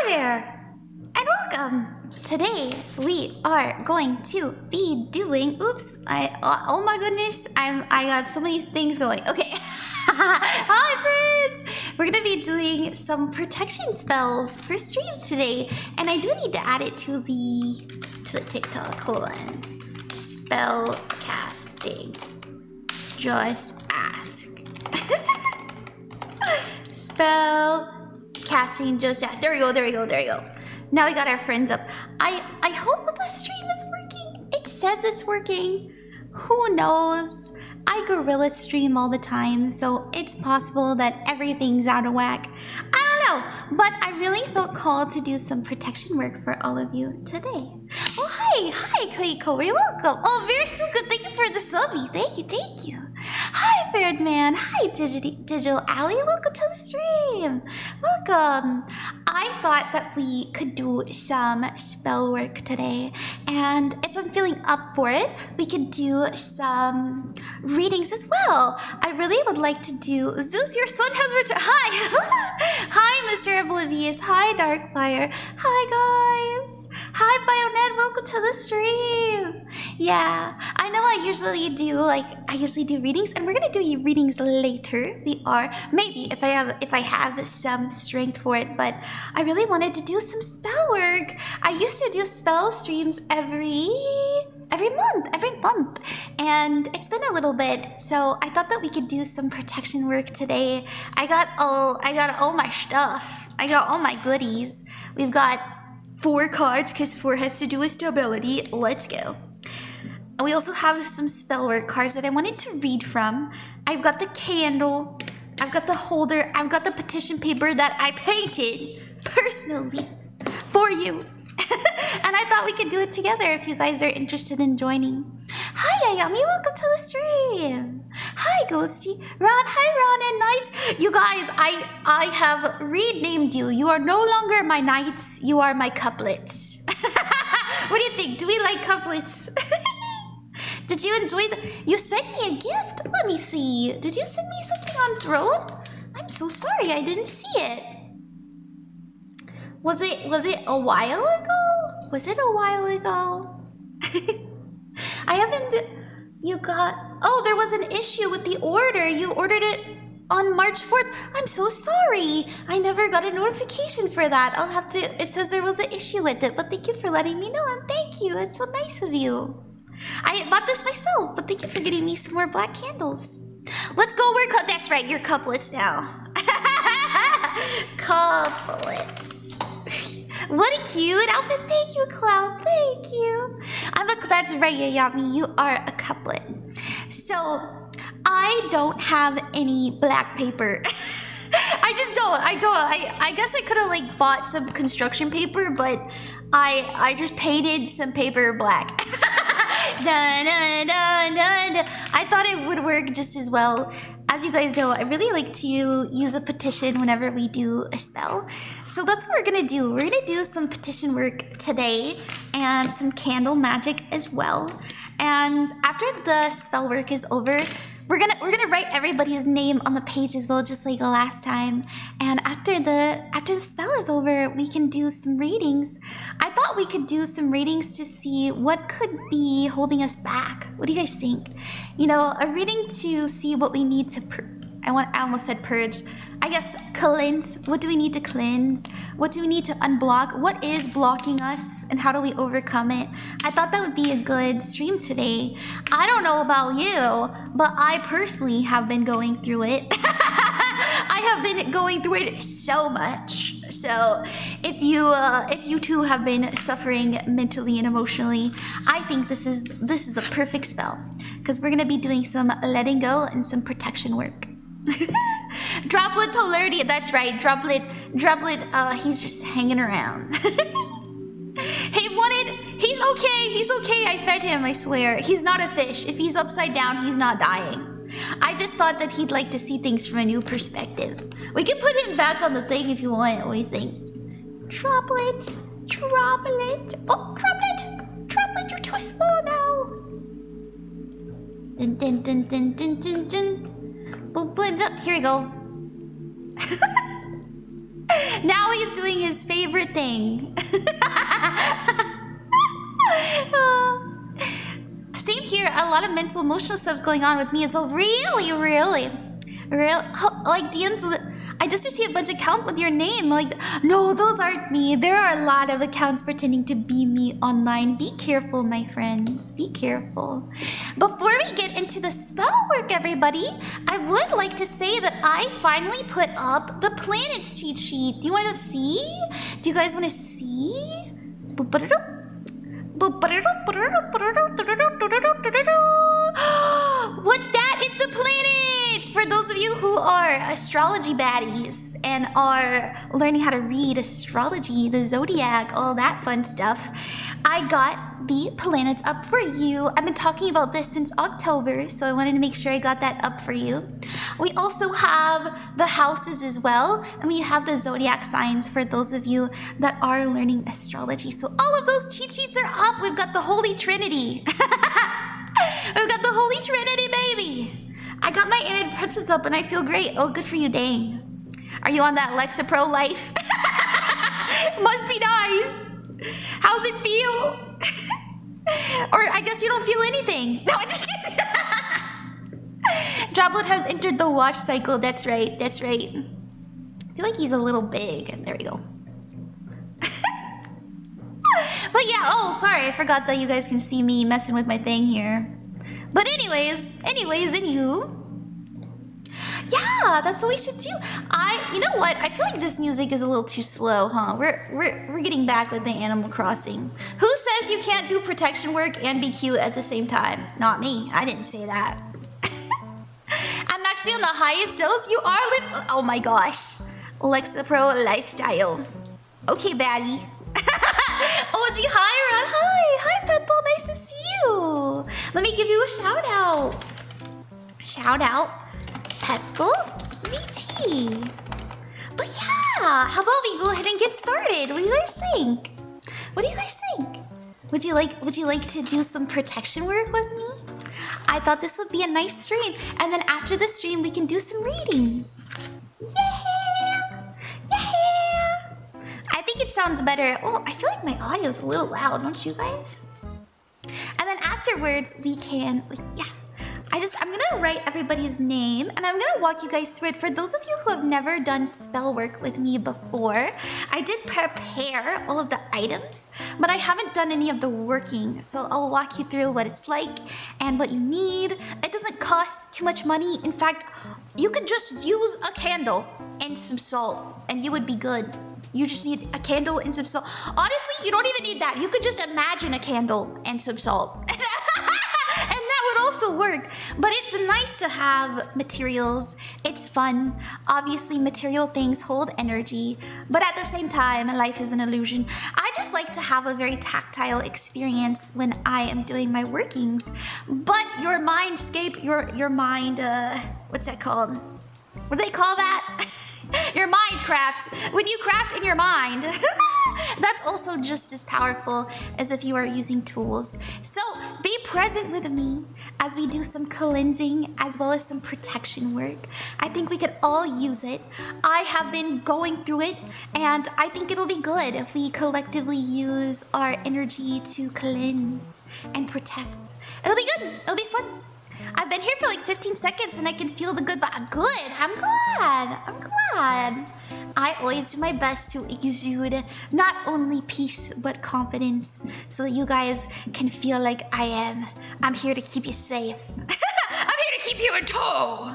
there, and welcome. Today we are going to be doing. Oops! Oh my goodness! I got so many things going. Okay. Hi friends! We're gonna be doing some protection spells for stream today, and I do need to add it to the TikTok. Hold on. Spell casting. Just ask. Spell casting. Just ask. There we go. Now we got our friends up. I hope the stream is working. It says it's working. Who knows? I gorilla stream all the time, so it's possible that everything's out of whack. I don't know, but I really felt called to do some protection work for all of you today. Oh, hi, Keiko, you're welcome. Oh, Bearsooka, thank you for the subby. Thank you. Hi, Fairdman. Hi, Digital Alley. Welcome to the stream. Welcome. I thought that we could do some spell work today, and if I'm feeling up for it, we could do some readings as well. I really would like to do. Zeus, your son has returned. Hi. Hi, Mr. Oblivious. Hi, Darkfire. Hi, guys. Hi, Bionet. Welcome to the stream. Yeah, I know I usually do readings, and we're gonna do readings later. We are maybe if I have some strength for it, but I really wanted to do some spell work. I used to do spell streams every month, and it's been a little bit, so I thought that we could do some protection work today. I got all my stuff. I got all my goodies. We've got 4 cards because 4 has to do with stability. Let's go. We also have some spellwork cards that I wanted to read from. I've got the candle, I've got the holder, I've got the petition paper that I painted personally for you. And I thought we could do it together if you guys are interested in joining. Hi, Ayami, welcome to the stream. Hi, Ghosty. Hi, Ron and Knights. You guys, I have renamed you. You are no longer my knights, you are my couplets. What do you think? Do we like couplets? Did you enjoy you sent me a gift? Let me see. Did you send me something on Throne? I'm so sorry, I didn't see it. Was it a while ago? Was it a while ago? I haven't. You got. Oh, there was an issue with the order. You ordered it on March 4th. I'm so sorry. I never got a notification for that. I'll have to. It says there was an issue with it, but thank you for letting me know, and thank you. It's so nice of you. I bought this myself, but thank you for getting me some more black candles. Let's go. That's right. You're couplets now. Couplets. What a cute outfit. Thank you, Cloud. Thank you. That's right, Yami. You are a couplet. So, I don't have any black paper. I just don't. I guess I could have bought some construction paper, but I just painted some paper black. I thought it would work just as well. As you guys know, I really like to use a petition whenever we do a spell. So that's what we're gonna do. We're gonna do some petition work today and some candle magic as well. And after the spell work is over, we're gonna write everybody's name on the page as well, just like last time. And after the spell is over, we can do some readings. I thought we could do some readings to see what could be holding us back. What do you guys think? You know, a reading to see what we need to I almost said purge. I guess cleanse. What do we need to cleanse? What do we need to unblock? What is blocking us and how do we overcome it? I thought that would be a good stream today. I don't know about you, but I personally have been going through it. I have been going through it so much. So if you too have been suffering mentally and emotionally, I think this is a perfect spell because we're gonna be doing some letting go and some protection work. Droplet polarity, that's right. Droplet, he's just hanging around. He's okay, I fed him, I swear. He's not a fish. If he's upside down, he's not dying. I just thought that he'd like to see things from a new perspective. We can put him back on the thing if you want. What do you think? Droplet. Oh, Droplet, you're too small now. Dun. Here we go. Now he's doing his favorite thing. Same here. A lot of mental, emotional stuff going on with me as well. Really? Like DMs. I just received a bunch of accounts with your name. Like, no, those aren't me. There are a lot of accounts pretending to be me online. Be careful, my friends. Be careful. Before we get into the spell work, everybody, I would like to say that I finally put up the planets cheat sheet. Do you want to see? Do you guys want to see? What's that? It's the planets! For those of you who are astrology baddies and are learning how to read astrology, the Zodiac, all that fun stuff, I got the planets up for you. I've been talking about this since October, so I wanted to make sure I got that up for you. We also have the houses as well, and we have the Zodiac signs for those of you that are learning astrology. So all of those cheat sheets are up. We've got the Holy Trinity. We've got the Holy Trinity, baby. I got my Innate Princess up and I feel great. Oh, good for you, dang. Are you on that Lexapro life? Must be nice. How's it feel? Or I guess you don't feel anything. No, I just kidding. Droplet has entered the wash cycle. That's right. That's right. I feel like he's a little big. There we go. But yeah, oh, sorry. I forgot that you guys can see me messing with my thing here. But anyways, anywho. Yeah, that's what we should do. You know what? I feel like this music is a little too slow, huh? We're getting back with the Animal Crossing. Who says you can't do protection work and be cute at the same time? Not me. I didn't say that. I'm actually on the highest dose. You are oh my gosh. Lexapro lifestyle. Okay, baddie. OG Hyra. Hi, Petball. Nice to see you. Let me give you a shout out. Shout out, PethalVT. But yeah, how about we go ahead and get started? What do you guys think? What do you guys think? Would you like to do some protection work with me? I thought this would be a nice stream, and then after the stream we can do some readings. Yeah! I think it sounds better. Oh, I feel like my audio is a little loud, don't you guys? And then afterwards, I'm gonna write everybody's name and I'm gonna walk you guys through it. For those of you who have never done spell work with me before, I did prepare all of the items, but I haven't done any of the working. So I'll walk you through what it's like and what you need. It doesn't cost too much money. In fact, you could just use a candle and some salt and you would be good. You just need a candle and some salt. Honestly, you don't even need that. You could just imagine a candle and some salt. And that would also work. But it's nice to have materials. It's fun. Obviously, material things hold energy. But at the same time, life is an illusion. I just like to have a very tactile experience when I am doing my workings. But your mindscape, your mind, what's that called? What do they call that? Your mind craft. When you craft in your mind, that's also just as powerful as if you are using tools. So be present with me as we do some cleansing as well as some protection work. I think we could all use it. I have been going through it and I think it'll be good if we collectively use our energy to cleanse and protect. It'll be good. It'll be fun. I've been here for like 15 seconds and I can feel the good vibe. Good. I'm glad. I always do my best to exude not only peace but confidence so that you guys can feel like I'm here to keep you safe. I'm here to keep you in tow.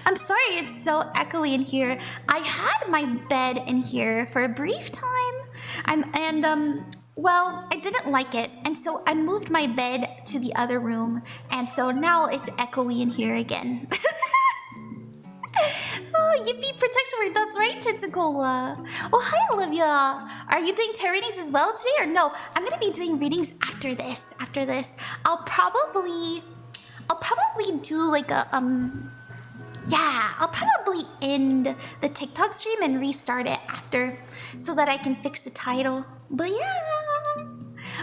I'm sorry it's so echoey in here. I had my bed in here for a brief time. Well, I didn't like it, and so I moved my bed to the other room, and so now it's echoey in here again. Oh, yippee, protection work, that's right, Tentacola. Oh, hi, Olivia. Are you doing tarot readings as well today, or no? I'm gonna be doing readings after this. I'll probably do like a, I'll probably end the TikTok stream and restart it after so that I can fix the title. But yeah.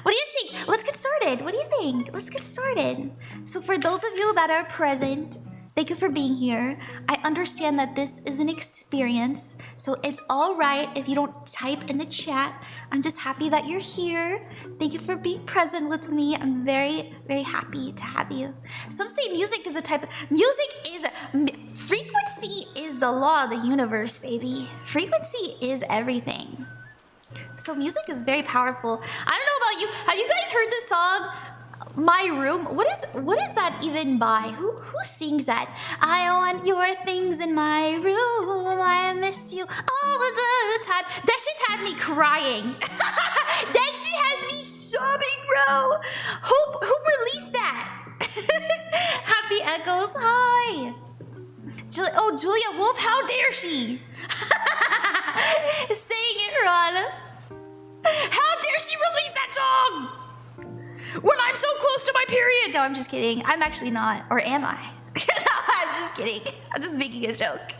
What do you think? Let's get started. What do you think? Let's get started. So for those of you that are present, Thank you for being here. I understand that this is an experience, so it's all right if you don't type in the chat. I'm just happy that you're here. Thank you for being present with me. I'm very, very happy to have you. Some say music is a type of... Frequency is the law of the universe, baby. Frequency is everything. So music is very powerful. I don't know about you. Have you guys heard the song My Room? What is that even by? Who sings that? I want your things in my room. I miss you all of the time. That shit's had me crying. That shit has me sobbing, bro. Who released that? Happy Echoes, hi. Julia Wolf, how dare she? Saying it, Ron. How dare she release that song? When I'm so close to my period. No, I'm just kidding. I'm actually not. Or am I? No, I'm just kidding. I'm just making a joke.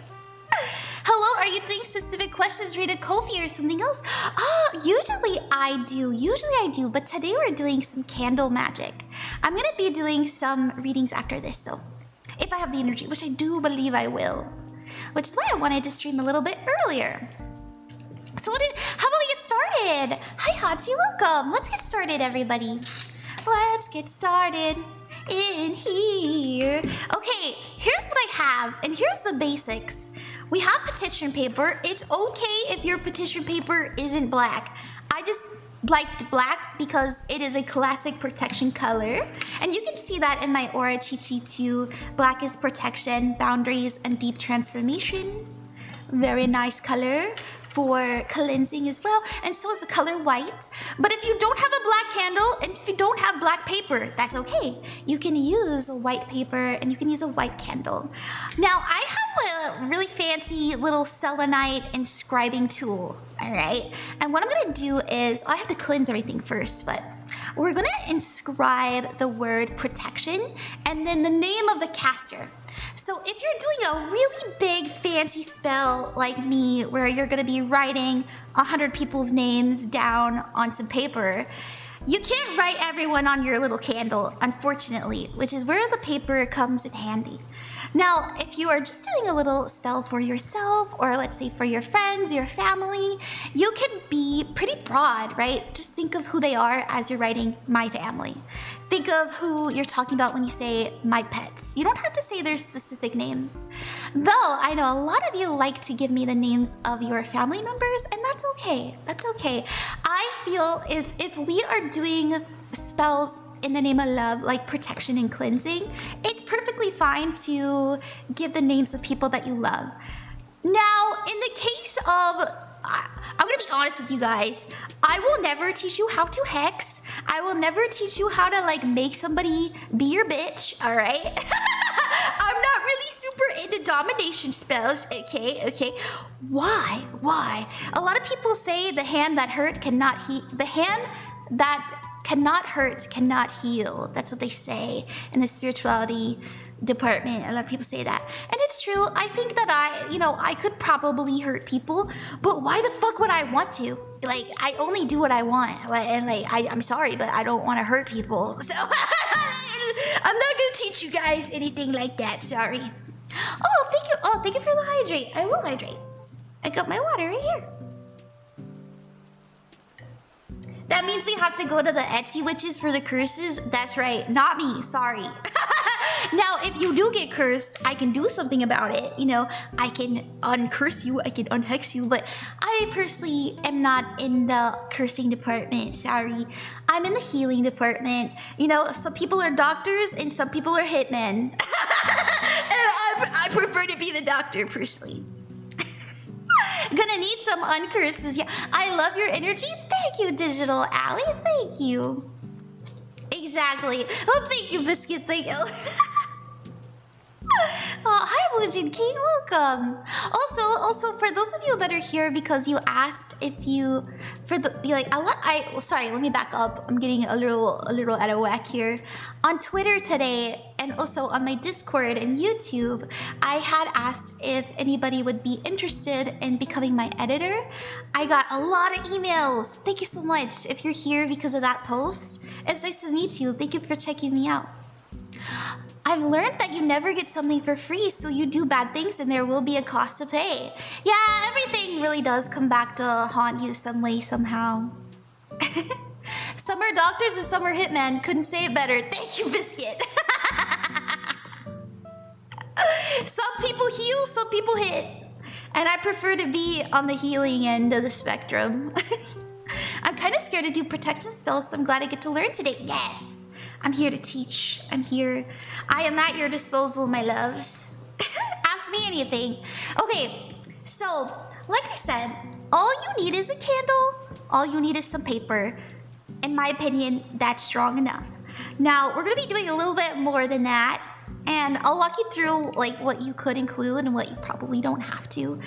Hello, are you doing specific questions related to Kofi or something else? Oh, usually I do. But today we're doing some candle magic. I'm going to be doing some readings after this, so if I have the energy, which I do believe I will. Which is why I wanted to stream a little bit earlier. So how about we get started? Hi Hatsu, welcome. Let's get started, everybody. Let's get started in here. Okay, here's what I have, and here's the basics. We have petition paper. It's okay if your petition paper isn't black. I just liked black because it is a classic protection color. And you can see that in my aura cheat sheet too. Black is protection, boundaries, and deep transformation. Very nice color for cleansing as well, and so is the color white. But if you don't have a black candle and if you don't have black paper, that's okay. You can use a white paper and you can use a white candle. Now I have a really fancy little selenite inscribing tool, all right? And what I'm gonna do is, I have to cleanse everything first, but we're gonna inscribe the word protection and then the name of the caster. So if you're doing a really big fancy spell like me, where you're gonna be writing 100 people's names down on some paper, you can't write everyone on your little candle, unfortunately, which is where the paper comes in handy. Now, if you are just doing a little spell for yourself, or let's say for your friends, your family, you can be pretty broad, right? Just think of who they are as you're writing my family. Think of who you're talking about when you say my pets. You don't have to say their specific names. Though I know a lot of you like to give me the names of your family members, and that's okay. That's okay. I feel if we are doing spells in the name of love, like protection and cleansing, it's perfectly fine to give the names of people that you love. Now, in the case of, I'm gonna be honest with you guys, I will never teach you how to hex. I will never teach you how to like make somebody be your bitch, all right? I'm not really super into domination spells, okay? Why? A lot of people say the hand that hurt cannot heal. The hand that cannot hurt cannot heal. That's what they say in the spirituality department. A lot of people say that, and it's true. I think that I could probably hurt people, but why the fuck would I want to? Like, I only do what I want, and like, I'm sorry, but I don't want to hurt people, so I'm not gonna teach you guys anything like that. Sorry. Oh, thank you. Oh, thank you for the hydrate. I will hydrate. I got my water right here. That means we have to go to the Etsy witches for the curses? That's right, not me, sorry. Now, if you do get cursed, I can do something about it. You know, I can uncurse you, I can unhex you, but I personally am not in the cursing department, sorry. I'm in the healing department. You know, some people are doctors and some people are hitmen. And I prefer to be the doctor, personally. Gonna need some uncurses. Yeah, I love your energy. Thank you, Digital Alley. Thank you. Exactly. Oh, thank you, Biscuit. Thank you. Hi, Blue Jean King. Welcome. Also, for those of you that are here because you asked if you, sorry, let me back up. I'm getting a little out of whack here. On Twitter today, and also on my Discord and YouTube, I had asked if anybody would be interested in becoming my editor. I got a lot of emails. Thank you so much if you're here because of that post. It's nice to meet you. Thank you for checking me out. I've learned that you never get something for free, so you do bad things and there will be a cost to pay. Yeah, everything really does come back to haunt you some way, somehow. Some are doctors and some are hitmen. Couldn't say it better. Thank you, Biscuit. Some people heal, some people hit. And I prefer to be on the healing end of the spectrum. I'm kind of scared to do protection spells, so I'm glad I get to learn today. Yes, I'm here to teach. I'm here. I am at your disposal, my loves. Ask me anything. Okay, so like I said, all you need is a candle. All you need is some paper. In my opinion, that's strong enough. Now, we're gonna be doing a little bit more than that. And I'll walk you through like what you could include and what you probably don't have to.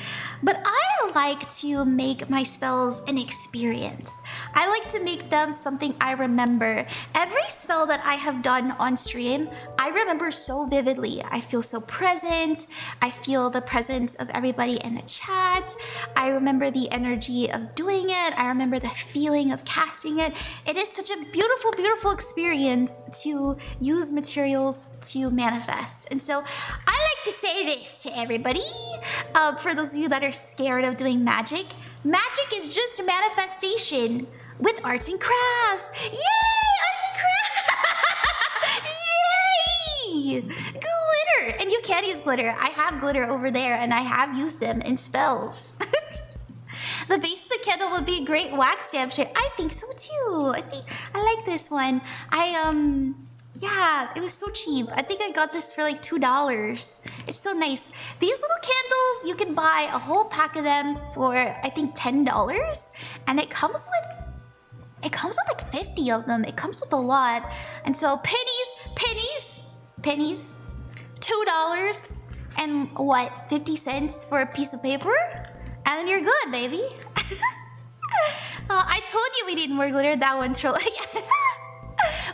But I like to make my spells an experience. I like to make them something I remember. Every spell that I have done on stream, I remember so vividly. I feel so present. I feel the presence of everybody in the chat. I remember the energy of doing it. I remember the feeling of casting it. It is such a beautiful, beautiful experience to use materials to manifest. And so I like to say this to everybody. For those of you that are scared of doing magic, magic is just a manifestation with arts and crafts. Yay! Arts and crafts! Yay! Glitter! And you can use glitter. I have glitter over there and I have used them in spells. The base of the candle would be a great wax stamp shape. I think so too. I like this one. Yeah, it was so cheap. I think I got this for like $2. It's so nice. These little candles, you can buy a whole pack of them for I think $10, and it comes with like 50 of them. It comes with a lot. And so pennies, $2 and what, 50 cents for a piece of paper? And then you're good, baby. I told you we need more glitter. That one troll.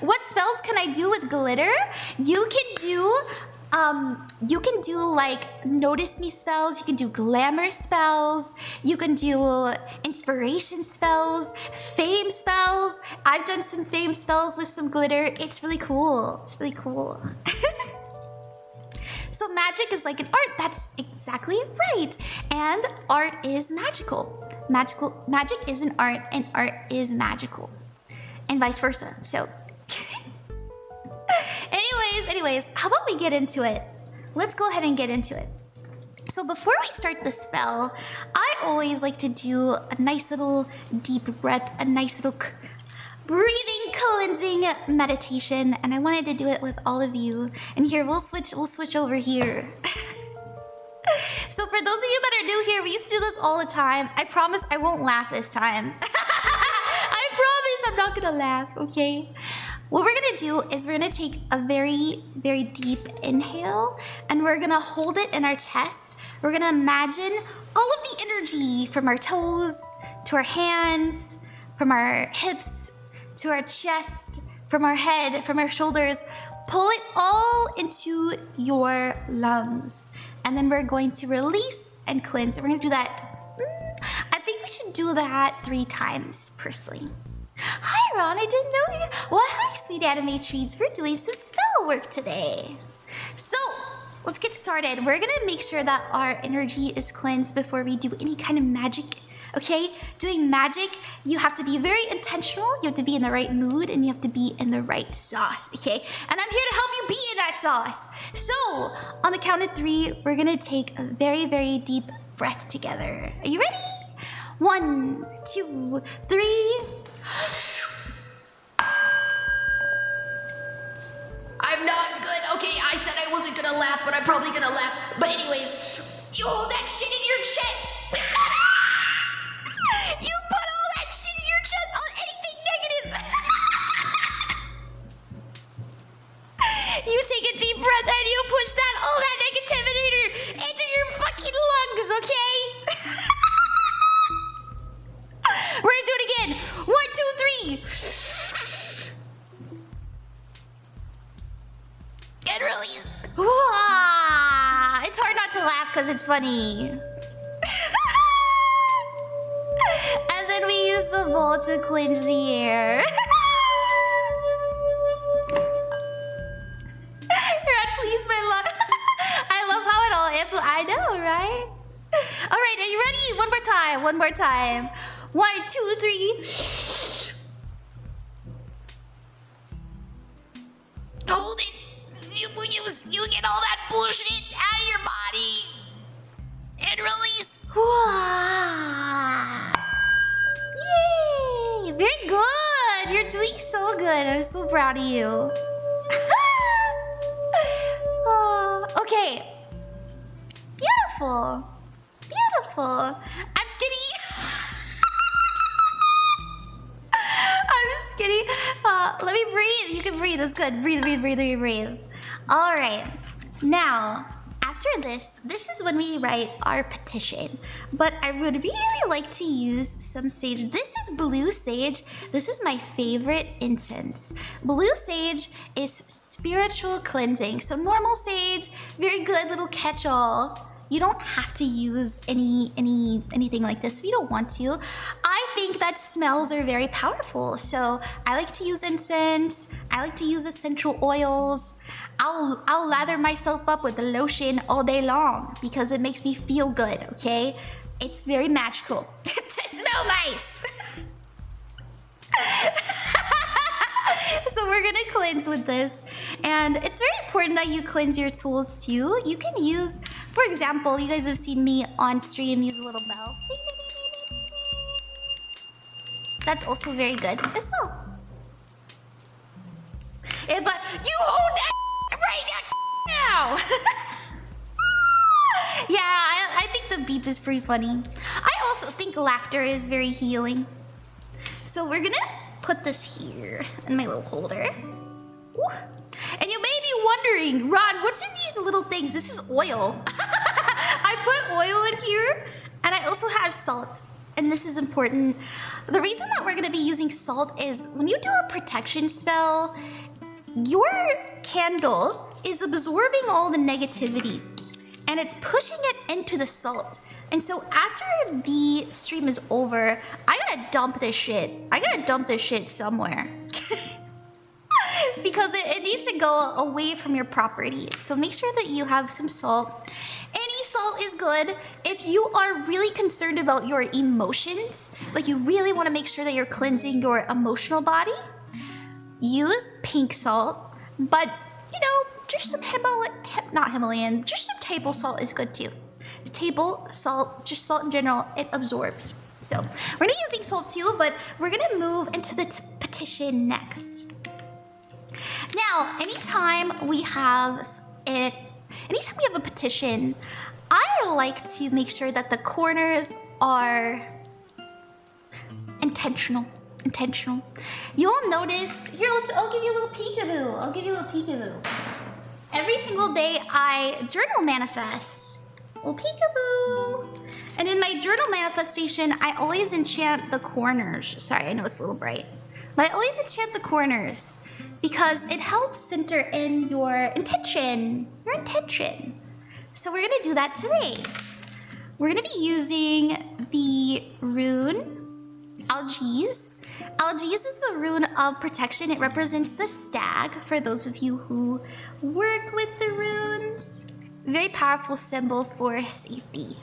What spells can I do with glitter? You can do like notice me spells. You can do glamour spells. You can do inspiration spells, fame spells. I've done some fame spells with some glitter. It's really cool. It's really cool. So magic is like an art. That's exactly right. And art is magical. Magic is an art, and art is magical, and vice versa. So. Anyways, how about we get into it? Let's go ahead and get into it. So before we start the spell, I always like to do a nice little deep breath, a nice little breathing cleansing meditation, and I wanted to do it with all of you. And here we'll switch over here. So for those of you that are new here, we used to do this all the time. I promise I won't laugh this time. I promise I'm not gonna laugh, okay? What we're gonna do is we're gonna take a very, very deep inhale and we're gonna hold it in our chest. We're gonna imagine all of the energy from our toes to our hands, from our hips to our chest, from our head, from our shoulders. Pull it all into your lungs. And then we're going to release and cleanse. We're gonna do that. I think we should do that 3 times, personally. Hi, Ron, I didn't know you. Well, hi, sweet anime treats. We're doing some spell work today. So, let's get started. We're gonna make sure that our energy is cleansed before we do any kind of magic, okay? Doing magic, you have to be very intentional, you have to be in the right mood, and you have to be in the right sauce, okay? And I'm here to help you be in that sauce. So, on the count of 3, we're gonna take a very, very deep breath together. Are you ready? 1, 2, 3. I'm not good. Okay, I said I wasn't gonna laugh, but I'm probably gonna laugh. But anyways, you hold that shit in your chest. You put all that shit in your chest on anything negative. You take a deep breath and you push all that negativity into your fucking lungs, okay? We're gonna do it again. 1, 2, 3. And release. It's hard not to laugh because it's funny. And then we use the bowl to cleanse the air. You're at right, are you ready? One more time, one more time. 1, 2, 3. Hold it. You get all that bullshit out of your body. And release. Yay! Very good. You're doing so good. I'm so proud of you. Okay. Beautiful. Beautiful. I'm skinny. I'm skinny. Let me breathe. You can breathe. That's good. Breathe, breathe, breathe, breathe, breathe. All right. Now, after this is when we write our petition. But I would really like to use some sage. This is blue sage. This is my favorite incense. Blue sage is spiritual cleansing. So normal sage, very good little catch-all. You don't have to use anything like this if you don't want to. I think that smells are very powerful. So I like to use incense. I like to use essential oils. I'll lather myself up with the lotion all day long because it makes me feel good, okay? It's very magical. To smell nice. So we're gonna cleanse with this. And it's very important that you cleanse your tools too. You can use, for example, you guys have seen me on stream use a little bell. That's also very good as well. Yeah, but you hold that right now. Yeah, I think the beep is pretty funny. I also think laughter is very healing. So we're gonna put this here in my little holder. Ooh. And you may be wondering, Ron, what's in these little things? This is oil. I put oil in here, and I also have salt. And this is important. The reason that we're gonna be using salt is when you do a protection spell, your candle is absorbing all the negativity and it's pushing it into the salt. And so after the stream is over, I gotta dump this shit. I gotta dump this shit somewhere. Because it needs to go away from your property. So make sure that you have some salt. Any salt is good. If you are really concerned about your emotions, like you really want to make sure that you're cleansing your emotional body, use pink salt. But, you know, just some not Himalayan, just some table salt is good too. Table salt, just salt in general, it absorbs. So we're not using salt too, but we're gonna move into the petition next. Now, anytime we have a petition, I like to make sure that the corners are intentional. You'll notice, here, I'll give you a little peekaboo. Every single day I journal manifest. Oh, peekaboo. And in my journal manifestation, I always enchant the corners. Sorry, I know it's a little bright. But I always enchant the corners because it helps center in your intention. So we're gonna do that today. We're gonna be using the rune Algiz. Algiz is the rune of protection. It represents the stag, for those of you who work with the runes. Very powerful symbol for safety.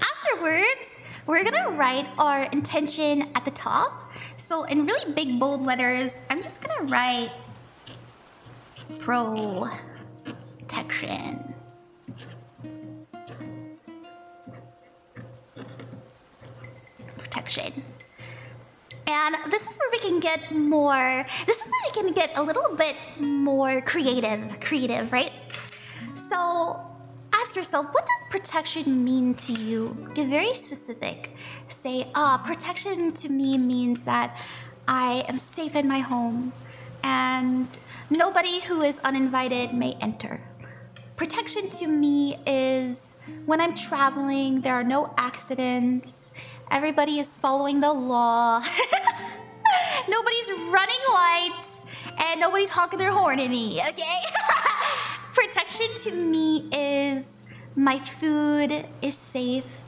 Afterwards, we're gonna write our intention at the top. So in really big bold letters, I'm just gonna write protection. And this is where we can get more, a little bit more creative, right? So ask yourself, what does protection mean to you? Get very specific. Say, protection to me means that I am safe in my home and nobody who is uninvited may enter. Protection to me is when I'm traveling, there are no accidents. Everybody is following the law. Nobody's running lights and nobody's honking their horn at me, okay? Protection to me is my food is safe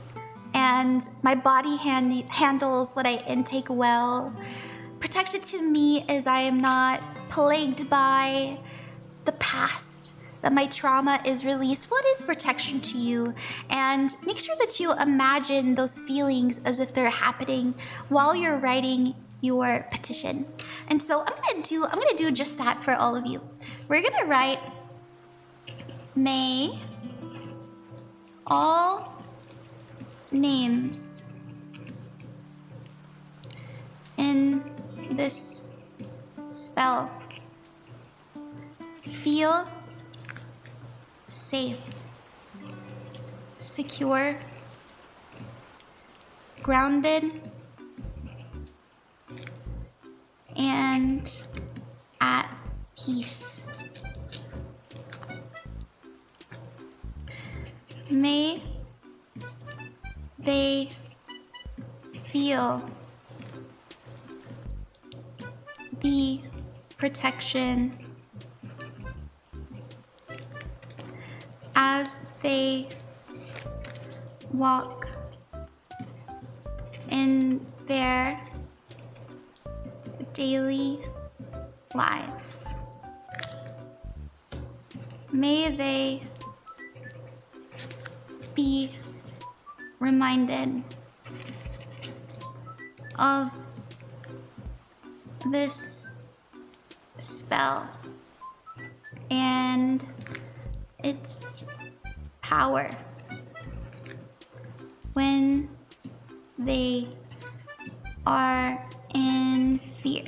and my body handles what I intake well. Protection to me is I am not plagued by the past, that my trauma is released. What is protection to you? And make sure that you imagine those feelings as if they're happening while you're writing your petition. And so I'm gonna do just that for all of you. We're gonna write, may all names in this spell feel safe, secure, grounded, and at peace. May they feel the protection as they walk in their daily lives. May they be reminded of this spell and its power when they are in fear.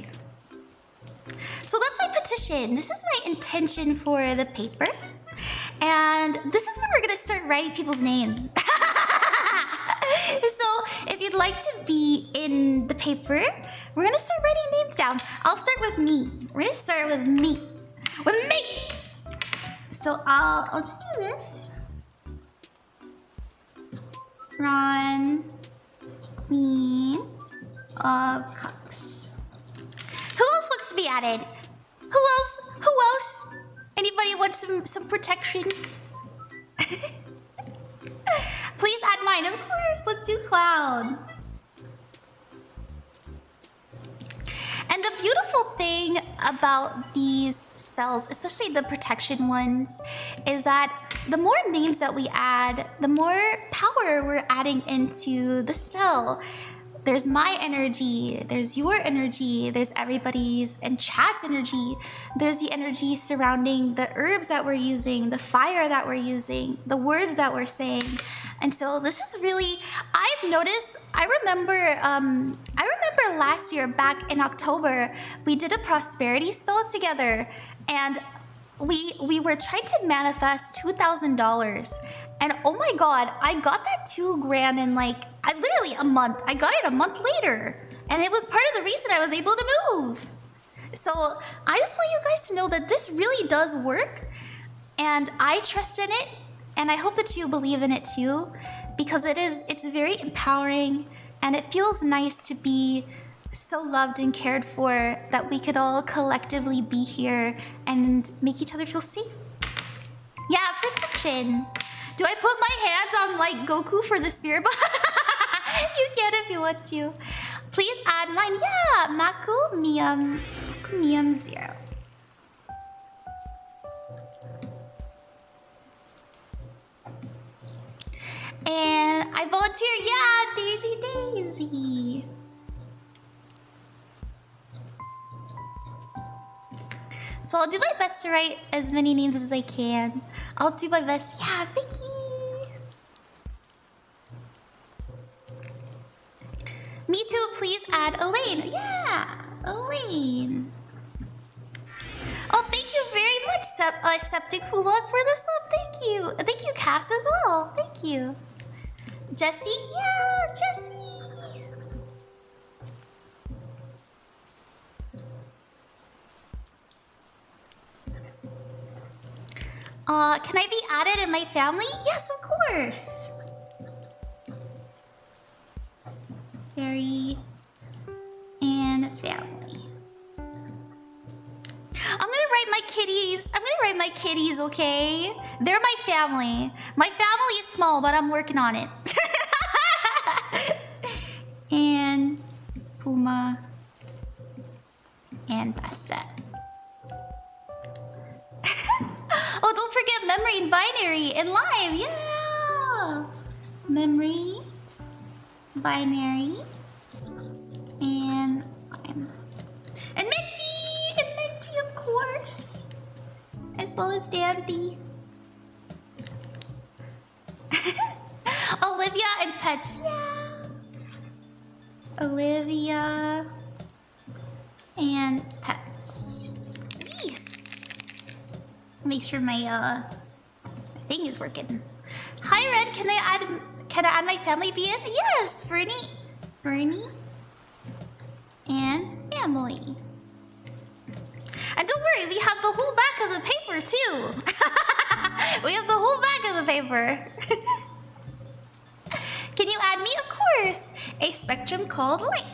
So that's my petition. This is my intention for the paper. And this is when we're gonna start writing people's names. So if you'd like to be in the paper, we're gonna start writing names down. I'll start with me. We're gonna start with me. With me! So I'll just do this. Ron, Queen of Cups. Who else wants to be added? Who else? Who else? Anybody want some protection? Please add mine, of course. Let's do Cloud. And the beautiful thing about these spells, especially the protection ones, is that the more names that we add, the more power we're adding into the spell. There's my energy, there's your energy, there's everybody's and chat's energy. There's the energy surrounding the herbs that we're using, the fire that we're using, the words that we're saying. And so this is really, I've noticed, I remember last year, back in October, we did a prosperity spell together, and we were trying to manifest $2,000. And oh my God, I got that $2,000 in literally a month. I got it a month later. And it was part of the reason I was able to move. So I just want you guys to know that this really does work. And I trust in it. And I hope that you believe in it too. Because it's very empowering. And it feels nice to be so loved and cared for, that we could all collectively be here and make each other feel safe. Yeah, protection. Do I put my hands on like Goku for the spirit box? You can if you want to. Please add mine. Yeah, Maku Mium 0. And I volunteer. Yeah, Daisy. So I'll do my best to write as many names as I can. I'll do my best. Yeah, Vicky. Me too, please add Elaine. Yeah, Elaine. Oh, thank you very much, Septic Hulot, for the sub. Thank you. Thank you, Cass, as well. Thank you. Jessie? Yeah, Jessie. Can I be added in my family? Yes, of course. Fairy and family. I'm gonna write my kitties, okay? They're my family. My family is small, but I'm working on it. And Puma and Bastet. Oh, don't forget memory and binary and live. Yeah. Memory, binary, and lime. And Minty, of course. As well as Dandy. Olivia and pets, yeah. Olivia and pets. Eee. Make sure my thing is working. Hi Red, can I add my family be in? Yes, Bernie, and family. And don't worry, we have the whole back of the paper too. We have the whole back of the paper. Can you add me? Of course. A spectrum called light.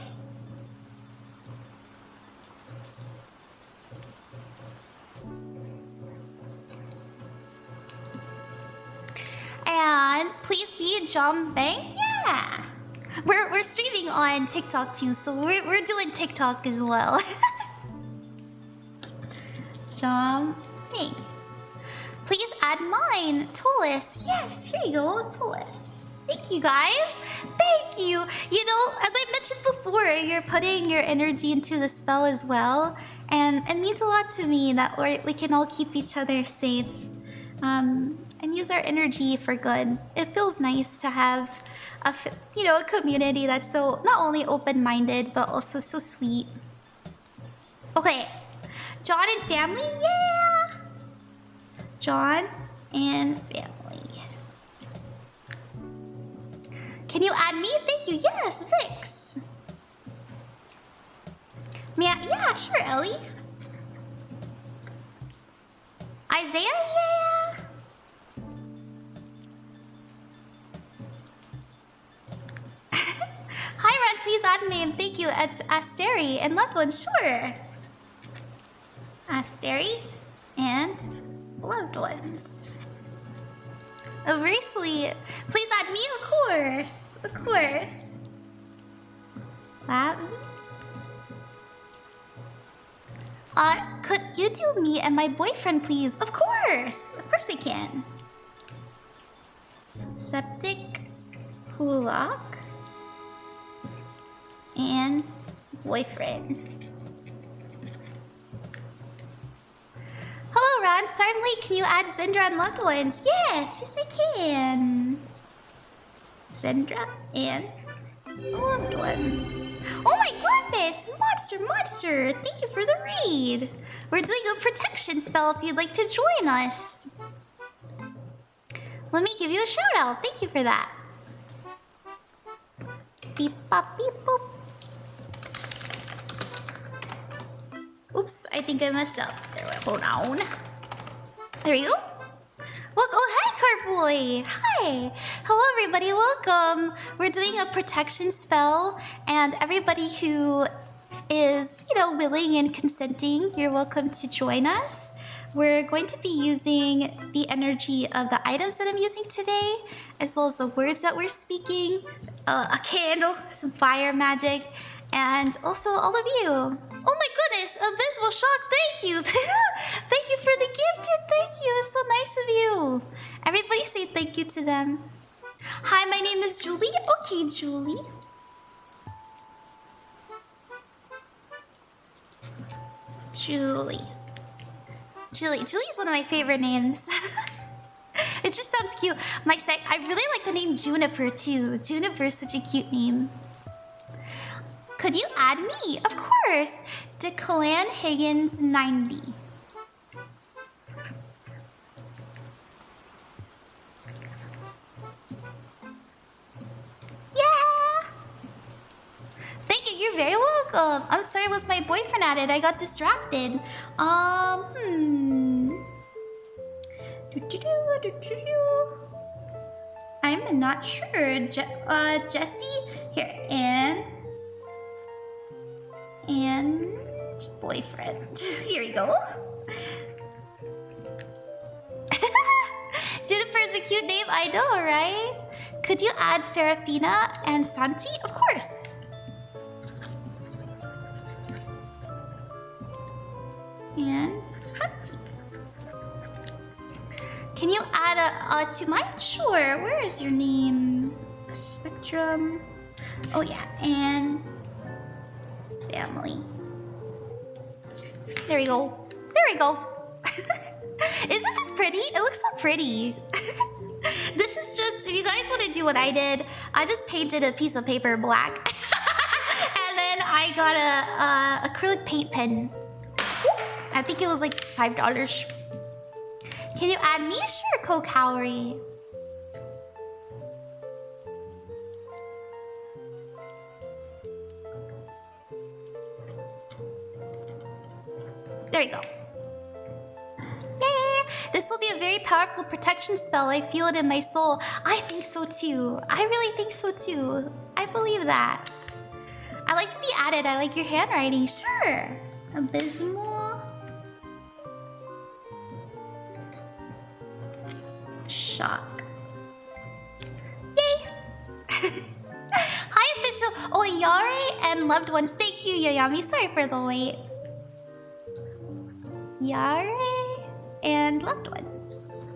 And please be John Bang. Yeah. We're streaming on TikTok too, so we're doing TikTok as well. John Bang. Please add mine, Tolis. Yes, here you go, Tolis. Thank you guys. Thank you. You know, as I mentioned before, you're putting your energy into the spell as well. And it means a lot to me that we can all keep each other safe. And use our energy for good. It feels nice to have a community that's so not only open-minded, but also so sweet. Okay. John and family? Yeah! John and family. Can you add me? Thank you. Yes, Vix. Yeah, sure, Ellie. Isaiah? Yeah. Hi, Red. Please add me and thank you. It's Asteri and loved one. Sure. Asteri and loved ones. Oh, very sweet. Please add me, of course. Of course. That's... could you do me and my boyfriend, please? Of course. Of course I can. Septic, Kulak, and boyfriend. Hello, Ron. Certainly, can you add Sidra and loved ones? Yes, I can. Sidra and loved ones. Oh my goodness! Monster! Thank you for the read. We're doing a protection spell if you'd like to join us. Let me give you a shout out. Thank you for that. Beep bop beep boop. Oops, I think I messed up. There we go. Hold on. There we go. Well, oh, hi, Carboy. Hi. Hello, everybody. Welcome. We're doing a protection spell, and everybody who is, willing and consenting, you're welcome to join us. We're going to be using the energy of the items that I'm using today, as well as the words that we're speaking, a candle, some fire magic, and also all of you. Oh my goodness, Abysmal Shock, thank you. Thank you for the gift, thank you. It's so nice of you. Everybody say thank you to them. Hi, my name is Julie. Okay, Julie. Julie's one of my favorite names. It just sounds cute. I really like the name Juniper too. Juniper is such a cute name. Could you add me? Of course. Declan Higgins 90. Yeah. Thank you. You're very welcome. I'm sorry. Was my boyfriend at it? I got distracted. I'm not sure. Jessie here and boyfriend. Here we go. Juniper is a cute name, I know, right? Could you add Serafina and Santi? Of course. And Santi. Can you add to mine? Sure. Where is your name? Spectrum. Oh yeah, and family. There we go. There we go. Isn't this pretty? It looks so pretty. This is just, if you guys want to do what I did, I just painted a piece of paper black. And then I got a acrylic paint pen. I think it was like $5. Can you add me? Sure, Coke Calorie. There you go. Yay! This will be a very powerful protection spell. I feel it in my soul. I think so too. I really think so too. I believe that. I like to be added. I like your handwriting. Sure. Abysmal. Shock. Yay! Hi, official. Oh, Yare and loved ones. Thank you, Yoyami. Sorry for the wait. Yare and loved ones.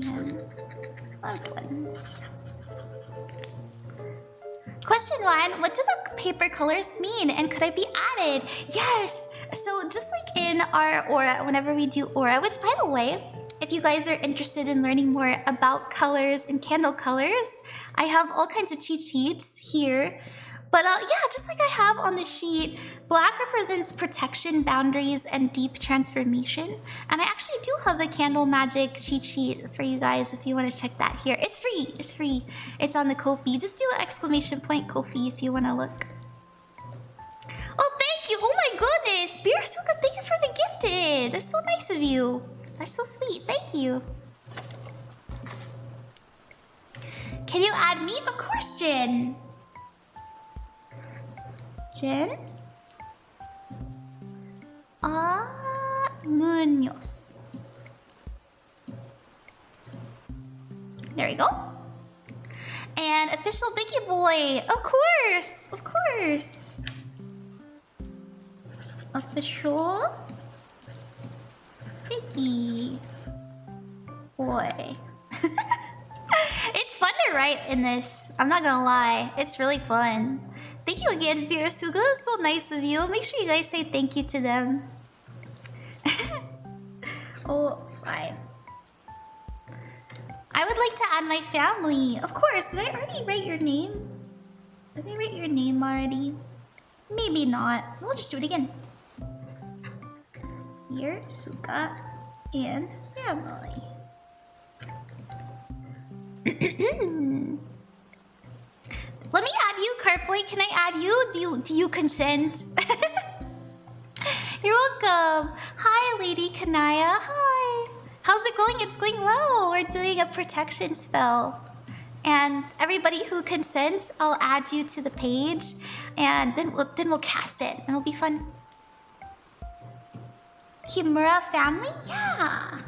And loved ones. Question 1. What do the paper colors mean? And could I be added? Yes! So just like in our aura, whenever we do aura, which by the way, if you guys are interested in learning more about colors and candle colors, I have all kinds of cheat sheets here. But yeah, just like I have on the sheet, black represents protection, boundaries, and deep transformation. And I actually do have the candle magic cheat sheet for you guys if you want to check that here. It's free. It's free. It's on the Ko-fi. Just do an ! Ko-fi if you want to look. Oh, thank you. Oh my goodness. Bearsooka, thank you for the gifted. That's so nice of you. That's so sweet. Thank you. Can you add me? Of course, Jen. Jen? Munoz. There we go. And official Biggie Boy. Of course. Of course. Official Biggie Boy. It's fun to write in this. I'm not gonna lie. It's really fun. Thank you again, Bearsooka. It's so nice of you. Make sure you guys say thank you to them. Oh, fine. I would like to add my family. Of course. Did I already write your name? Did I write your name already? Maybe not. We'll just do it again. Bearsooka and family. Let me add you, Cartboy. Can I add you? Do you consent? You're welcome. Hi, Lady Kanaya. Hi. How's it going? It's going well. We're doing a protection spell. And everybody who consents, I'll add you to the page. And then we'll cast it. And it'll be fun. Kimura family? Yeah.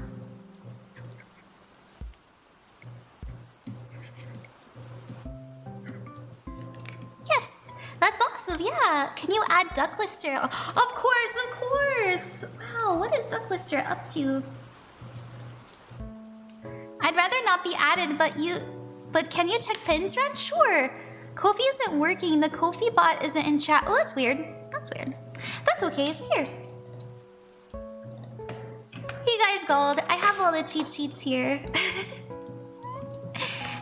Yes, that's awesome. Yeah. Can you add Ducklister? Of course, of course. Wow, what is Ducklister up to? I'd rather not be added, but can you check pins run? Sure. Ko-fi isn't working. The Ko-fi bot isn't in chat. Oh, that's weird. That's weird. That's okay. Here. Hey guys, Gold. I have all the cheat sheets here.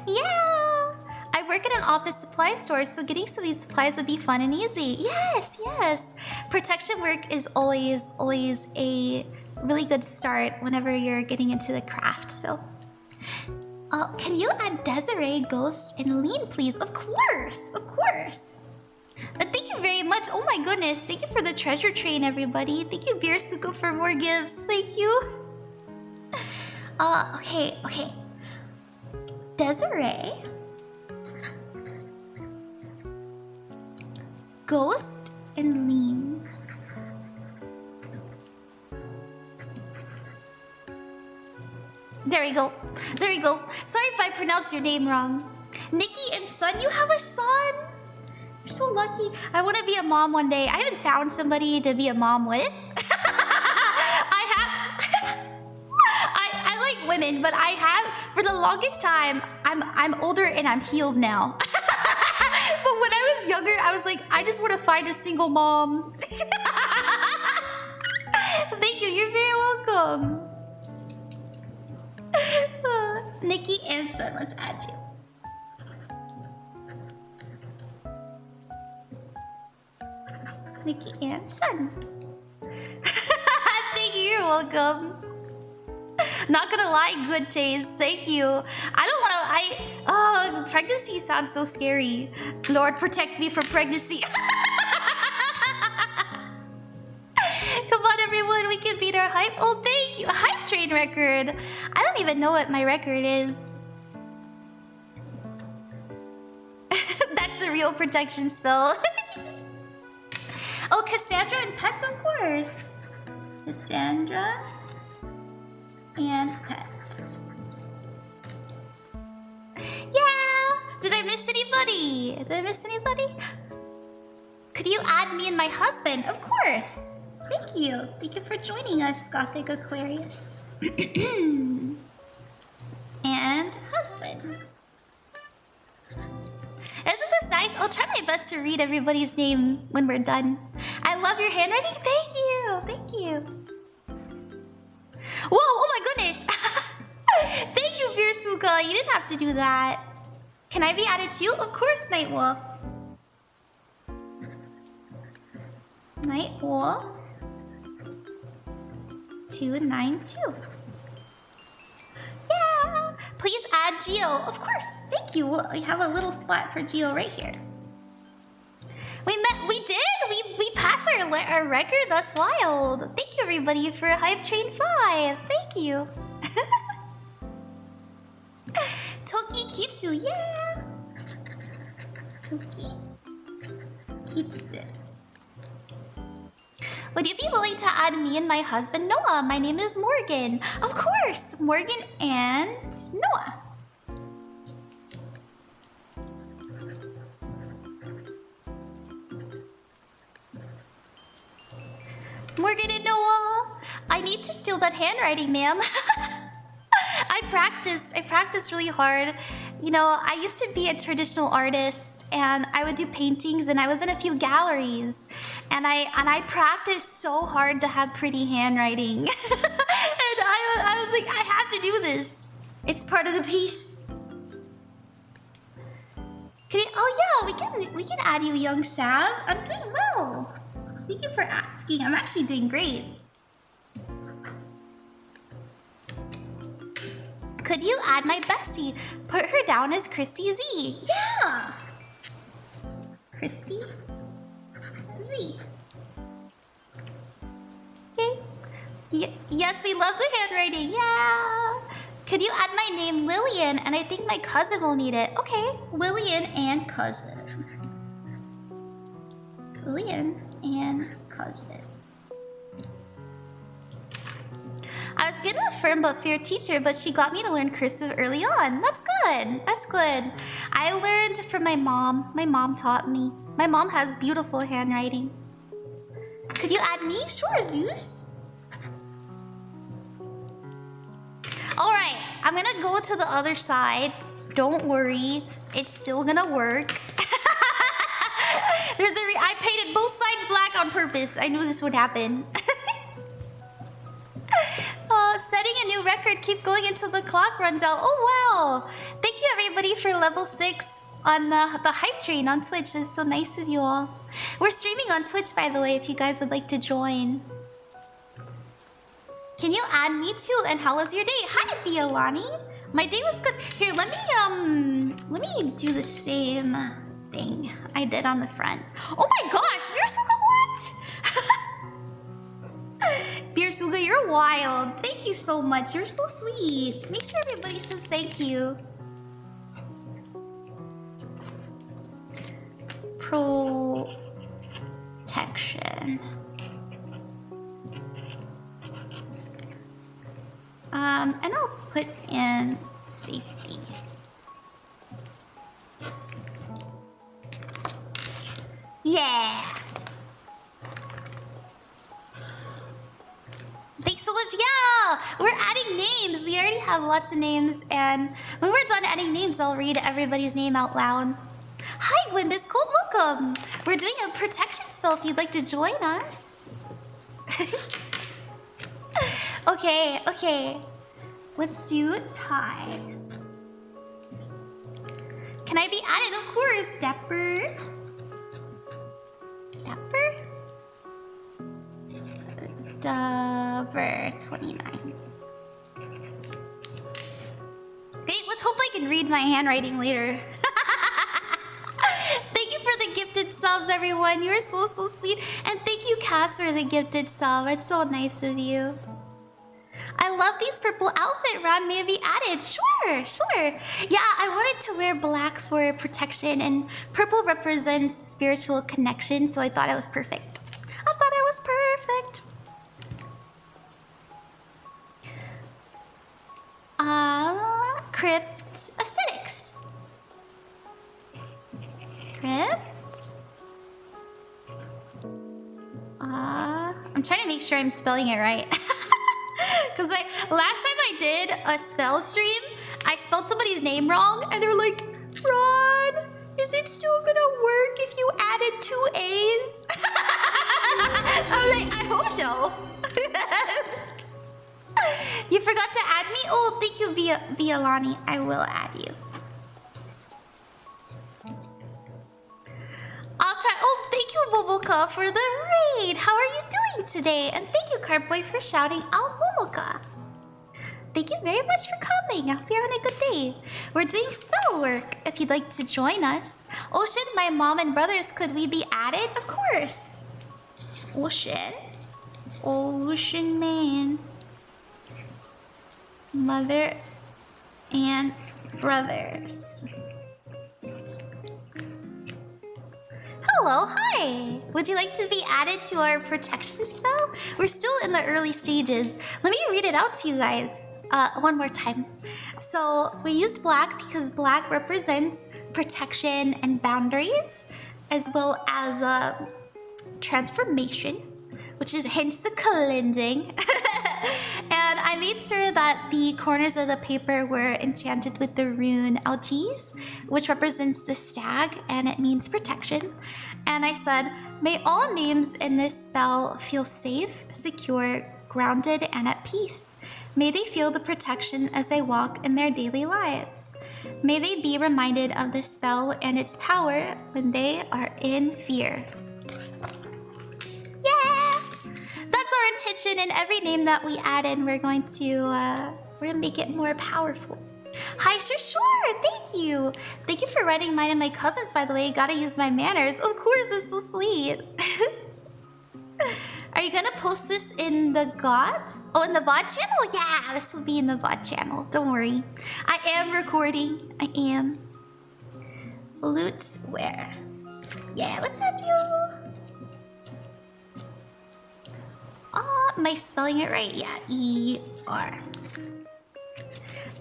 Yeah. I work at an office supply store, so getting some of these supplies would be fun and easy. Yes, yes. Protection work is always a really good start whenever you're getting into the craft, so. Can you add Desiree, Ghost, and Lean, please? Of course, of course. Thank you very much. Oh my goodness. Thank you for the treasure train, everybody. Thank you, Bearsooka, for more gifts. Thank you. Okay. Desiree. Ghost and Lean. There we go. There we go. Sorry if I pronounced your name wrong. Nikki and son, you have a son? You're so lucky. I want to be a mom one day. I haven't found somebody to be a mom with. I women, but I have for the longest time. I'm older and I'm healed now. But when I was younger, I was like, I just want to find a single mom. Thank you. You're very welcome. Nikki and Son, let's add you. Nikki and Son. Thank you. You're welcome. Not gonna lie, good taste. Thank you. I don't wanna. Oh, pregnancy sounds so scary. Lord, protect me from pregnancy. Come on, everyone. We can beat our hype. Oh, thank you. A hype train record. I don't even know what my record is. That's the real protection spell. Oh, Cassandra and pets, of course. Cassandra and pets. Yeah! Did I miss anybody? Did I miss anybody? Could you add me and my husband? Of course. Thank you. Thank you for joining us, Gothic Aquarius. And husband. Isn't this nice? I'll try my best to read everybody's name when we're done. I love your handwriting. Thank you. Thank you. Whoa, oh my goodness. Thank you, Bearsooka. You didn't have to do that. Can I be added too? Of course, Nightwolf. Nightwolf 292. Yeah. Please add Geo. Of course. Thank you. We have a little spot for Geo right here. We did. We passed our record. That's wild. Thank you, everybody, for Hype Train 5. Thank you. Toki Kitsu, yeah. Toki Kitsu. Would you be willing to add me and my husband, Noah? My name is Morgan. Of course, Morgan and Noah. Morgan and Noah. I need to steal that handwriting, ma'am. I practiced really hard. You know, I used to be a traditional artist and I would do paintings and I was in a few galleries and I practiced so hard to have pretty handwriting. And I was like, I have to do this. It's part of the piece. Oh yeah, we can add you, young Sav. I'm doing well. Thank you for asking. I'm actually doing great. Could you add my bestie? Put her down as Christy Z. Yeah. Christy Z. Okay. Yes, we love the handwriting. Yeah. Could you add my name, Lillian? And I think my cousin will need it. Okay. Lillian and cousin. Lillian and cousin. I was good at a firm but fear teacher, but she got me to learn cursive early on. That's good. That's good. I learned from my mom. My mom taught me. My mom has beautiful handwriting. Could you add me? Sure, Zeus. Alright, I'm gonna go to the other side. Don't worry. It's still gonna work. I painted both sides black on purpose. I knew this would happen. Setting a new record. Keep going until the clock runs out. Oh, wow. Thank you, everybody, for level 6 on the hype train on Twitch. It's so nice of you all. We're streaming on Twitch, by the way, if you guys would like to join. Can you add me too? And how was your day? Hi, Bialani. My day was good. Here, let me do the same thing I did on the front. Oh my gosh, Bearsooka, what? Bearsooka, you're wild. Thank you so much. You're so sweet. Make sure everybody says thank you. Protection. And I'll put in safety. Yeah. Thanks so much. Yeah. we're adding names. We already have lots of names, and when we're done adding names, I'll read everybody's name out loud. Hi, Gwimbus, cold welcome. We're doing a protection spell if you'd like to join us. Okay. Let's do Ty. Can I be added? Of course, Dapper. Dapper 29. Okay, let's hope I can read my handwriting later. Thank you for the gifted subs, everyone. You're so sweet. And thank you, Cass, for the gifted sub. It's so nice of you. I love these purple outfit. Ron may be added. Sure. Yeah, I wanted to wear black for protection, and purple represents spiritual connection, so I thought it was perfect. Crypt Aesthetics. I'm trying to make sure I'm spelling it right. Because last time I did a spell stream, I spelled somebody's name wrong, and they're like, Ron, is it still gonna work if you added 2 A's? I'm like, I hope so. You forgot to add me? Oh, thank you, Bialani. I will add you. I'll try. Oh, thank you, Momoka, for the raid. How are you doing today? And thank you, Cartboy, for shouting out Momoka. Thank you very much for coming. I hope you're having a good day. We're doing spell work if you'd like to join us. Ocean, my mom and brothers, could we be added? Of course. Ocean man. Mother and brothers. Hello, hi! Would you like to be added to our protection spell? We're still in the early stages. Let me read it out to you guys one more time. So we used black because black represents protection and boundaries, as well as transformation, which is hence the cleansing. And I made sure that the corners of the paper were enchanted with the rune Algiz, which represents the stag, and it means protection. And I said, may all names in this spell feel safe, secure, grounded, and at peace. May they feel the protection as they walk in their daily lives. May they be reminded of this spell and its power when they are in fear. That's our intention, and every name that we add in, we're gonna make it more powerful. Hi, sure, thank you. Thank you for writing mine and my cousins, by the way. Gotta use my manners. Of course, it's so sweet. Are you gonna post this in the gods? Oh, in the VOD channel? Yeah, this will be in the VOD channel. Don't worry. I am recording. I am. Loot where? Yeah, let's add you. Am I spelling it right? Yeah, E-R.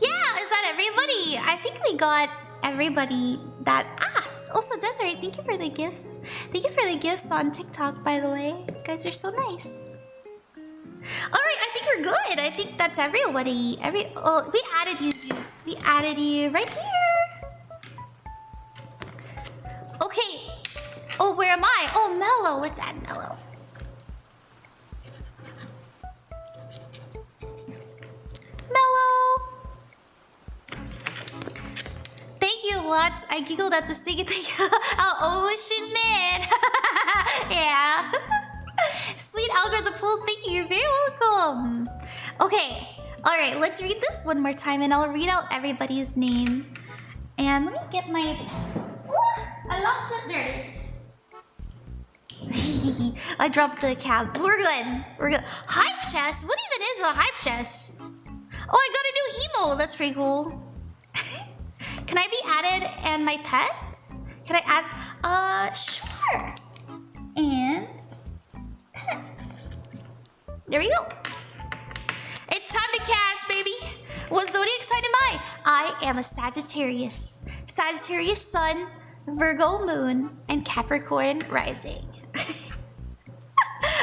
Yeah, is that everybody? I think we got everybody that asked. Also, Desiree, thank you for the gifts. Thank you for the gifts on TikTok, by the way. You guys are so nice. Alright, I think we're good. I think that's everybody. Oh, we added you, Zeus. We added you right here. Okay. Oh, where am I? Oh, Mellow. Let's add Mellow. Mellow. Thank you, Watts. I giggled at the singing thing. Oh, Ocean Man. Yeah. Sweet Algar the Pool, thank you. You're very welcome. Okay. Alright, let's read this one more time, and I'll read out everybody's name. And let me get my... Oh, I lost it. There it is. I dropped the cab. We're good. We're good. Hype chest? What even is a hype chest? Oh, I got a new emo. That's pretty cool. Can I be added and my pets? Can I add? Sure. And pets. There we go. It's time to cast, baby. What zodiac sign am I? I am a Sagittarius. Sagittarius Sun, Virgo Moon, and Capricorn Rising.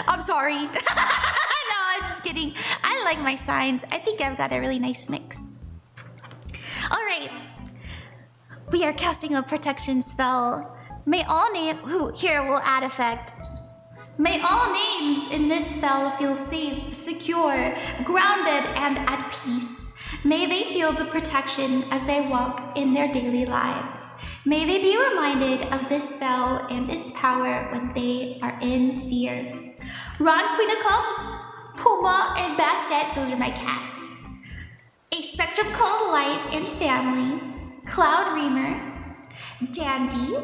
I'm sorry. No, I'm just kidding. I like my signs. I think I've got a really nice mix. All right. We are casting a protection spell. May all names... Ooh, here, we'll add effect. May all names in this spell feel safe, secure, grounded, and at peace. May they feel the protection as they walk in their daily lives. May they be reminded of this spell and its power when they are in fear. Ron, Queen of Cups, Puma, and Bastet, those are my cats. A spectrum called Light and Family, Cloud Reamer, Dandy,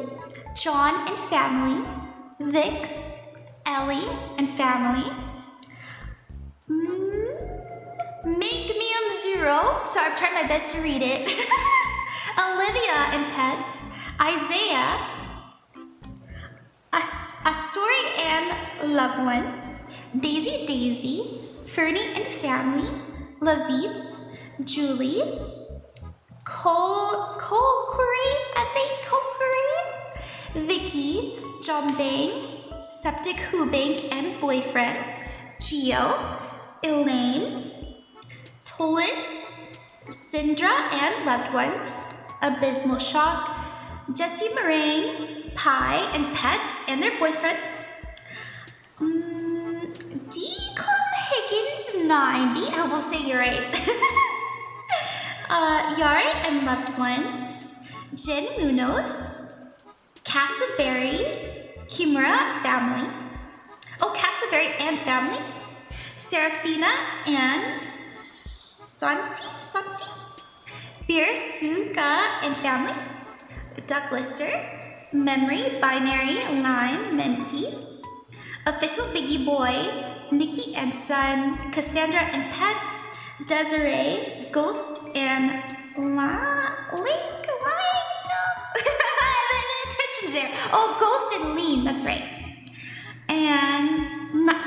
John and Family, Vix, Ellie and Family, Magmium Zero, sorry, I'm trying my best to read it, Olivia and Pets, Isaiah, Astory and Loved Ones, Daisy, Fernie and Family, Lavites, Julie, Cole Curry, I think, Cole Curry, Vicky, John Bang, Septic Hubank and Boyfriend, Gio, Elaine, Tolis, Sidra and Loved Ones, Abysmal Shock, Jessi Meringue, Pie and Pets and their boyfriend, Decom Higgins 90, I hope I'm saying you're right, Yari and Loved Ones, Jen Munoz, Casaberry, Kimura Family, Casaberry and Family, Serafina and Santi, Bearsooka and Family, Duck Lister, Memory, Binary, Lime, Menti, Official Biggie Boy, Nikki and Son, Cassandra and Pets, Desiree, Ghost and Link, the intentions there. Ghost and Lean, that's right. And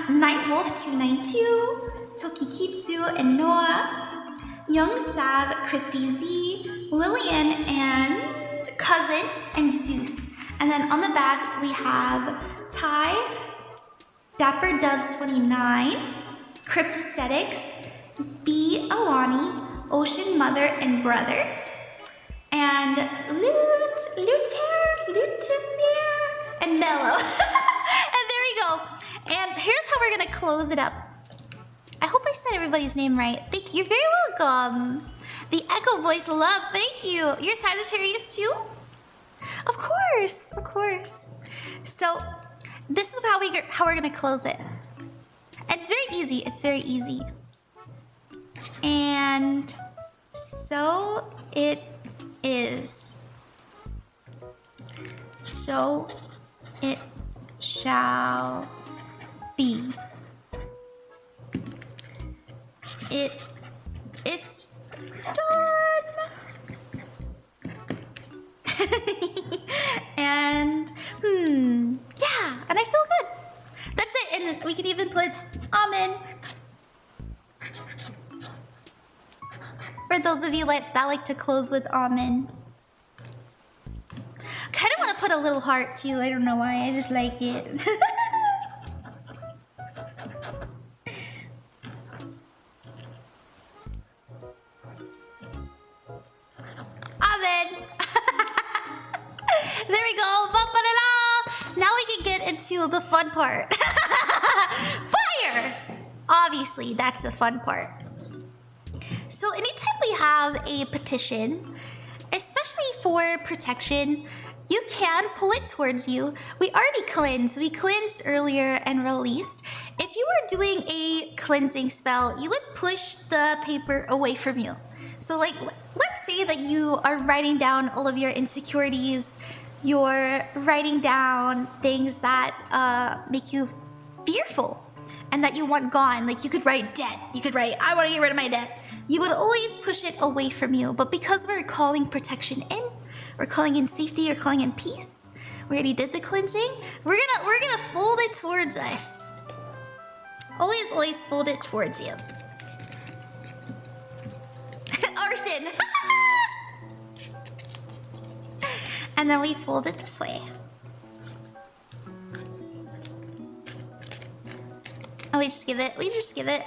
Nightwolf 292, Tokikitsu and Noah, Young Sav, Christy Z, Lillian and Cousin and Zeus. And then on the back we have Ty, Dapper Doves 29, Crypt Aesthetics, B. Alani, Ocean Mother and Brothers, and Lutemir, and Mellow. And there we go. And here's how we're gonna close it up. I hope I said everybody's name right. Thank you. You're very welcome. The Echo Voice Love, thank you. You're Sagittarius too? Of course. So this is how we're gonna close it. And it's very easy. And so it is. So it shall be. It's done. And yeah, and I feel good. That's it. And we can even put Amen. For those of you that like to close with Amen. Kind of want to put a little heart too. I don't know why. I just like it. Amen. There we go. Ba-ba-da-da. Now we can get into the fun part. Fire! Obviously, that's the fun part. So anytime we have a petition, especially for protection, you can pull it towards you. We already cleansed. We cleansed earlier and released. If you were doing a cleansing spell, you would push the paper away from you. So like, let's say that you are writing down all of your insecurities. You're writing down things that make you fearful and that you want gone. Like you could write debt. You could write, I want to get rid of my debt. You would always push it away from you. But because we're calling protection in, we're calling in safety, we're calling in peace. We already did the cleansing. We're gonna fold it towards us. Always fold it towards you. Arson. And then we fold it this way. And we just give it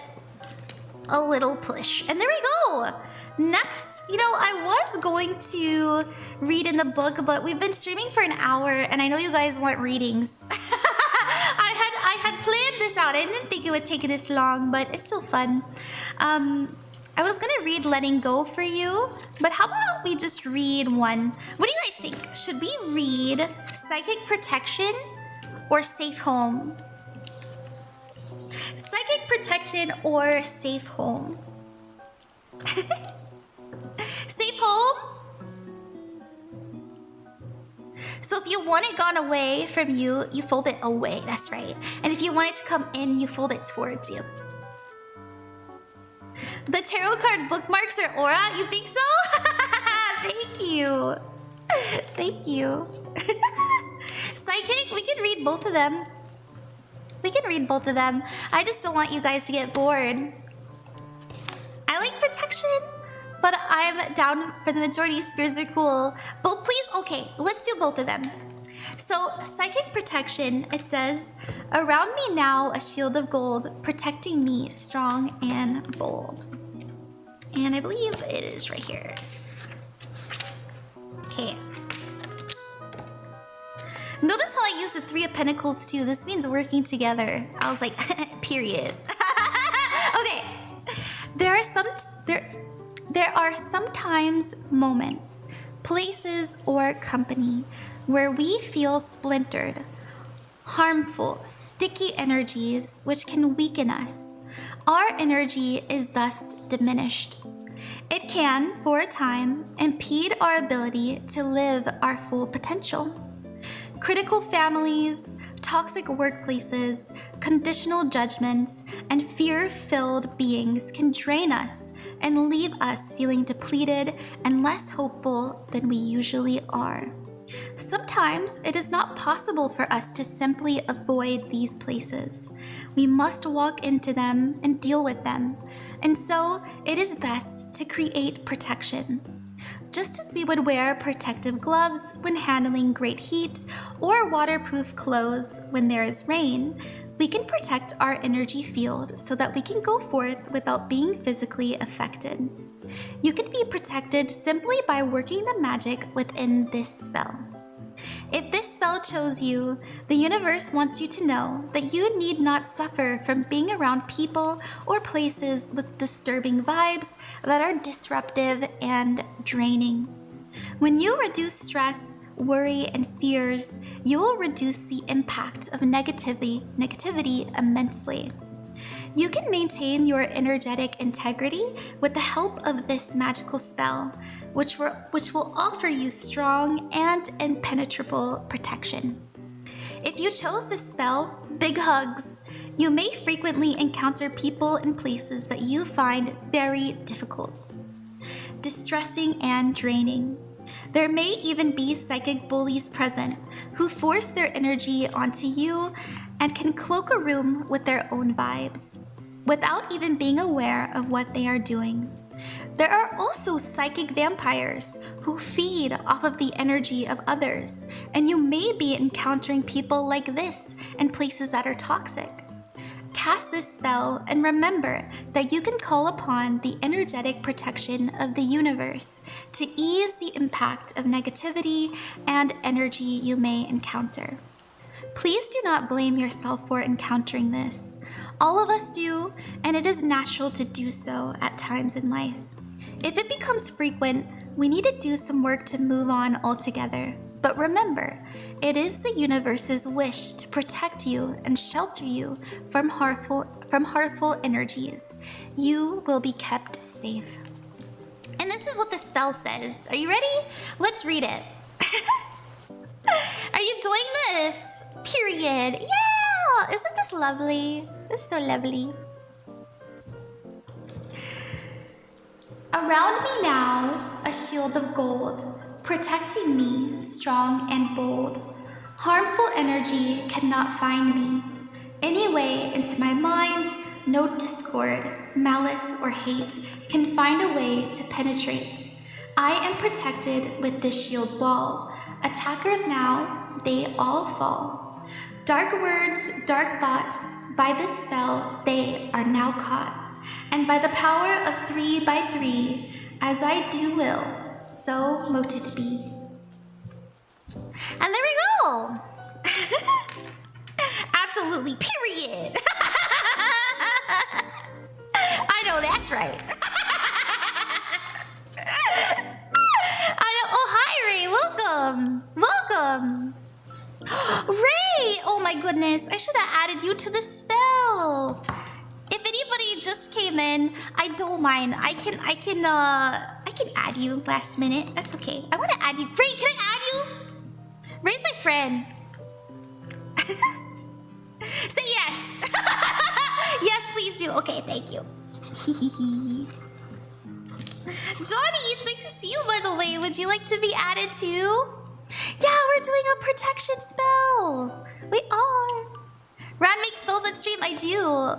a little push. And there we go. Next, you know, I was going to read in the book, but we've been streaming for an hour, and I know you guys want readings. I had planned this out. I didn't think it would take this long, but it's still fun. I was gonna read Letting Go for you, but how about we just read one? What do you guys think? Should we read Psychic Protection or Safe Home? Psychic Protection or Safe Home? Safe Home? So if you want it gone away from you, you fold it away, that's right. And if you want it to come in, you fold it towards you. The tarot card bookmarks are aura? You think so? Thank you. Thank you. Psychic, we can read both of them. We can read both of them. I just don't want you guys to get bored. I like protection, but I'm down for the majority. Spears are cool. Both, please? Okay, let's do both of them. So, Psychic Protection, it says, around me now a shield of gold, protecting me strong and bold. And I believe it is right here. Okay. Notice how I use the Three of Pentacles too. This means working together. I was like, period. Okay. There are sometimes moments, places, or company where we feel splintered, harmful, sticky energies which can weaken us. Our energy is thus diminished. It can, for a time, impede our ability to live our full potential. Critical families, toxic workplaces, conditional judgments, and fear-filled beings can drain us and leave us feeling depleted and less hopeful than we usually are. Sometimes it is not possible for us to simply avoid these places. We must walk into them and deal with them, and so it is best to create protection. Just as we would wear protective gloves when handling great heat or waterproof clothes when there is rain, we can protect our energy field so that we can go forth without being physically affected. You can be protected simply by working the magic within this spell. If this spell chose you, the universe wants you to know that you need not suffer from being around people or places with disturbing vibes that are disruptive and draining. When you reduce stress, worry, and fears, you will reduce the impact of negativity immensely. You can maintain your energetic integrity with the help of this magical spell, which will offer you strong and impenetrable protection. If you chose this spell, big hugs. You may frequently encounter people and places that you find very difficult, distressing, and draining. There may even be psychic bullies present who force their energy onto you and can cloak a room with their own vibes, without even being aware of what they are doing. There are also psychic vampires who feed off of the energy of others, and you may be encountering people like this in places that are toxic. Cast this spell and remember that you can call upon the energetic protection of the universe to ease the impact of negativity and energy you may encounter. Please do not blame yourself for encountering this. All of us do, and it is natural to do so at times in life. If it becomes frequent, we need to do some work to move on altogether. But remember, it is the universe's wish to protect you and shelter you from harmful energies. You will be kept safe. And this is what the spell says. Are you ready? Let's read it. Are you doing this? Period. Yeah! Isn't this lovely? This is so lovely. Around me now, a shield of gold, protecting me, strong and bold. Harmful energy cannot find me. Any way into my mind, no discord, malice, or hate can find a way to penetrate. I am protected with this shield wall. Attackers now, they all fall. Dark words, dark thoughts, by this spell, they are now caught. And by the power of 3 by 3, as I do will, so mote it be. And there we go! Absolutely, period! I know, that's right. I know. Oh, hi, Ray. Welcome. Welcome. Ray! Oh my goodness. I should have added you to the spell. If anybody just came in, I don't mind. I can add you last minute. That's okay. I want to add you. Ray, can I add you? Ray's my friend. Say yes. Yes, please do. Okay, thank you. Johnny, it's nice to see you, by the way. Would you like to be added too? Yeah, we're doing a protection spell. We are. Ran makes spells on stream. I do.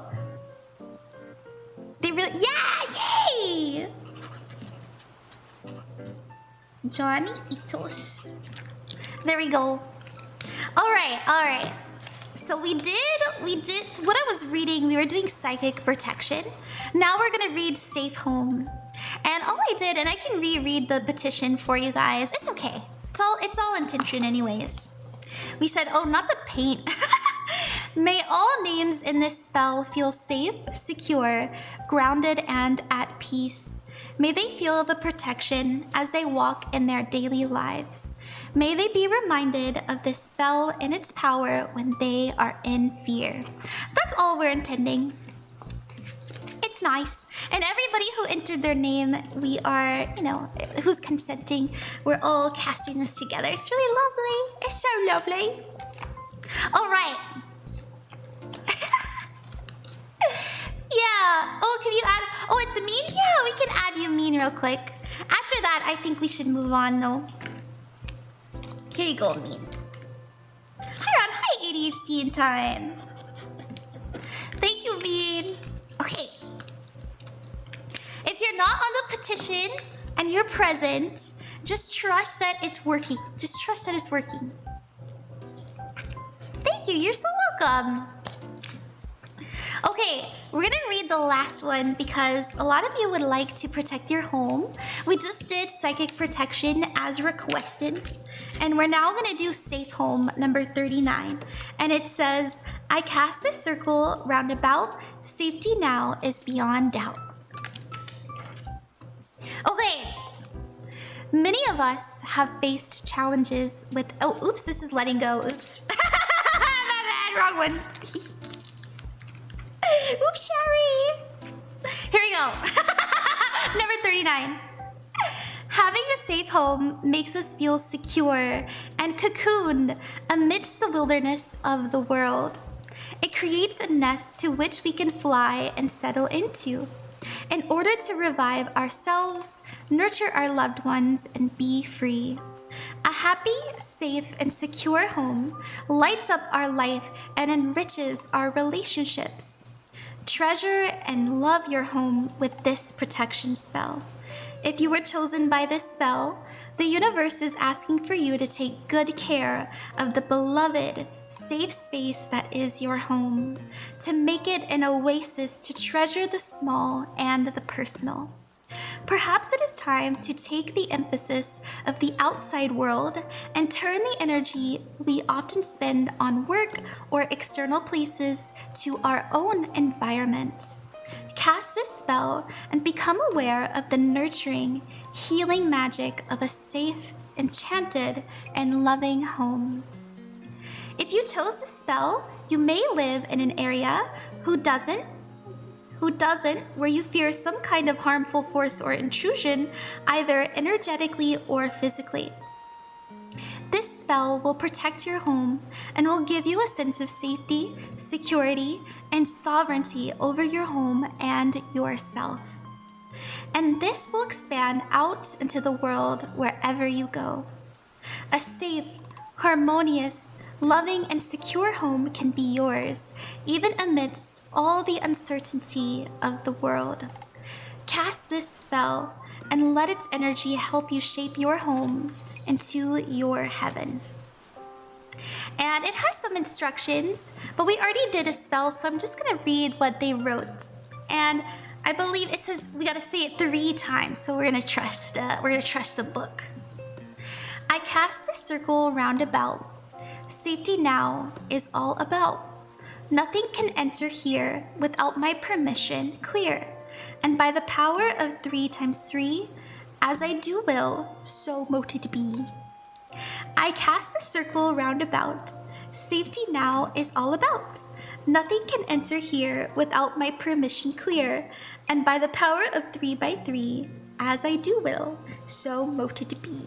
They really... Yeah! Yay! Johnny Itos. There we go. Alright. So we did what I was reading, we were doing psychic protection. Now we're gonna read safe home. And all I did, and I can reread the petition for you guys. It's okay. It's all intention anyways. We said, oh, not the paint. May all names in this spell feel safe, secure, grounded, and at peace. May they feel the protection as they walk in their daily lives. May they be reminded of this spell and its power when they are in fear. That's all we're intending. It's nice. And everybody who entered their name, we are, who's consenting, we're all casting this together. It's really lovely. It's so lovely. All right. Yeah. Oh, can you add? Oh, it's Mean? Yeah, we can add you, Mean, real quick. After that, I think we should move on, though. Here you go, Mean. Hi, Ron. Hi, ADHD in time. Thank you, Mean. Okay. If you're not on the petition and you're present, just trust that it's working. Just trust that it's working. Thank you. You're so welcome. Okay, we're gonna read the last one because a lot of you would like to protect your home. We just did psychic protection as requested, and we're now gonna do safe home number 39. And it says, I cast a circle round about, safety now is beyond doubt. Okay, many of us have faced challenges with, oh, oops, this is letting go, oops. My bad, wrong one. Oops, Sherry. Here we go. Number 39. Having a safe home makes us feel secure and cocooned amidst the wilderness of the world. It creates a nest to which we can fly and settle into in order to revive ourselves, nurture our loved ones, and be free. A happy, safe, and secure home lights up our life and enriches our relationships. Treasure and love your home with this protection spell. If you were chosen by this spell, the universe is asking for you to take good care of the beloved, safe space that is your home, to make it an oasis to treasure the small and the personal. Perhaps it is time to take the emphasis of the outside world and turn the energy we often spend on work or external places to our own environment. Cast this spell and become aware of the nurturing, healing magic of a safe, enchanted, and loving home. If you chose this spell, you may live in an area who doesn't, where you fear some kind of harmful force or intrusion, either energetically or physically. This spell will protect your home and will give you a sense of safety, security, and sovereignty over your home and yourself. And this will expand out into the world wherever you go. A safe, harmonious, loving, and secure home can be yours, even amidst all the uncertainty of the world. Cast this spell and let its energy help you shape your home into your heaven. And it has some instructions, but we already did a spell, so I'm just gonna read what they wrote. And I believe it says we gotta say it 3 times, so we're gonna trust the book. I cast a circle round about. Safety now is all about. Nothing can enter here without my permission clear. And by the power of 3 times 3, as I do will, so mote it be. I cast a circle round about. Safety now is all about. Nothing can enter here without my permission clear. And by the power of 3 by 3, as I do will, so mote it be.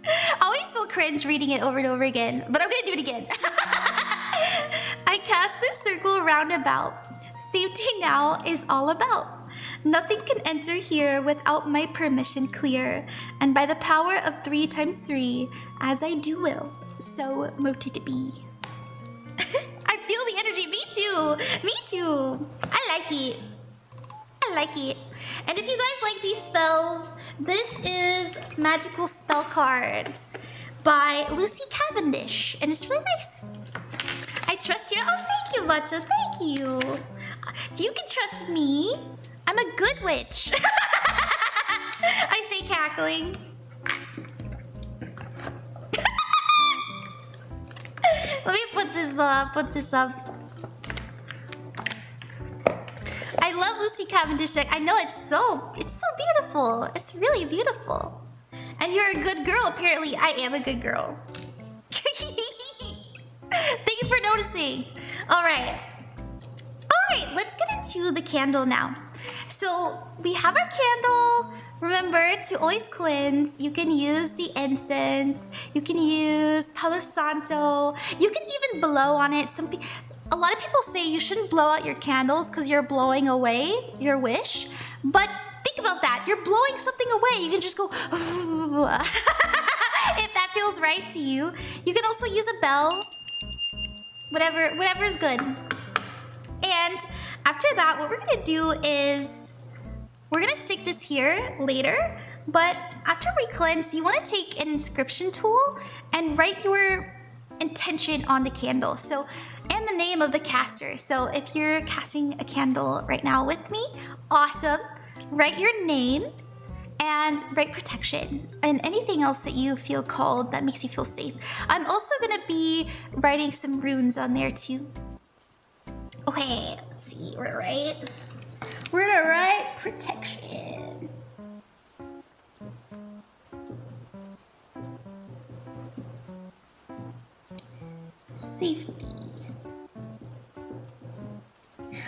I always feel cringe reading it over and over again, but I'm gonna do it again. I cast this circle round about. Safety now is all about. Nothing can enter here without my permission clear. And by the power of 3 times 3, as I do will, so mote it be. I feel the energy. Me too. Me too. I like it. I like it. And if you guys like these spells, this is Magickal Spellcards by Lucy Cavendish, and it's really nice. I trust you. Oh, thank you, Matcha. Thank you. You can trust me. I'm a good witch. I say cackling. Let me put this up. I love Lucy Cavendish. I know it's so beautiful. It's really beautiful. And you're a good girl, apparently. I am a good girl. Thank you for noticing. All right, let's get into the candle now. So we have our candle. Remember to always cleanse. You can use the incense. You can use Palo Santo. You can even blow on it. A lot of people say you shouldn't blow out your candles because you're blowing away your wish. But think about that. You're blowing something away. You can just go if that feels right to you. You can also use a bell. Whatever is good. And after that, what we're gonna do is we're gonna stick this here later, but after we cleanse, you wanna take an inscription tool and write your intention on the candle. So, and the name of the caster. So if you're casting a candle right now with me, awesome. Write your name and write protection and anything else that you feel called that makes you feel safe. I'm also gonna be writing some runes on there too. Okay, let's see, we're gonna write protection. Safety.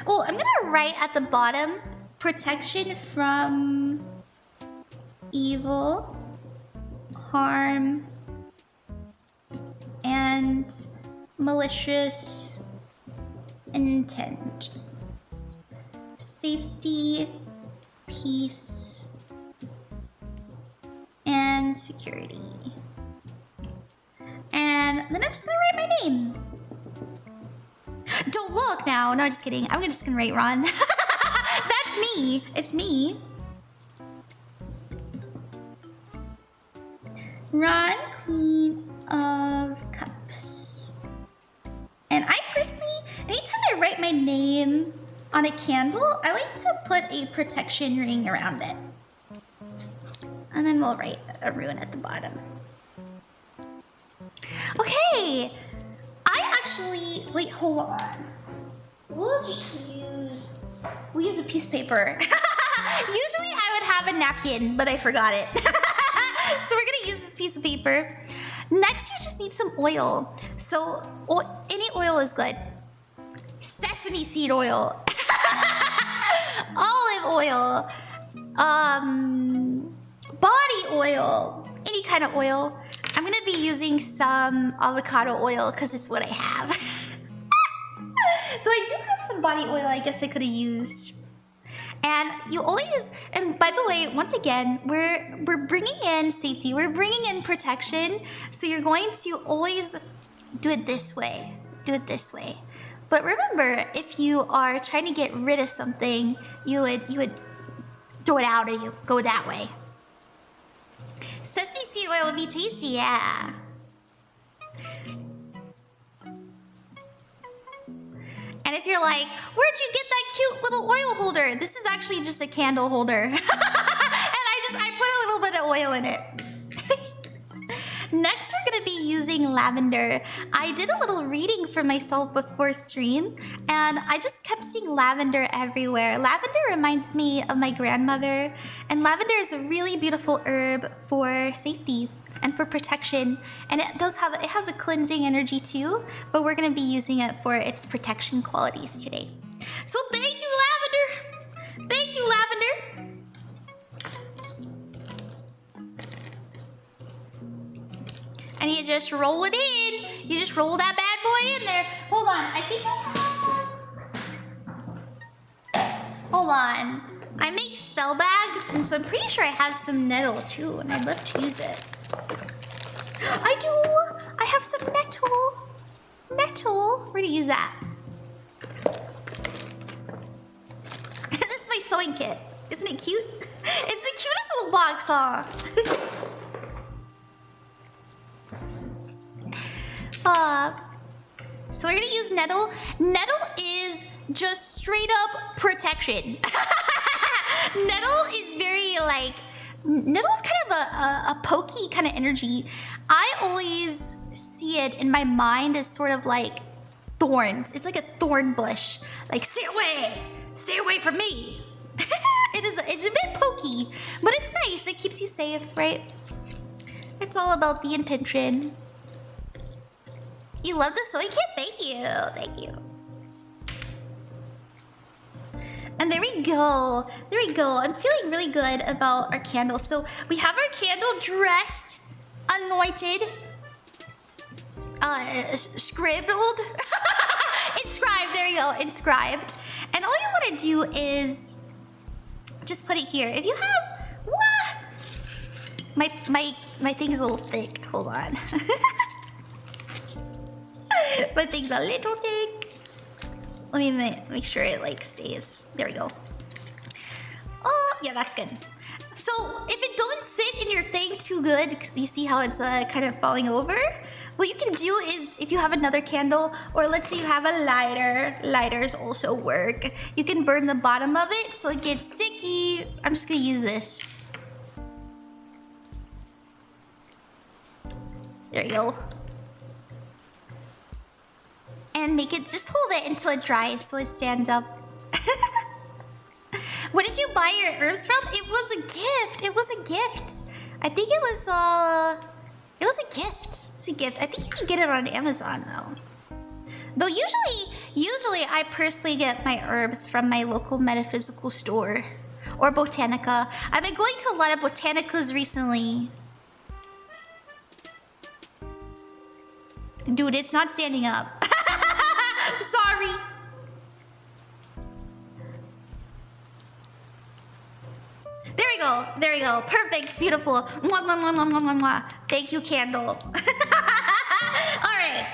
Oh, I'm gonna write at the bottom, protection from evil, harm, and malicious intent. Safety, peace, and security. And then I'm just gonna write my name. Don't look now. No, just kidding. I'm just gonna write Ron. That's me. It's me. Ron, Queen of Cups. And I personally, anytime I write my name on a candle, I like to put a protection ring around it. And then we'll write a rune at the bottom. Okay, wait, hold on. We'll use a piece of paper. Usually I would have a napkin, but I forgot it. So we're gonna use this piece of paper. Next, you just need some oil. So any oil is good. Sesame seed oil. Olive oil. Body oil. Any kind of oil. I'm gonna be using some avocado oil because it's what I have. Though I do have some body oil I guess I could have used. And and by the way, once again, we're bringing in safety, we're bringing in protection. So you're going to always do it this way. But remember, if you are trying to get rid of something, you would throw it out or you go that way. Sesame seed oil would be tasty, yeah. And And if you're like, where'd you get that cute little oil holder? This is actually just a candle holder. And I put a little bit of oil in it. Next, we're gonna be using lavender. I did a little reading for myself before stream, and I just kept seeing lavender everywhere. Lavender reminds me of my grandmother, and lavender is a really beautiful herb for safety and for protection. And it has a cleansing energy too, but we're gonna be using it for its protection qualities today. So thank you, lavender. Thank you, lavender. And you just roll it in. You just roll that bad boy in there. Hold on, I think I have... Hold on. I make spell bags, and so I'm pretty sure I have some nettle too, and I'd love to use it. I do! I have some nettle. Nettle. We're gonna use that. This is my sewing kit. Isn't it cute? It's the cutest little box, huh? So we're gonna use nettle. Nettle is just straight up protection. Nettle is very like, nettle's kind of a pokey kind of energy. I always see it in my mind as sort of like thorns. It's like a thorn bush. Like, stay away from me. It's a bit pokey, but it's nice. It keeps you safe, right? It's all about the intention. You love the sewing kit? Thank you. Thank you. And there we go. There we go. I'm feeling really good about our candle. So we have our candle dressed, anointed, scribbled, inscribed. There you go. Inscribed. And all you want to do is just put it here. If you have... What? My thing's a little thick. Hold on. My thing's a little thick. Let me make sure it like stays. There we go. Oh, yeah, that's good. So if it doesn't sit in your thing too good, you see how it's kind of falling over? What you can do is, if you have another candle, or let's say you have a lighter, lighters also work. You can burn the bottom of it so it gets sticky. I'm just gonna use this. There you go. And make it, just hold it until it dries so it stands up. Where did you buy your herbs from? It was a gift. It was a gift. I think it was a gift. It's a gift. I think you can get it on Amazon though. Though usually I personally get my herbs from my local metaphysical store or Botanica. I've been going to a lot of Botanicas recently. Dude, it's not standing up. Sorry. There we go. There we go. Perfect. Beautiful. Mwah, mwah, mwah, mwah, mwah, mwah. Thank you, candle. All right.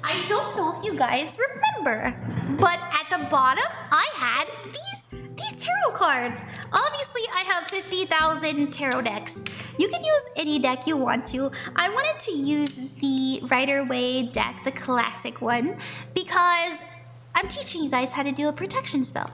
I don't know if you guys remember, but at the bottom, I had these tarot cards. Obviously, I have 50,000 tarot decks. You can use any deck you want to. I wanted to use the Rider-Waite deck, the classic one, because I'm teaching you guys how to do a protection spell.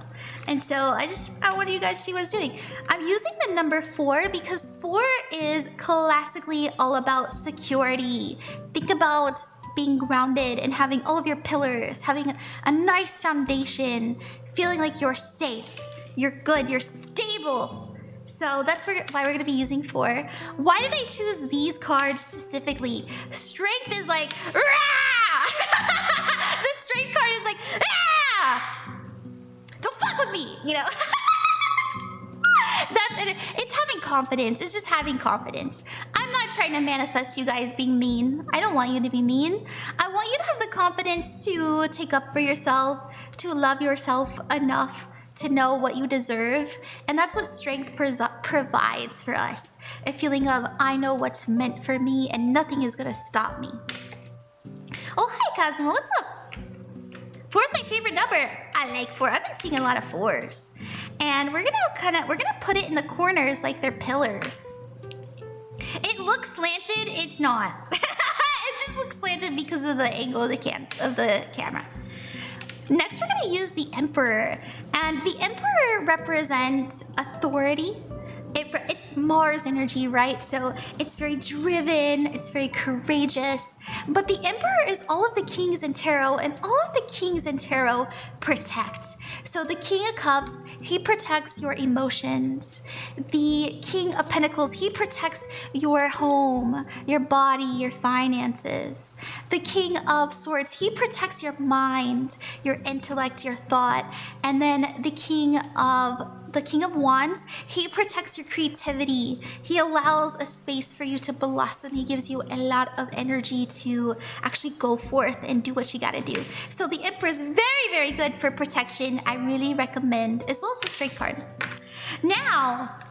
And so I want you guys to see what it's doing. I'm using the number 4 because 4 is classically all about security. Think about being grounded and having all of your pillars, having a nice foundation, feeling like you're safe, you're good, you're stable. So that's why we're gonna be using 4. Why did I choose these cards specifically? Strength is like, rah! The strength card is like, ah! Don't fuck with me, you know? That's it. It's having confidence. It's just having confidence. I'm not trying to manifest you guys being mean. I don't want you to be mean. I want you to have the confidence to take up for yourself, to love yourself enough to know what you deserve. And that's what strength provides for us. A feeling of, I know what's meant for me and nothing is gonna stop me. Oh, hi, Cosmo, what's up? 4 is my favorite number. I like 4. I've been seeing a lot of 4s. And we're gonna put it in the corners like they're pillars. It looks slanted, it's not. It just eyes look slanted because of the angle of the camera. Next, we're gonna use the Emperor. And the Emperor represents authority. It's Mars energy, right? So it's very driven, it's very courageous. But the Emperor is all of the kings in tarot, and all of the kings in tarot protect. So the King of Cups, he protects your emotions. The King of Pentacles, he protects your home, your body, your finances. The King of Swords, he protects your mind, your intellect, your thought. And then the King of Wands, he protects your creativity. He allows a space for you to blossom. He gives you a lot of energy to actually go forth and do what you gotta do. So the Emperor is very, very good for protection. I really recommend, as well as the Strength card. Now,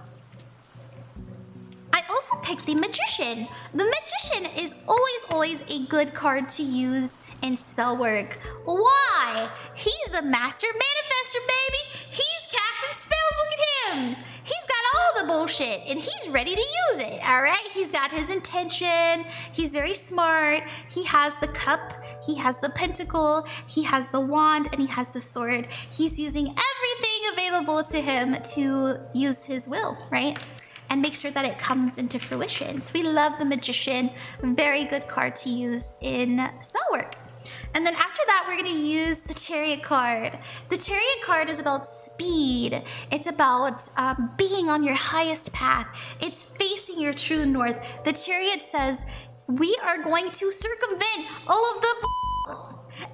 I also picked the Magician. The Magician is always a good card to use in Spellwork. Why? He's a master manifester, baby. He's casting spells. Look at him. He's got all the bullshit and he's ready to use it. All right. He's got his intention. He's very smart. He has the cup. He has the pentacle. He has the wand and he has the sword. He's using everything available to him to use his will, right? And make sure that it comes into fruition. So we love the Magician. Very good card to use in Spellwork. And then after that, we're gonna use the Chariot card. The Chariot card is about speed. It's about being on your highest path. It's facing your true north. The Chariot says, we are going to circumvent all of the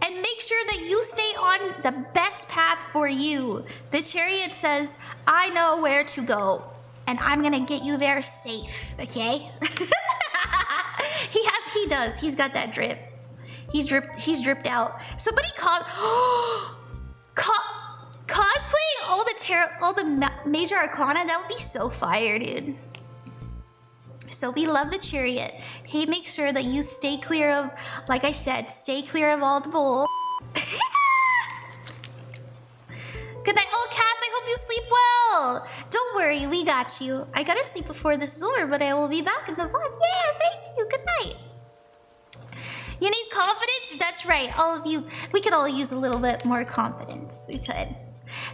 and make sure that you stay on the best path for you. The Chariot says, I know where to go. And I'm gonna get you there safe, okay? He does. He's got that drip. He's dripped out. Somebody cosplaying all the major arcana. That would be so fire, dude. So we love the Chariot. He makes sure that you stay clear of, like I said, stay clear of all the bull. Good night, old cats. I hope you sleep well. Don't worry, we got you. I gotta sleep before this is over, but I will be back in the vlog. Yeah, thank you. Good night. You need confidence? That's right. All of you, we could all use a little bit more confidence. We could.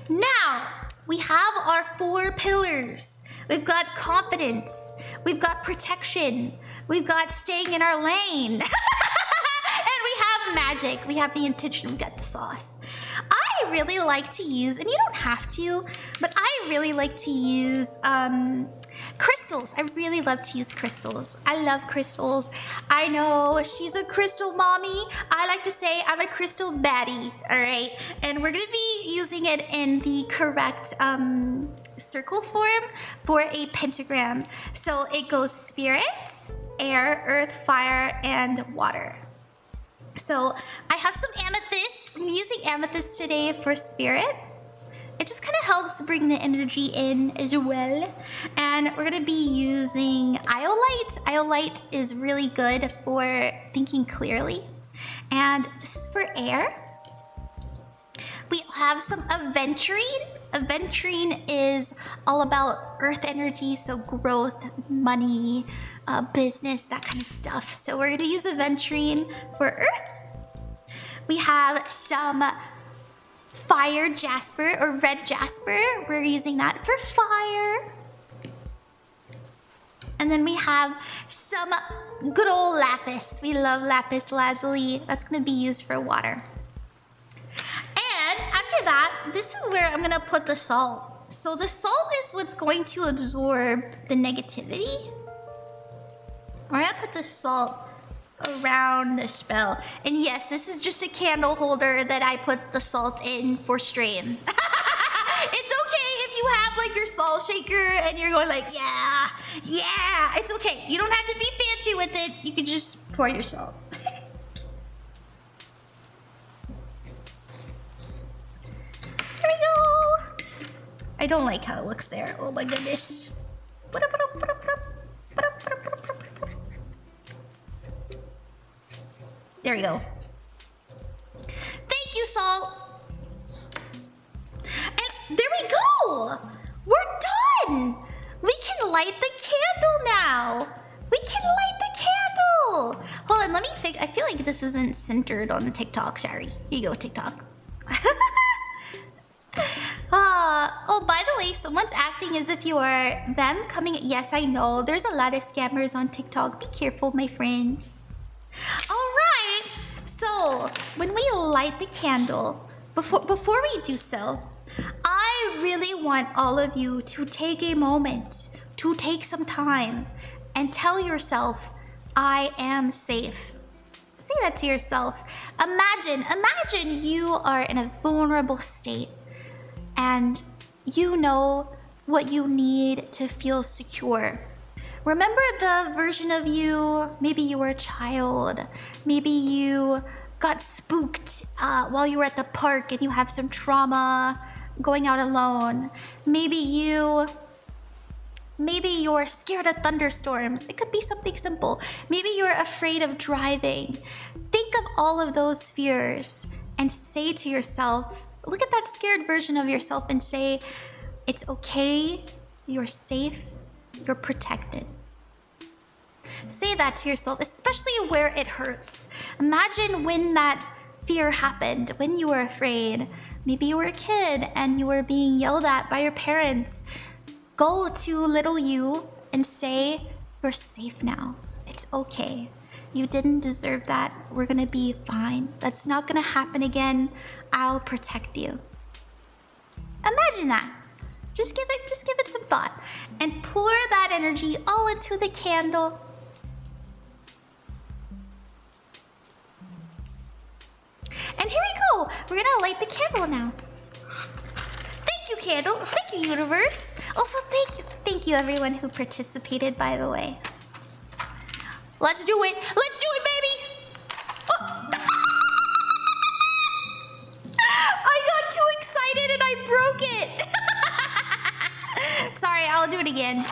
Now, we have our 4 pillars. We've got confidence. We've got protection. We've got staying in our lane. And we have magic. We have the intention. We got the sauce. I really like to use, and you don't have to, but I really like to use crystals. I really love to use crystals. I love crystals. I know she's a crystal mommy. I like to say I'm a crystal baddie, all right? And we're gonna be using it in the correct circle form for a pentagram. So it goes spirit, air, earth, fire, and water. So I have some amethyst. I'm using amethyst today for spirit. It just kind of helps bring the energy in as well. And we're gonna be using iolite. Iolite is really good for thinking clearly. And this is for air. We have some aventurine. Aventurine is all about earth energy, so growth, money, business, that kind of stuff. So we're gonna use aventurine for earth. We have some fire jasper or red jasper. We're using that for fire. And then we have some good old lapis. We love lapis lazuli. That's gonna be used for water. And after that, this is where I'm gonna put the salt. So the salt is what's going to absorb the negativity. We're gonna put the salt around the spell. And yes, this is just a candle holder that I put the salt in for strain. It's okay if you have like your salt shaker and you're going like, yeah, it's okay. You don't have to be fancy with it. You can just pour your salt. There we go. I don't like how it looks there. Oh my goodness. There we go. Thank you, salt. And there we go. We're done. We can light the candle now. We can light the Hold on, let me think. I feel like this isn't centered on TikTok. Sorry. Here you go, TikTok. Oh, by the way, someone's acting as if you are them coming. Yes, I know. There's a lot of scammers on TikTok. Be careful, my friends. All right. So, when we light the candle, before we do so, I really want all of you to take a moment, to take some time, and tell yourself, I am safe. Say that to yourself. Imagine you are in a vulnerable state and you know what you need to feel secure. Remember the version of you, maybe you were a child, maybe you got spooked while you were at the park and you have some trauma going out alone. Maybe you're scared of thunderstorms. It could be something simple. Maybe you're afraid of driving. Think of all of those fears and say to yourself, look at that scared version of yourself and say, it's okay, you're safe, you're protected. Say that to yourself, especially where it hurts. Imagine when that fear happened, when you were afraid. Maybe you were a kid and you were being yelled at by your parents. Go to little you and say, you're safe now. It's okay. You didn't deserve that. We're gonna be fine. That's not gonna happen again. I'll protect you. Imagine that. Just give it some thought. And pour that energy all into the candle. And here we go. We're gonna light the candle now. Thank you, candle. Thank you, universe. Also, thank you everyone who participated, by the way. Let's do it. Let's do it, baby. Oh. I got too excited and I broke it. Sorry, I'll do it again.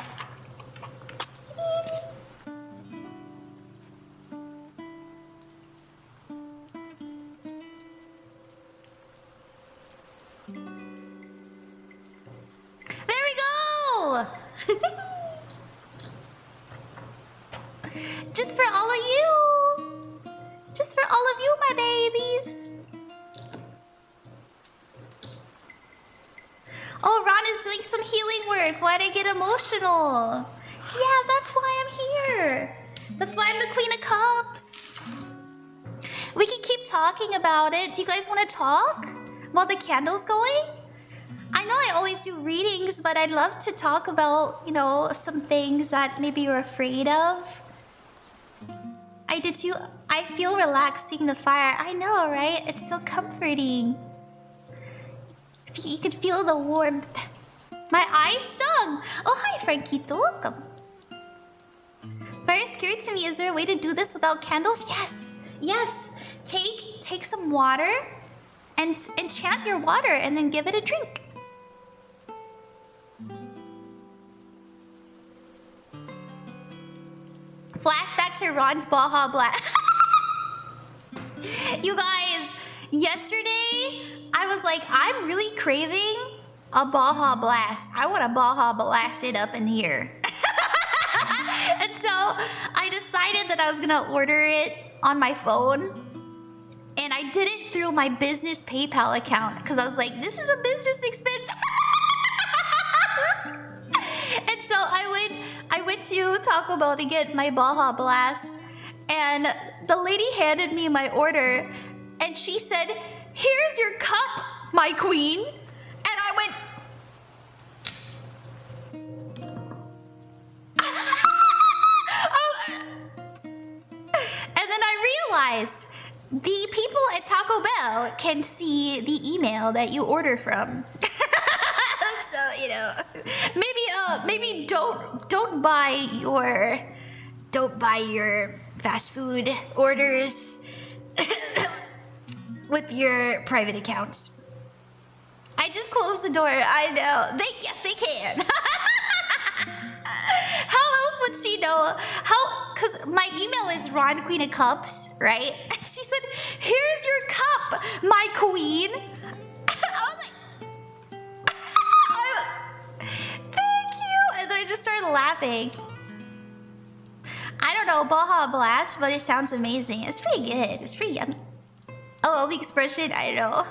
Just for all of you. Just for all of you, my babies. Oh, Ron is doing some healing work. Why'd I get emotional? Yeah, that's why I'm here. That's why I'm the Queen of Cups. We can keep talking about it. Do you guys want to talk while the candle's going? I know I always do readings, but I'd love to talk about, you know, some things that maybe you're afraid of. I did too. I feel relaxed seeing the fire. I know, right? It's so comforting. You can feel the warmth. My eyes stung. Oh, hi, Frankito. Welcome. Very scary to me. Is there a way to do this without candles? Yes. Yes. Take some water and enchant your water and then give it a drink. Flashback to Ron's Baja Blast. You guys, yesterday I was like, I'm really craving a Baja Blast. I want a Baja Blast it up in here. And so I decided that I was gonna order it on my phone. And I did it through my business PayPal account because I was like, this is a business expense. And so I went to Taco Bell to get my Baja Blast, and the lady handed me my order, and she said, "Here's your cup, my queen." And I went, and then I realized the people at Taco Bell can see the email that you order from. So, you know, maybe don't buy your fast food orders with your private accounts. I just closed the door. I know. Yes, they can. How else would she know? Because my email is Ron Queen of Cups, right? And she said, "Here's your cup, my queen." I was like, thank you. And then I just started laughing. I don't know Baja Blast, but it sounds amazing. It's pretty good. It's pretty yummy. Oh, the expression, I know.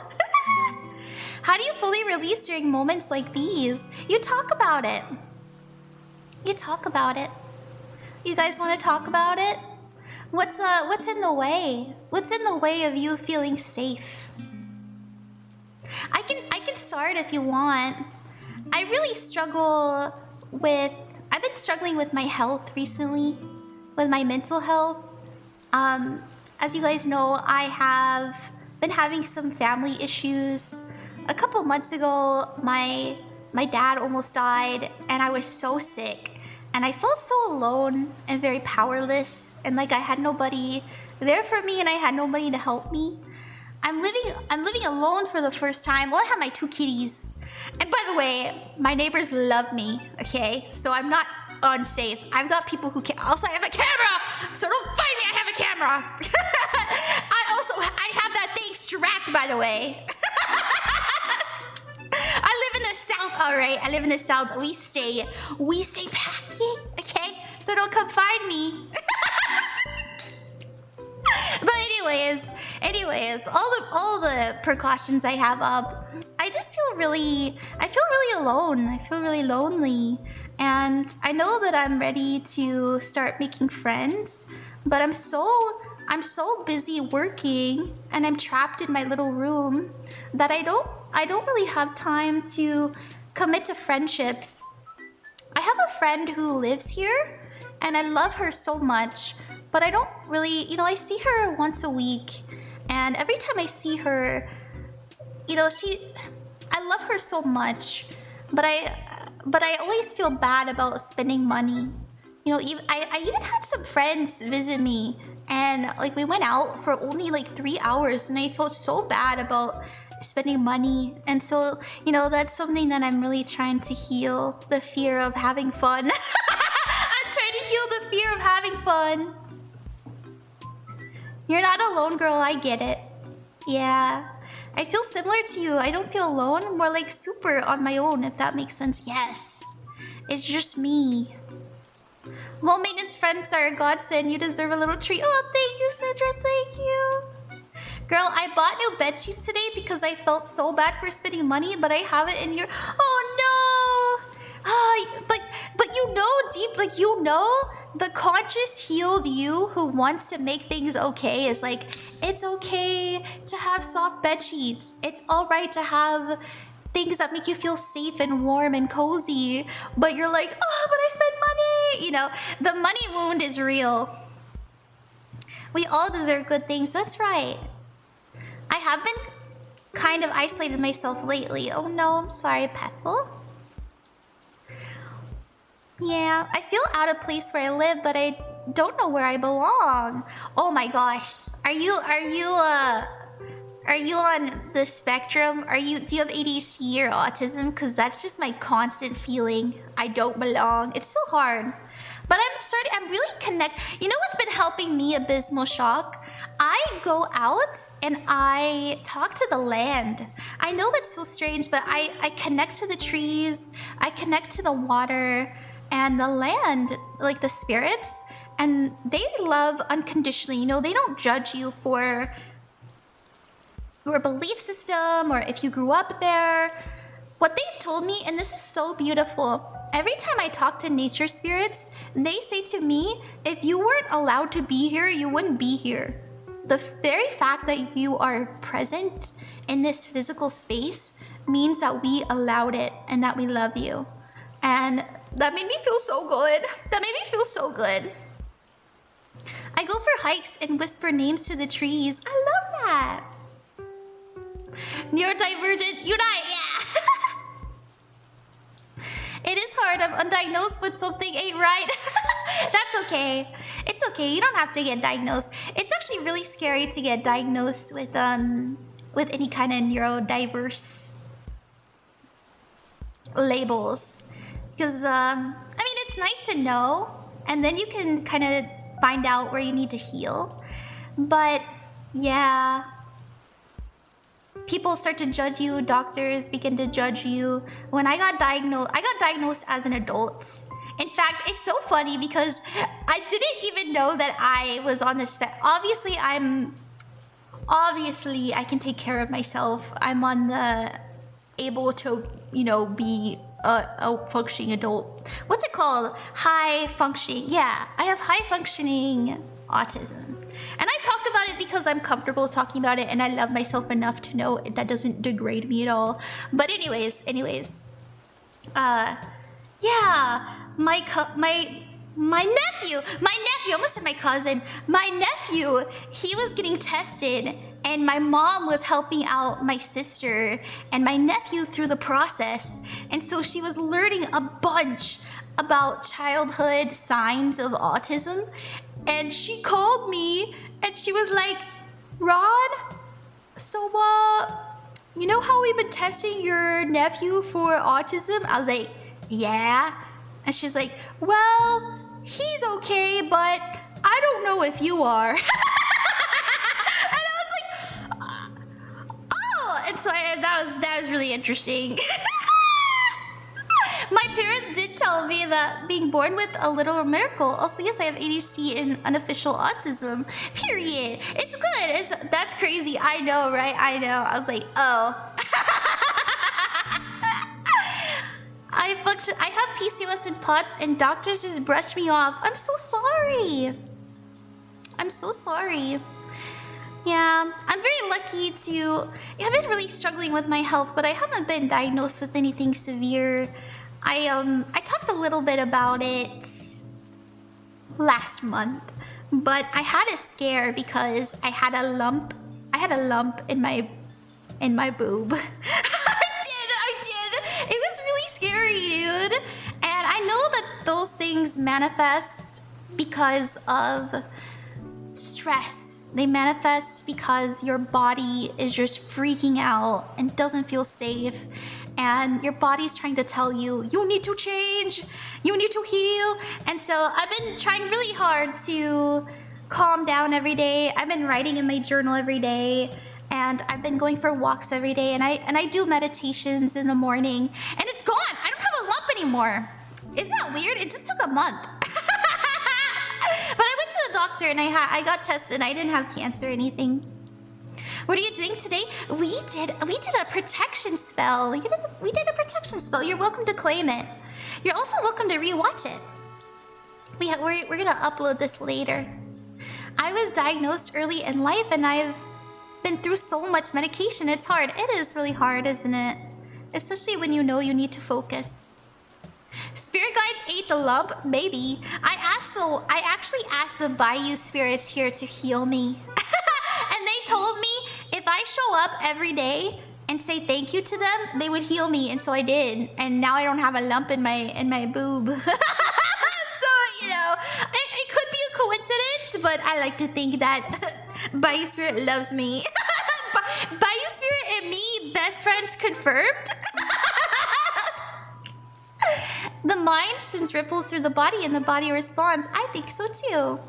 How do you fully release during moments like these? You talk about it. You talk about it. You guys want to talk about it? What's in the way? What's in the way of you feeling safe? I can start if you want. I really struggle with... I've been struggling with my health recently, with my mental health. As you guys know, I have been having some family issues. A couple months ago, my dad almost died, and I was so sick. And I felt so alone and very powerless, and like I had nobody there for me, and I had nobody to help me. I'm living alone for the first time. Well, I have my 2 kitties. And by the way, my neighbors love me, okay? So I'm not unsafe. I've got people who can... Also, I have a camera! So don't find me, I have a camera! I have that thing strapped, by the way. I live in the South, alright? I live in the South. We stay packing, okay? So don't come find me. But anyways, all the precautions I have up, I feel really alone. I feel really lonely. And I know that I'm ready to start making friends, but I'm so busy working and I'm trapped in my little room that I don't really have time to commit to friendships. I have a friend who lives here and I love her so much, but I don't really, I see her once a week, and every time I see her, I love her so much, but I always feel bad about spending money. I even had some friends visit me, and like we went out for only like 3 hours, and I felt so bad about spending money. And so, that's something that I'm really trying to heal, the fear of having fun. I'm trying to heal the fear of having fun. You're not alone, girl. I get it. Yeah. I feel similar to you. I don't feel alone. More like super on my own, if that makes sense. Yes. It's just me. Low maintenance friends are a godsend. You deserve a little treat. Oh, thank you, Sidra. Thank you. Girl, I bought new bed sheets today because I felt so bad for spending money, but I have it in your... Oh, no. But the conscious healed you who wants to make things okay is like, it's okay to have soft bed sheets. It's all right to have things that make you feel safe and warm and cozy. But you're like, oh, but I spent money. The money wound is real. We all deserve good things. That's right. I have been kind of isolated myself lately. Oh no, I'm sorry, Pethal. Yeah, I feel out of place where I live, but I don't know where I belong. Oh my gosh. Are you on the spectrum? Do you have ADHD or autism? Because that's just my constant feeling. I don't belong. It's so hard. But I'm really connected. You know what's been helping me, Abysmal Shock? I go out and I talk to the land. I know that's so strange, but I connect to the trees. I connect to the water and the land, like the spirits. And they love unconditionally. They don't judge you for your belief system or if you grew up there. What they've told me, and this is so beautiful, every time I talk to nature spirits, they say to me, if you weren't allowed to be here, you wouldn't be here. The very fact that you are present in this physical space means that we allowed it and that we love you. And that made me feel so good. I go for hikes and whisper names to the trees. I love that. Neurodivergent, unite, yeah. It is hard. I'm undiagnosed, but something ain't right. That's okay. It's okay. You don't have to get diagnosed. It's actually really scary to get diagnosed with any kind of neurodiverse labels, because it's nice to know, and then you can kind of find out where you need to heal. But yeah. People start to judge you, doctors begin to judge you. When I got diagnosed as an adult, In fact, it's so funny because I didn't even know that I was on the Obviously, I can take care of myself. I'm on the able to, you know, be a functioning adult. What's it called? High functioning. Yeah, I have high functioning autism. And I talked about it because I'm comfortable talking about it and I love myself enough to know that doesn't degrade me at all. But anyways, yeah, my nephew, I almost said my cousin, my nephew, he was getting tested and my mom was helping out my sister and my nephew through the process. And so she was learning a bunch about childhood signs of autism. And she called me and she was like, Ron, so you know how we've been testing your nephew for autism? I was like, yeah. And she's like, well, he's okay, but I don't know if you are. And I was like, oh, and so that was really interesting. My parents did tell me that being born with a little miracle. Also, yes, I have ADHD and unofficial autism. Period. It's good. That's crazy. I know, right? I know. I was like, oh. I have PCOS and POTS and doctors just brushed me off. I'm so sorry. I'm so sorry. Yeah, I'm very lucky I've been really struggling with my health, but I haven't been diagnosed with anything severe. I talked a little bit about it last month, but I had a scare because I had a lump in my boob. I did. It was really scary, dude. And I know that those things manifest because of stress. They manifest because your body is just freaking out and doesn't feel safe. And your body's trying to tell you, you need to change, you need to heal. And so I've been trying really hard to calm down every day. I've been writing in my journal every day. And I've been going for walks every day. And I do meditations in the morning. And it's gone. I don't have a lump anymore. Isn't that weird? It just took a month. But I went to the doctor and I got tested. I didn't have cancer or anything. What are you doing today? We did a protection spell. We did a protection spell. You're welcome to claim it. You're also welcome to rewatch it. We're gonna upload this later. I was diagnosed early in life and I've been through so much medication. It's hard. It is really hard, isn't it? Especially when you know you need to focus. Spirit guides ate the lump? Maybe. I actually asked the Bayou spirits here to heal me. And they told me if I show up every day and say thank you to them, they would heal me. And so I did. And now I don't have a lump in my boob. So, you know, it could be a coincidence, but I like to think that Bayou Spirit loves me. Bayou Spirit and me, best friends confirmed. The mind sends ripples through the body and the body responds. I think so too.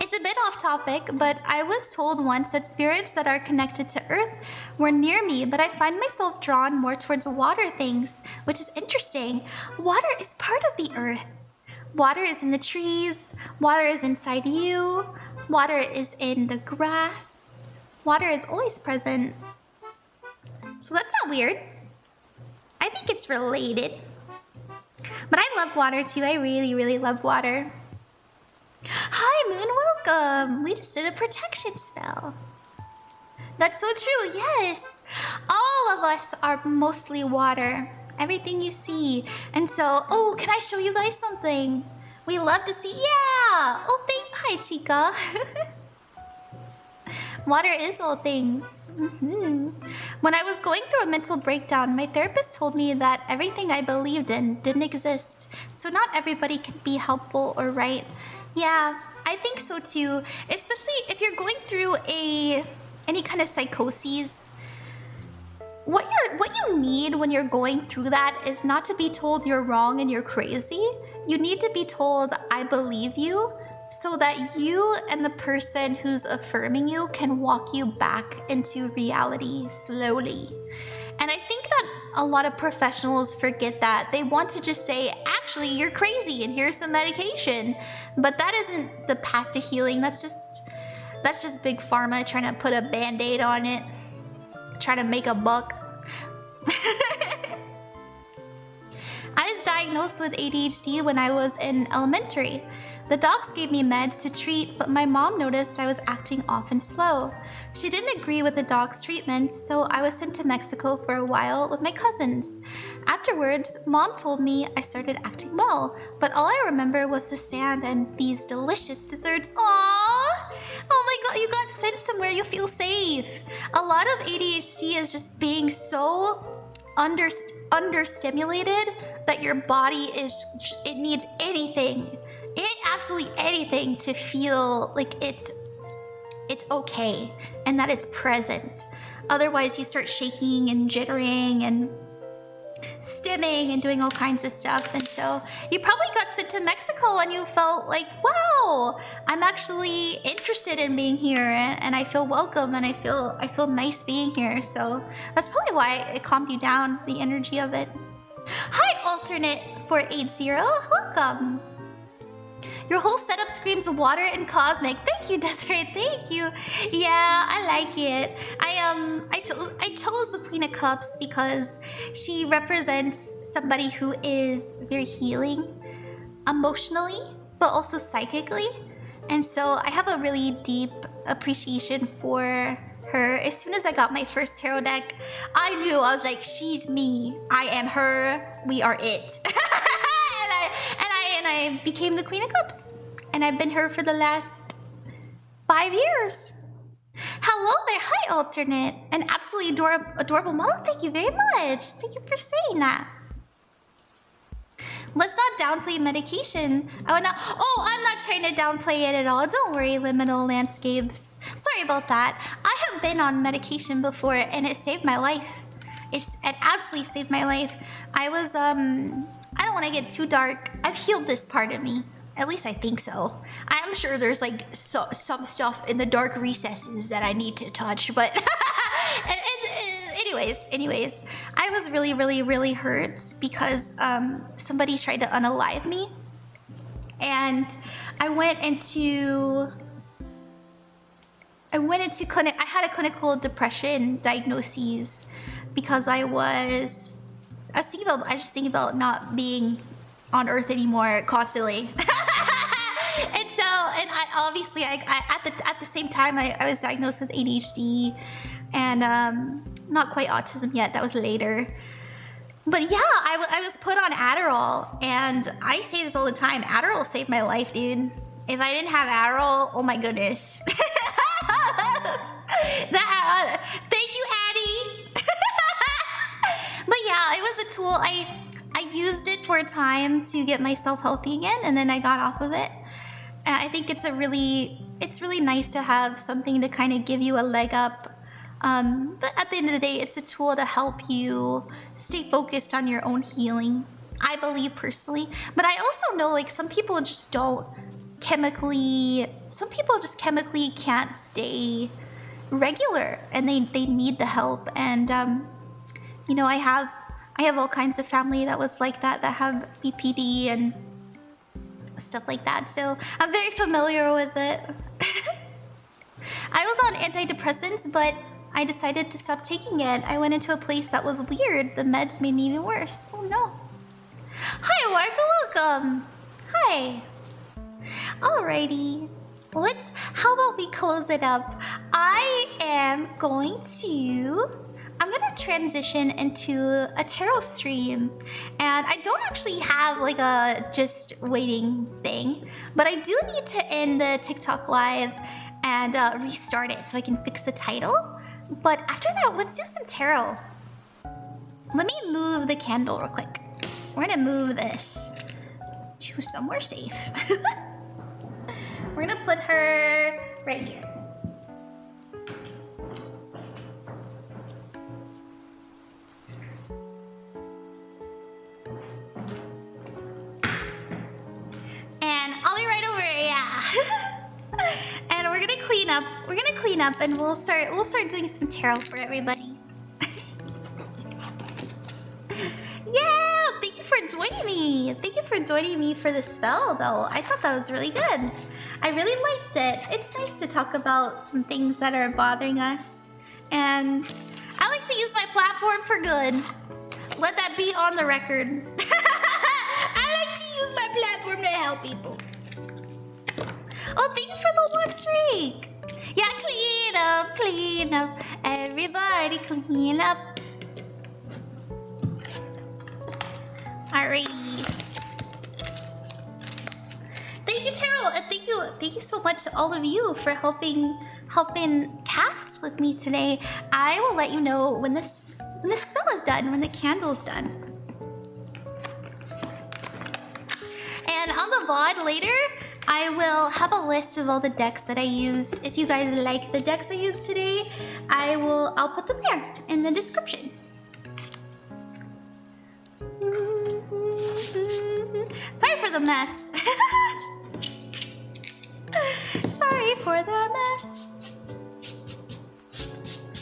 It's a bit off topic, but I was told once that spirits that are connected to Earth were near me, but I find myself drawn more towards water things, which is interesting. Water is part of the Earth. Water is in the trees. Water is inside you. Water is in the grass. Water is always present. So that's not weird. I think it's related. But I love water too. I really, really love water. Hi, Moon, welcome. We just did a protection spell. That's so true, yes. All of us are mostly water. Everything you see. And so, oh, can I show you guys something? We love to see, yeah. Oh, hi, Chica. Water is all things. When I was going through a mental breakdown, my therapist told me that everything I believed in didn't exist. So not everybody can be helpful or right. Yeah, I think so too. Especially if you're going through any kind of psychoses. What you need when you're going through that is not to be told you're wrong and you're crazy. You need to be told, I believe you, so that you and the person who's affirming you can walk you back into reality slowly. And I think that a lot of professionals forget that. They want to just say, actually, you're crazy and here's some medication. But that isn't the path to healing. That's just big pharma trying to put a band-aid on it. Trying to make a buck. I was diagnosed with ADHD when I was in elementary. The docs gave me meds to treat, but my mom noticed I was acting off and slow. She didn't agree with the doc's treatments, so I was sent to Mexico for a while with my cousins. Afterwards, Mom told me I started acting well, but all I remember was the sand and these delicious desserts. Aww! Oh my god, you got sent somewhere you feel safe. A lot of ADHD is just being so understimulated that your body it needs anything. Absolutely anything to feel like it's okay and that it's present. Otherwise you start shaking and jittering and stimming and doing all kinds of stuff. And so you probably got sent to Mexico and you felt like, wow, I'm actually interested in being here and I feel welcome and I feel nice being here. So that's probably why it calmed you down, the energy of it. Hi, alternate 480, welcome. Your whole setup screams water and cosmic. Thank you, Desiree. Thank you. Yeah, I like it. I chose the Queen of Cups because she represents somebody who is very healing emotionally, but also psychically. And so I have a really deep appreciation for her. As soon as I got my first tarot deck, I knew, I was like, she's me. I am her. We are it. And I became the Queen of Cups. And I've been her for the last 5 years. Hello there. Hi, alternate. An absolutely adorable model. Thank you very much. Thank you for saying that. Let's not downplay medication. I'm not trying to downplay it at all. Don't worry, liminal landscapes. Sorry about that. I have been on medication before and it saved my life. It absolutely saved my life. I was, I don't want to get too dark. I've healed this part of me. At least I think so. I'm sure there's like some stuff in the dark recesses that I need to touch, but anyways, I was really hurt because somebody tried to unalive me, and I went into clinic. I had a clinical depression diagnosis because I was thinking about not being on Earth anymore constantly. And I obviously at the same time I was diagnosed with ADHD and not quite autism yet. That was later. But yeah, I was put on Adderall, and I say this all the time. Adderall saved my life, dude. If I didn't have Adderall, oh my goodness. Thank you, Addie. But yeah, it was a tool. I used it for a time to get myself healthy again, and then I got off of it. And I think it's really nice to have something to kind of give you a leg up. But at the end of the day, it's a tool to help you stay focused on your own healing, I believe personally. But I also know like some people just chemically can't stay regular, and they need the help. And you know, I have all kinds of family that was like that have BPD and stuff like that, so I'm very familiar with it. I was on antidepressants, but I decided to stop taking it. I went into a place that was weird. The meds made me even worse. Oh no. Hi, Warka, welcome. Hi. Alrighty. How about we close it up? I'm gonna transition into a tarot stream, and I don't actually have like a just waiting thing, but I do need to end the TikTok live and restart it so I can fix the title. But after that, let's do some tarot. Let me move the candle real quick. We're gonna move this to somewhere safe. We're gonna put her right here. And I'll be right over, yeah. And we're gonna clean up. And we'll start doing some tarot for everybody. Thank you for joining me for the spell, though. I thought that was really good. I really liked it. It's nice to talk about some things that are bothering us. And I like to use my platform for good. Let that be on the record. I like to use my platform to help people. Oh, thank you for the one streak. Yeah, clean up. Everybody clean up. Alrighty. Thank you, Terrell, and thank you so much to all of you for helping cast with me today. I will let you know when this spell is done, when the candle is done. And on the VOD later, I will have a list of all the decks that I used. If you guys like the decks I used today, I'll put them there in the description. Sorry for the mess. Sorry for the mess.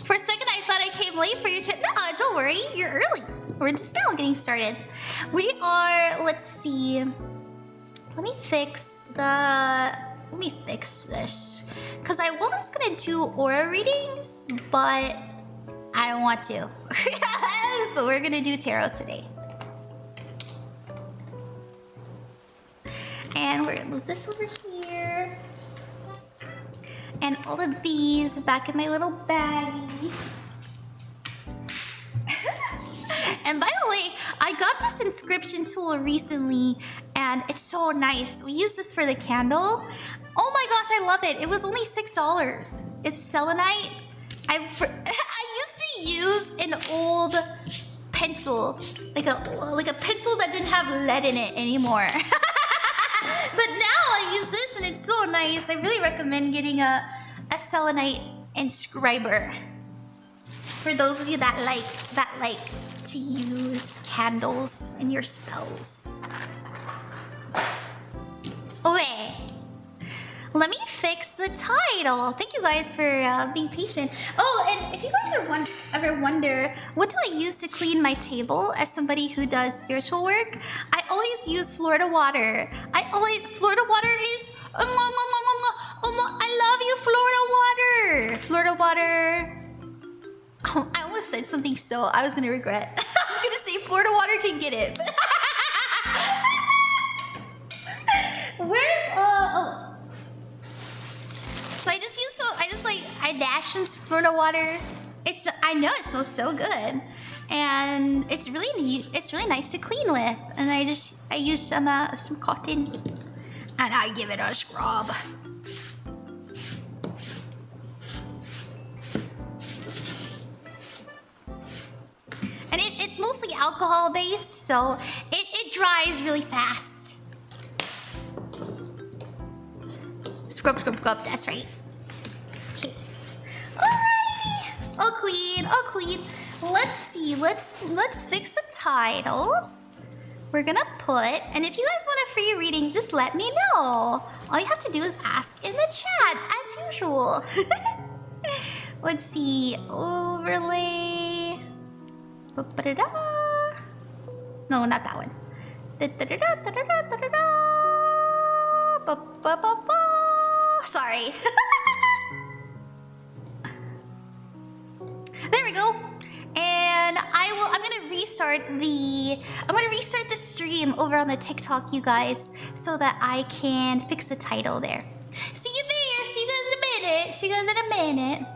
For a second, I thought I came late for your turn. No, don't worry, you're early. We're just now getting started. We are, let's see. Let me fix this. Because I was gonna do aura readings, but I don't want to. So we're gonna do tarot today. And we're gonna move this over here. And all of these back in my little baggie. And by the way, I got this inscription tool recently, and it's so nice. We use this for the candle. Oh my gosh, I love it. It was only $6. It's selenite. I used to use an old pencil, like a pencil that didn't have lead in it anymore. But now I use this and it's so nice. I really recommend getting a selenite inscriber. For those of you that like to use candles in your spells. Okay. Let me fix the title. Thank you guys for being patient. Oh, and if you guys ever wonder, what do I use to clean my table as somebody who does spiritual work? I always use Florida water. Florida water is, I love you, Florida water. Florida water. Oh, I almost said something so I was gonna regret. I was gonna say Florida water can get it. Where's, oh. So I dash some Florida water. I know it smells so good, and it's really nice to clean with. And I use some cotton, and I give it a scrub. And it's mostly alcohol based, so it dries really fast. Scrub, that's right. Okay. Alrighty. All clean. Let's see. Let's fix the titles. We're gonna put, and if you guys want a free reading, just let me know. All you have to do is ask in the chat, as usual. Let's see. Overlay. Ba-ba-da-da. No, not that one. Da-da-da-da-da-da-da-da. Ba-ba-ba-ba. Sorry. There we go. And I'm gonna restart the stream over on the TikTok, you guys, so that I can fix the title there. See you there. See you guys in a minute.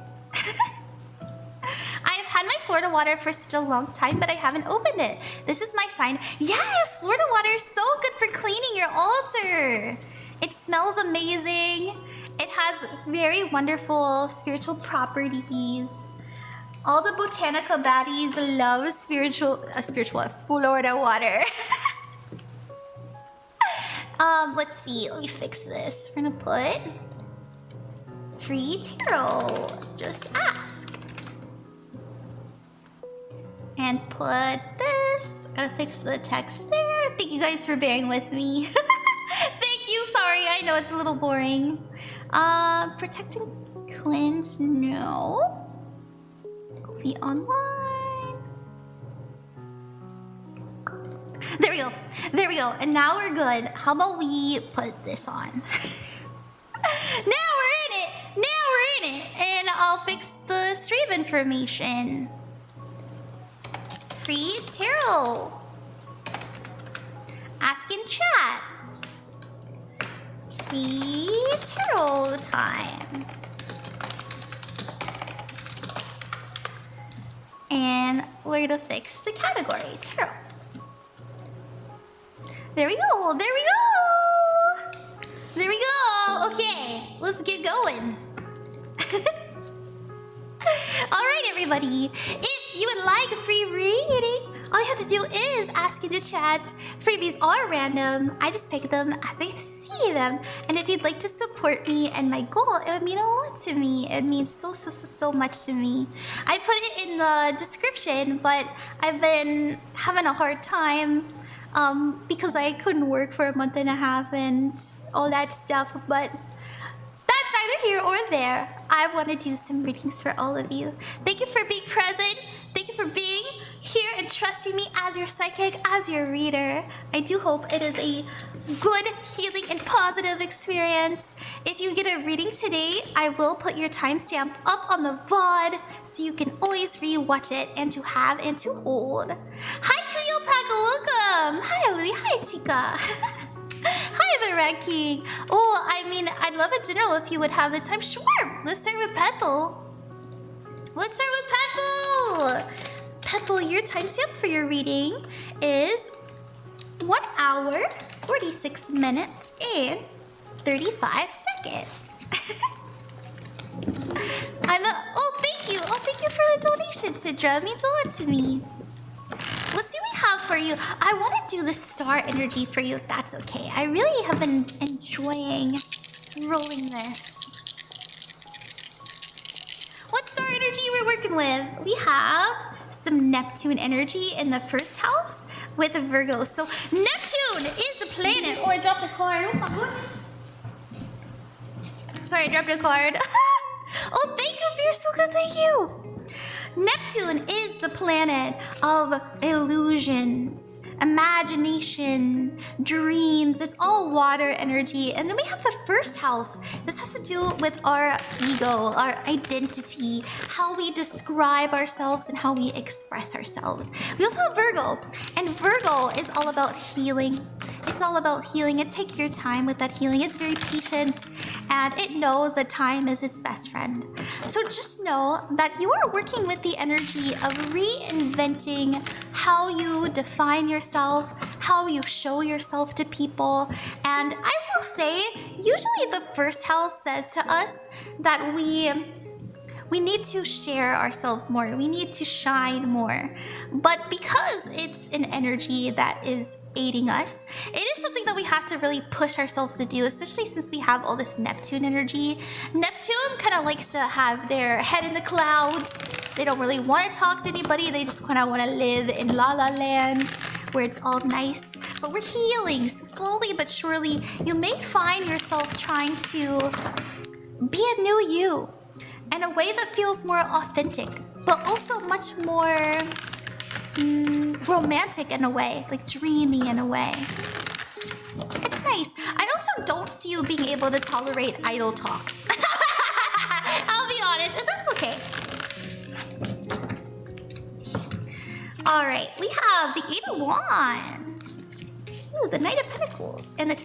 I've had my Florida water for such a long time, but I haven't opened it. This is my sign. Yes, Florida water is so good for cleaning your altar. It smells amazing. It has very wonderful spiritual properties. All the Botanica baddies love Florida water. Let's see. Let me fix this. We're gonna put free tarot. Just ask. And put this. Gonna fix the text there. Thank you guys for bearing with me. Thank you. Sorry, I know it's a little boring. Protecting cleanse, no. Be online. There we go. There we go. And now we're good. How about we put this on? Now we're in it. Now we're in it. And I'll fix the stream information. Free tarot. Ask in chats. Free tarot time. And we're gonna fix the category, tarot. There we go, there we go! There we go! Okay, let's get going. Alright everybody, if you would like a free reading, all you have to do is ask in the chat. Freebies are random. I just pick them as I see them. And if you'd like to support me and my goal, it would mean a lot to me. It means so much to me. I put it in the description, but I've been having a hard time because I couldn't work for a month and a half and all that stuff. But that's neither here or there. I want to do some readings for all of you. Thank you for being present. Thank you for being here and trusting me as your psychic, as your reader. I do hope it is a good, healing, and positive experience. If you get a reading today, I will put your timestamp up on the VOD so you can always re-watch it and to have and to hold. Hi, Kuyo Pack, welcome. Hi, Louie. Hi, Chica. Hi, the Red King. Oh, I mean, I'd love a general if you would have the time. Sure. Let's start with Pethal. Let's start with Pethal. Pethal, your timestamp for your reading is 1 hour, 46 minutes, and 35 seconds. Oh, thank you. Oh, thank you for the donation, Sidra. It means a lot to me. Let's see what we have for you. I want to do the star energy for you, if that's okay. I really have been enjoying rolling this. What star energy we're working with? We have some Neptune energy in the first house with a Virgo. So Neptune is the planet. Oh, I dropped a card. Oh my goodness. Sorry, I dropped a card. Oh, thank you, Bearsooka. Thank you. Neptune is the planet of illusions, imagination, dreams. It's all water energy. And then we have the first house. This has to do with our ego, our identity, how we describe ourselves and how we express ourselves. We also have Virgo, and Virgo is all about healing. It's all about healing, and take your time with that healing. It's very patient, and it knows that time is its best friend. So just know that you are working with the energy of reinventing how you define yourself, how you show yourself to people. And I will say, usually the first house says to us that we need to share ourselves more. We need to shine more. But because it's an energy that is aiding us, it is something that we have to really push ourselves to do, especially since we have all this Neptune energy. Neptune kind of likes to have their head in the clouds. They don't really want to talk to anybody. They just kind of want to live in La La Land where it's all nice. But we're healing. So slowly but surely, you may find yourself trying to be a new you in a way that feels more authentic, but also much more romantic in a way, like dreamy in a way. It's nice. I also don't see you being able to tolerate idle talk. I'll be honest, and that's okay. All right, we have the Eight of Wands. Ooh, the Knight of Pentacles, and the...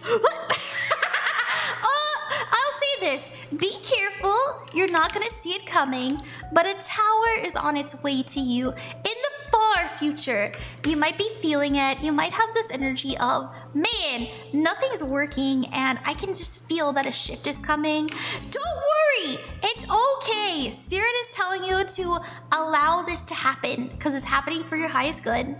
I'll say this, be careful, you're not gonna see it coming, but a tower is on its way to you in the far future. You might be feeling it, you might have this energy of, man, nothing's working and I can just feel that a shift is coming. Don't worry, it's okay. Spirit is telling you to allow this to happen because it's happening for your highest good.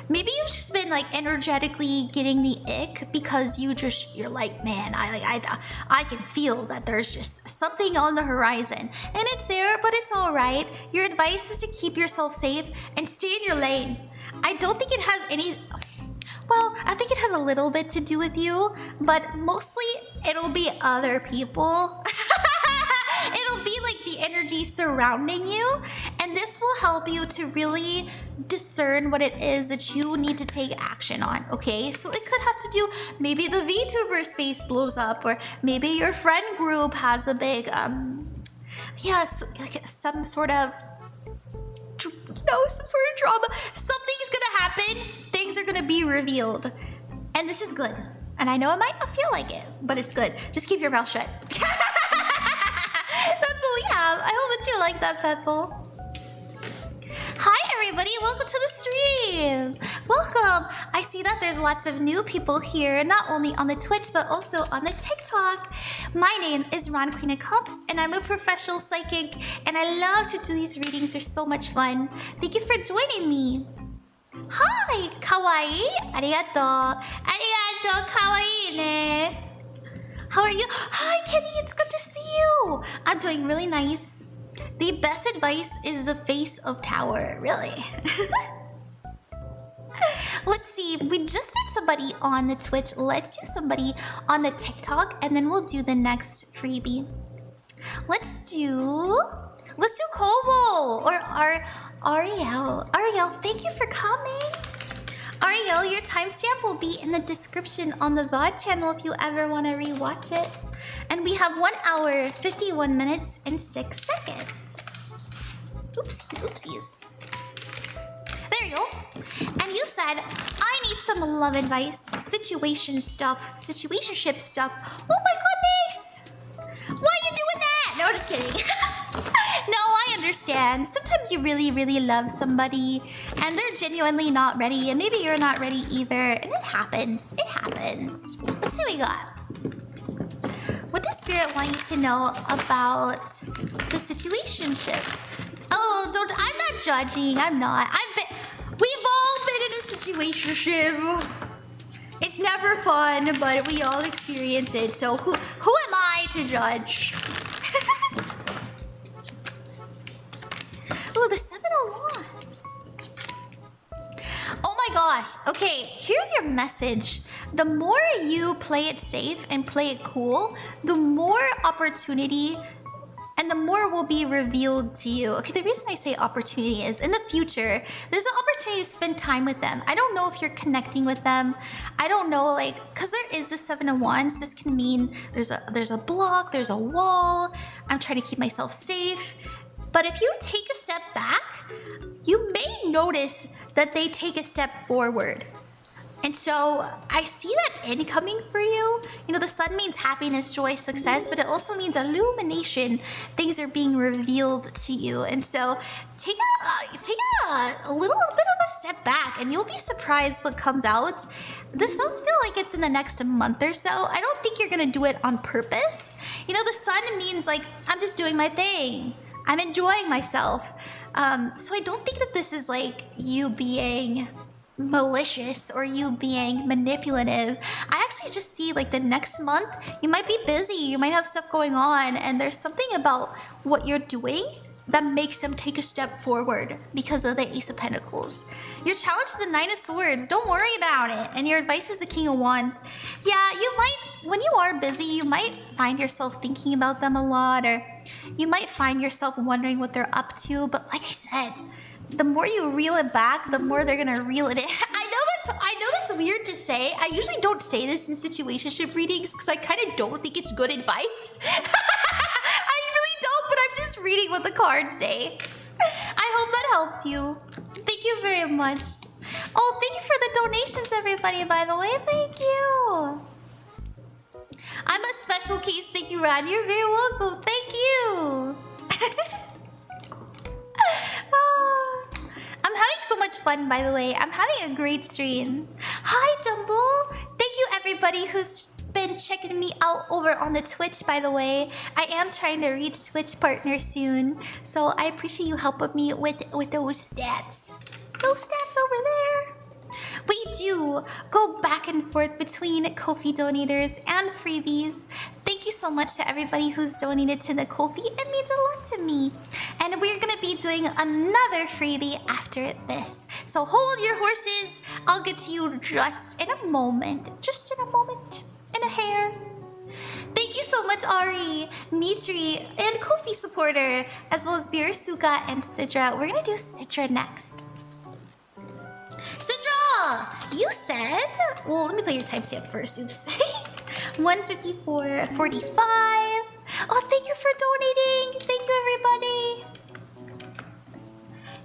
Maybe you've just been like energetically getting the ick because you're like, man, I can feel that there's just something on the horizon, and it's there, but it's all right. Your advice is to keep yourself safe and stay in your lane. I don't think it has any, well, I think it has a little bit to do with you, but mostly it'll be other people. It'll be like the energy surrounding you, and this will help you to really discern what it is that you need to take action on, okay? So it could have to do, maybe the VTuber space blows up, or maybe your friend group has a big, yes, like some sort of, some sort of drama. Something's gonna happen, things are gonna be revealed, and this is good. And I know it might not feel like it, but it's good. Just keep your mouth shut. That's what we have. I hope that you like that, Pethal. Hi, everybody. Welcome to the stream. Welcome. I see that there's lots of new people here, not only on the Twitch, but also on the TikTok. My name is Ron Queen of Cups, and I'm a professional psychic, and I love to do these readings. They're so much fun. Thank you for joining me. Hi, kawaii. Arigato. Arigato, kawaii ne. How are you? Hi, Kenny. It's good to see you. I'm doing really nice. The best advice is the face of tower. Really. Let's see. We just did somebody on the Twitch. Let's do somebody on the TikTok, and then we'll do the next freebie. Let's do Kobo or Aryelle. Aryelle, thank you for coming. Aryelle, your timestamp will be in the description on the VOD channel if you ever want to rewatch it. And we have 1 hour, 51 minutes, and 6 seconds. Oopsies, oopsies. There you go. And you said, I need some love advice, situationship stuff. Oh my goodness! Why are you doing that? No, just kidding. No, I understand. Sometimes you really, really love somebody and they're genuinely not ready, and maybe you're not ready either, and it happens. It happens. Let's see what we got. What does Spirit want you to know about the situationship? Oh, I'm not judging. I'm not. We've all been in a situationship. It's never fun, but we all experience it. So who am I to judge? Ooh, the 7 of Wands. Oh my gosh. Okay, here's your message. The more you play it safe and play it cool, the more opportunity and the more will be revealed to you. Okay, the reason I say opportunity is in the future, there's an opportunity to spend time with them. I don't know if you're connecting with them. I don't know, like, because there is a 7 of Wands. This can mean there's a block, there's a wall. I'm trying to keep myself safe. But if you take a step back, you may notice that they take a step forward. And so I see that incoming for you. You know, the sun means happiness, joy, success, but it also means illumination. Things are being revealed to you. And so take a little bit of a step back and you'll be surprised what comes out. This does feel like it's in the next month or so. I don't think you're gonna do it on purpose. You know, the sun means like, I'm just doing my thing. I'm enjoying myself. So I don't think that this is like you being malicious or you being manipulative. I actually just see like the next month, you might be busy, you might have stuff going on, and there's something about what you're doing that makes them take a step forward because of the Ace of Pentacles. Your challenge is the 9 of Swords. Don't worry about it. And your advice is the King of Wands. Yeah, you might, when you are busy, you might find yourself thinking about them a lot, or you might find yourself wondering what they're up to. But like I said, the more you reel it back, the more they're gonna reel it in. I know that's weird to say. I usually don't say this in situationship readings because I kind of don't think it's good advice. I really don't, but I'm just reading what the cards say. I hope that helped you. Thank you very much. Oh, thank you for the donations, everybody, by the way. Thank you. I'm a special case. Thank you, Ron. You're very welcome. Thank you. I'm having so much fun, by the way. I'm having a great stream. Hi, Jumbo. Thank you, everybody who's been checking me out over on the Twitch, by the way. I am trying to reach Twitch partners soon, so I appreciate you helping me with those stats. Those stats over there. We do go back and forth between Ko-fi donators and freebies. Thank you so much to everybody who's donated to the Ko-fi. It means a lot to me. And we're gonna be doing another freebie after this. So hold your horses. I'll get to you just in a moment. Just in a moment. In a hair. Thank you so much much, Ari, Mitri, and Kofi supporter, as well as Bearsooka and Sidra. We're gonna do Sidra next. Sidra, you said, well, let me play your timestamp first. Oops. 1:54:45. Oh, thank you for donating. Thank you, everybody.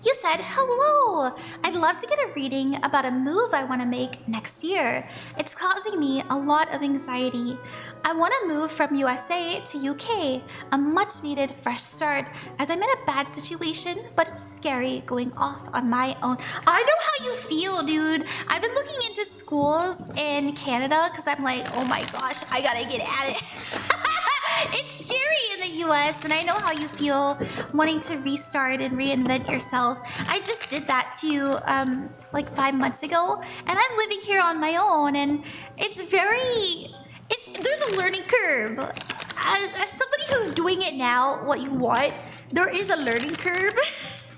You said, hello! I'd love to get a reading about a move I want to make next year. It's causing me a lot of anxiety. I want to move from USA to UK, a much needed fresh start, as I'm in a bad situation, but it's scary going off on my own. I know how you feel, dude. I've been looking into schools in Canada because I'm like, oh my gosh, I gotta get at it. It's scary in the US, and I know how you feel wanting to restart and reinvent yourself. I just did that too, like 5 months ago, and I'm living here on my own, and there's a learning curve. As somebody who's doing it now, what you want, there is a learning curve.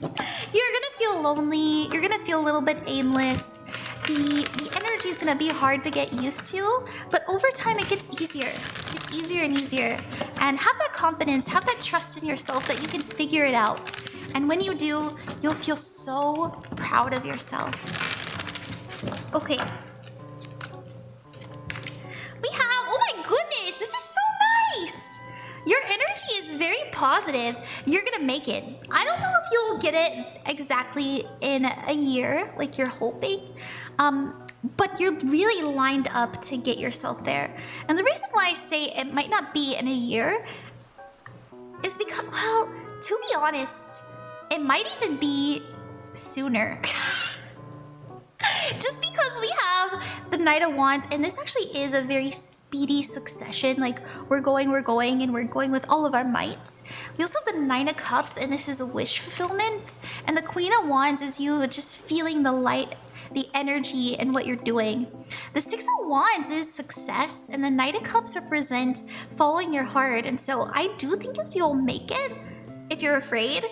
You're gonna feel lonely, you're gonna feel a little bit aimless. The energy is gonna be hard to get used to, but over time it gets easier. It's easier and easier. And have that confidence, have that trust in yourself that you can figure it out. And when you do, you'll feel so proud of yourself. Okay. We have, oh my goodness, this is so nice. Your energy is very positive. You're gonna make it. I don't know if you'll get it exactly in a year, like you're hoping. But you're really lined up to get yourself there. And the reason why I say it might not be in a year is because, well, to be honest, it might even be sooner. Just because we have the Knight of Wands, and this actually is a very speedy succession. Like, we're going, and we're going with all of our might. We also have the Nine of Cups, and this is a wish fulfillment. And the Queen of Wands is you just feeling the light, the energy, and what you're doing. The Six of Wands is success, and the Knight of Cups represents following your heart. And so I do think that you'll make it if you're afraid.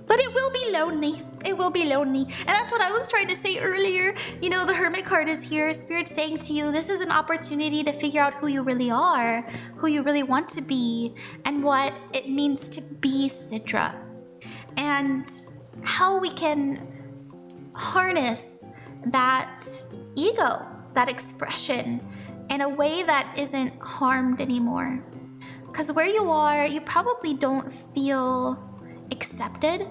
But it will be lonely. It will be lonely. And that's what I was trying to say earlier. You know, the Hermit card is here. Spirit's saying to you, this is an opportunity to figure out who you really are, who you really want to be, and what it means to be Sidra. And how we can harness that ego, that expression, in a way that isn't harmed anymore. Because where you are, you probably don't feel accepted.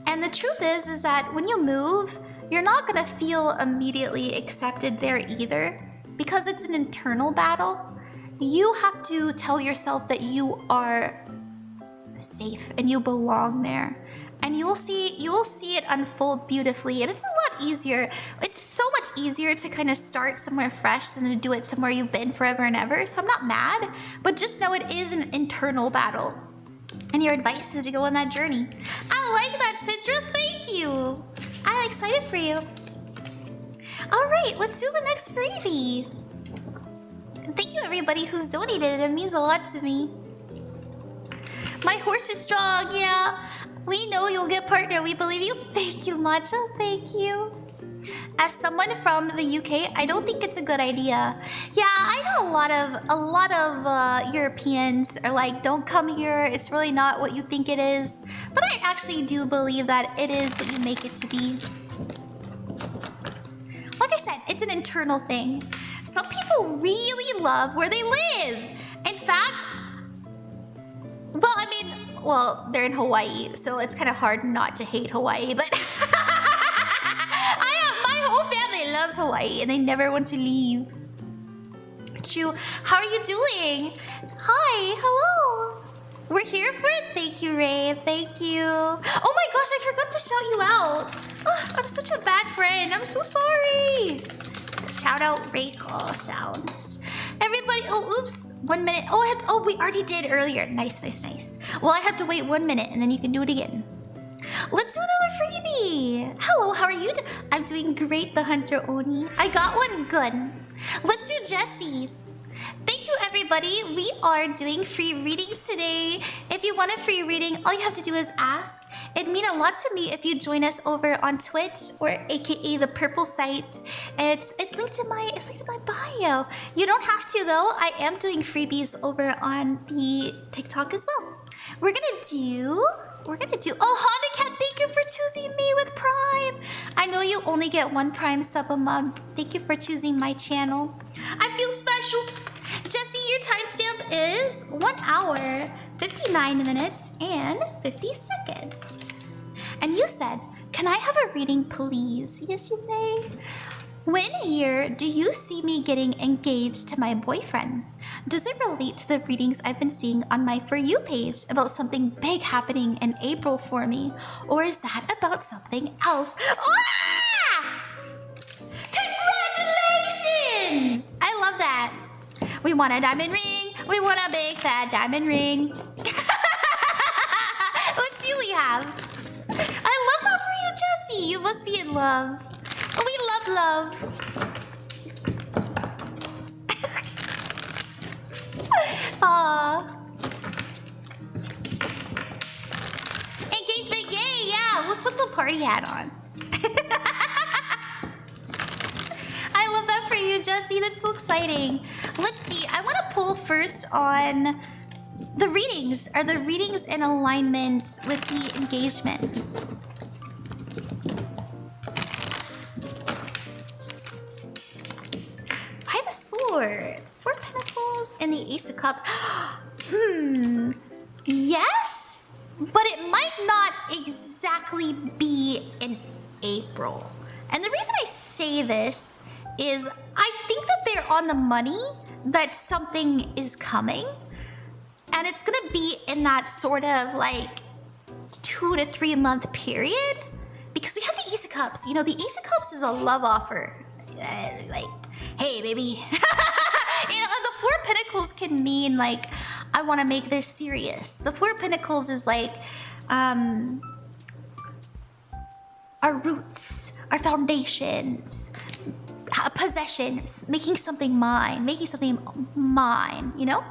And the truth is that when you move, you're not gonna feel immediately accepted there either, because it's an internal battle. You have to tell yourself that you are safe and you belong there. And you'll see it unfold beautifully, and it's a lot easier. It's so much easier to kind of start somewhere fresh than to do it somewhere you've been forever and ever. So I'm not mad, but just know it is an internal battle. And your advice is to go on that journey. I like that, Sidra. Thank you. I'm excited for you. All right, let's do the next freebie. Thank you, everybody who's donated. It means a lot to me. My horse is strong, yeah. We know you'll get partner. We believe you. Thank you, Matcha. Thank you. As someone from the UK, I don't think it's a good idea. Yeah, I know a lot of Europeans are like, don't come here. It's really not what you think it is. But I actually do believe that it is what you make it to be. Like I said, it's an internal thing. Some people really love where they live. In fact, well, they're in Hawaii, so it's kind of hard not to hate Hawaii, but my whole family loves Hawaii and they never want to leave. It's true. How are you doing? Hi, hello. We're here for it. Thank you, Ray. Thank you. Oh my gosh, I forgot to shout you out. Oh, I'm such a bad friend. I'm so sorry. Shout out Ray call sounds. Everybody, oh, oops, 1 minute. Oh, we already did earlier. Nice. Well, I have to wait 1 minute and then you can do it again. Let's do another freebie. Hello, how are you? I'm doing great, the Hunter Oni. I got one good. Let's do Jessi. Thank you, everybody. We are doing free readings today. If you want a free reading, all you have to do is ask. It'd mean a lot to me if you join us over on Twitch, or aka the purple site. It's linked to my bio. You don't have to though. I am doing freebies over on the TikTok as well. We're gonna do. Oh, Honda Cat, thank you for choosing me with Prime. I know you only get 1 Prime sub a month. Thank you for choosing my channel. I feel special. Jessie, your timestamp is 1 hour, 59 minutes, and 50 seconds. And you said, can I have a reading, please? Yes, you may. When year do you see me getting engaged to my boyfriend? Does it relate to the readings I've been seeing on my For You page about something big happening in April for me? Or is that about something else? Ah! Congratulations! I love that. We want a diamond ring. We want a big fat diamond ring. Let's see what we have. I love that for you, Jessie. You must be in love. We love love. Aww. Engagement, yay, yeah. Let's put the party hat on. I love that for you, Jessie. That's so exciting. Let's see. I want to pull first on the readings. Are the readings in alignment with the engagement? Five of Swords, 4 of Pentacles, and the Ace of Cups. Yes, but it might not exactly be in April. And the reason I say this is I think that they're on the money that something is coming. And it's gonna be in that sort of like 2 to 3 month period. Because we have the Ace of Cups. You know, the Ace of Cups is a love offer. Like, hey, baby. You know, and the 4 of Pentacles can mean like, I wanna make this serious. The 4 of Pentacles is like, our roots, our foundations, possessions, making something mine, you know?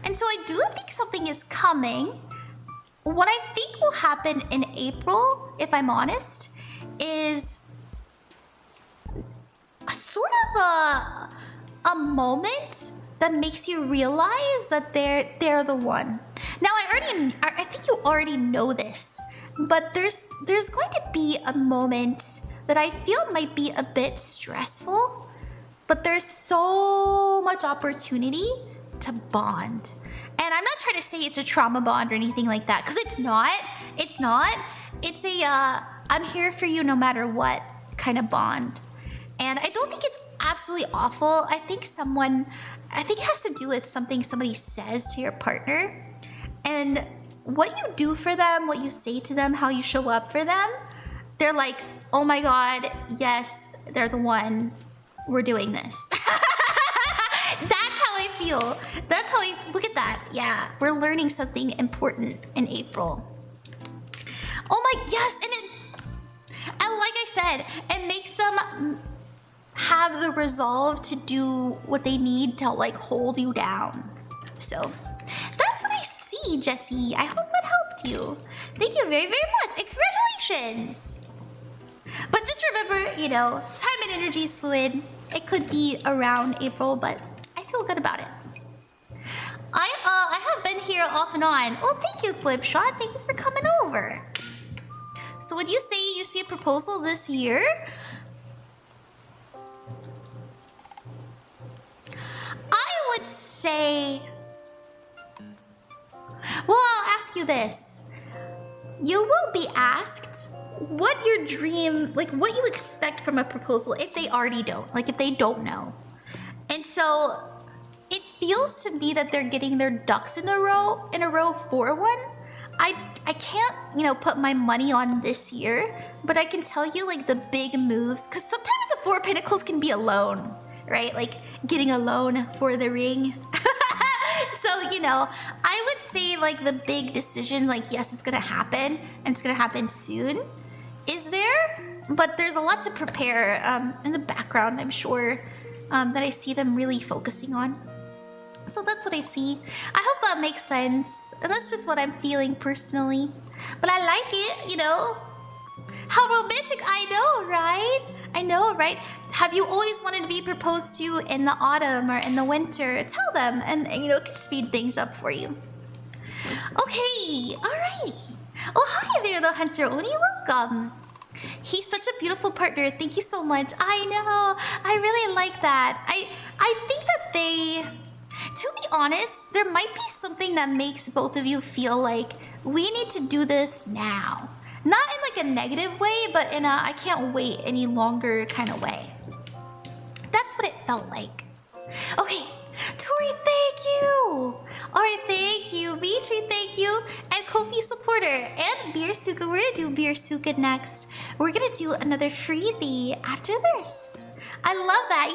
And so I do think something is coming. What I think will happen in April, if I'm honest, is a sort of a moment that makes you realize that they're the one. Now I think you already know this, but there's going to be a moment that I feel might be a bit stressful, but there's so much opportunity to bond. And I'm not trying to say it's a trauma bond or anything like that, because it's not. It's a I'm here for you no matter what kind of bond. And I don't think it's absolutely awful. I think it has to do with something somebody says to your partner. And what you do for them, what you say to them, how you show up for them, they're like, oh my God, yes, they're the one. We're doing this. That's how I feel. That's how I look at that. Yeah, we're learning something important in April. Oh my, yes, and like I said, it makes them have the resolve to do what they need to like hold you down. So that's what I see, Jessie. I hope that helped you. Thank you very, very much, and congratulations. But just remember, you know, time and energy is fluid. It could be around April, but I feel good about it. I have been here off and on. Oh, thank you, Flipshot. Thank you for coming over. So would you say you see a proposal this year? I would say... Well, I'll ask you this. You will be asked what your dream, like what you expect from a proposal if they already don't, like if they don't know. And so it feels to me that they're getting their ducks in a row for one. I can't, you know, put my money on this year, but I can tell you like the big moves, because sometimes the 4 of Pentacles can be a loan, right? Like getting a loan for the ring. So, you know, I would say like the big decision, like yes, it's gonna happen and it's gonna happen soon, is there, but there's a lot to prepare in the background, I'm sure, that I see them really focusing on. So that's what I see. I hope that makes sense. And that's just what I'm feeling personally. But I like it, you know? How romantic, I know, right? I know, right? Have you always wanted to be proposed to in the autumn or in the winter? Tell them, and you know, it can speed things up for you. Okay, alright. Oh, hi there, the Hunter Oni, welcome. He's such a beautiful partner. Thank you so much. I know. I really like that. I think that they... To be honest, there might be something that makes both of you feel like we need to do this now. Not in like a negative way, but in a I can't wait any longer kind of way. That's what it felt like. Okay, Tori, thank you. Alright, thank you. Beatree, thank you. And Kofi supporter. And Bearsooka. We're gonna do Bearsooka next. We're gonna do another freebie after this. I love that.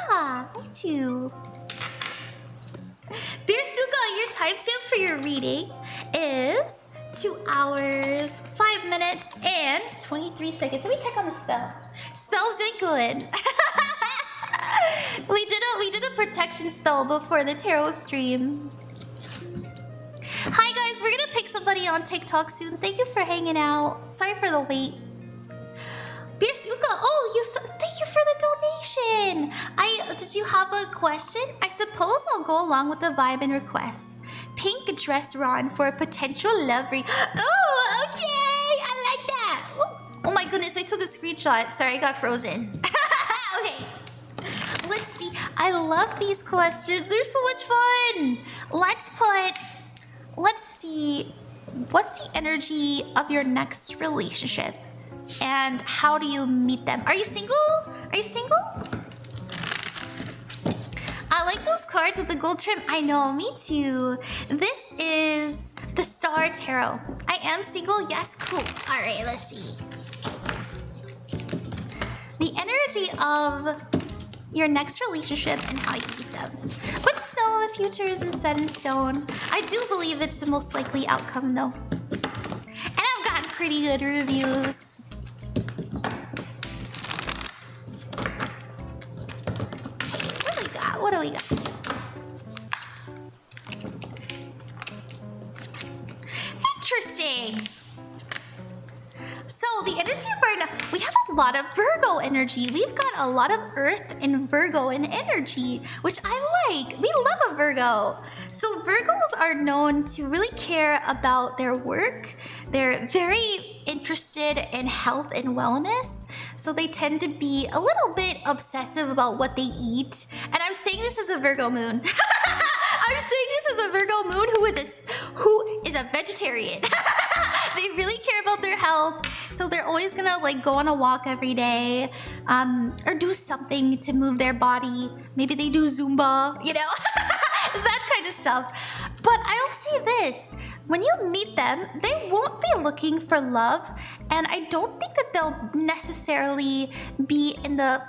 Yeah, me too. Bearsooka, your timestamp for your reading is 2 hours, 5 minutes, and 23 seconds. Let me check on the spell. Spell's doing good. we did a protection spell before the tarot stream. Hi guys, we're gonna pick somebody on TikTok soon. Thank you for hanging out. Sorry for the wait. Bearsooka, oh, thank you for the donation. Did you have a question? I suppose I'll go along with the vibe and requests. Pink dress Ron for a potential love read. Oh, okay, I like that. Oh my goodness, I took a screenshot. Sorry, I got frozen. Okay, let's see. I love these questions. They're so much fun. Let's see. What's the energy of your next relationship? And how do you meet them? Are you single? Are you single? I like those cards with the gold trim. I know, me too. This is the Star Tarot. I am single. Yes, cool. All right, let's see. The energy of your next relationship and how you meet them. But just know the future isn't set in stone. I do believe it's the most likely outcome, though. And I've gotten pretty good reviews. What do we got? Interesting. So the energy of we have a lot of Virgo energy. We've got a lot of Earth and Virgo in energy, which I like. We love a Virgo. So Virgos are known to really care about their work. They're very interested in health and wellness. So they tend to be a little bit obsessive about what they eat. And I'm saying this as a Virgo moon. I'm saying this as a Virgo moon who is a vegetarian. They really care about their health. So they're always gonna like go on a walk every day, or do something to move their body. Maybe they do Zumba, you know, that kind of stuff. But I'll say this, when you meet them, they won't be looking for love. And I don't think that they'll necessarily be in the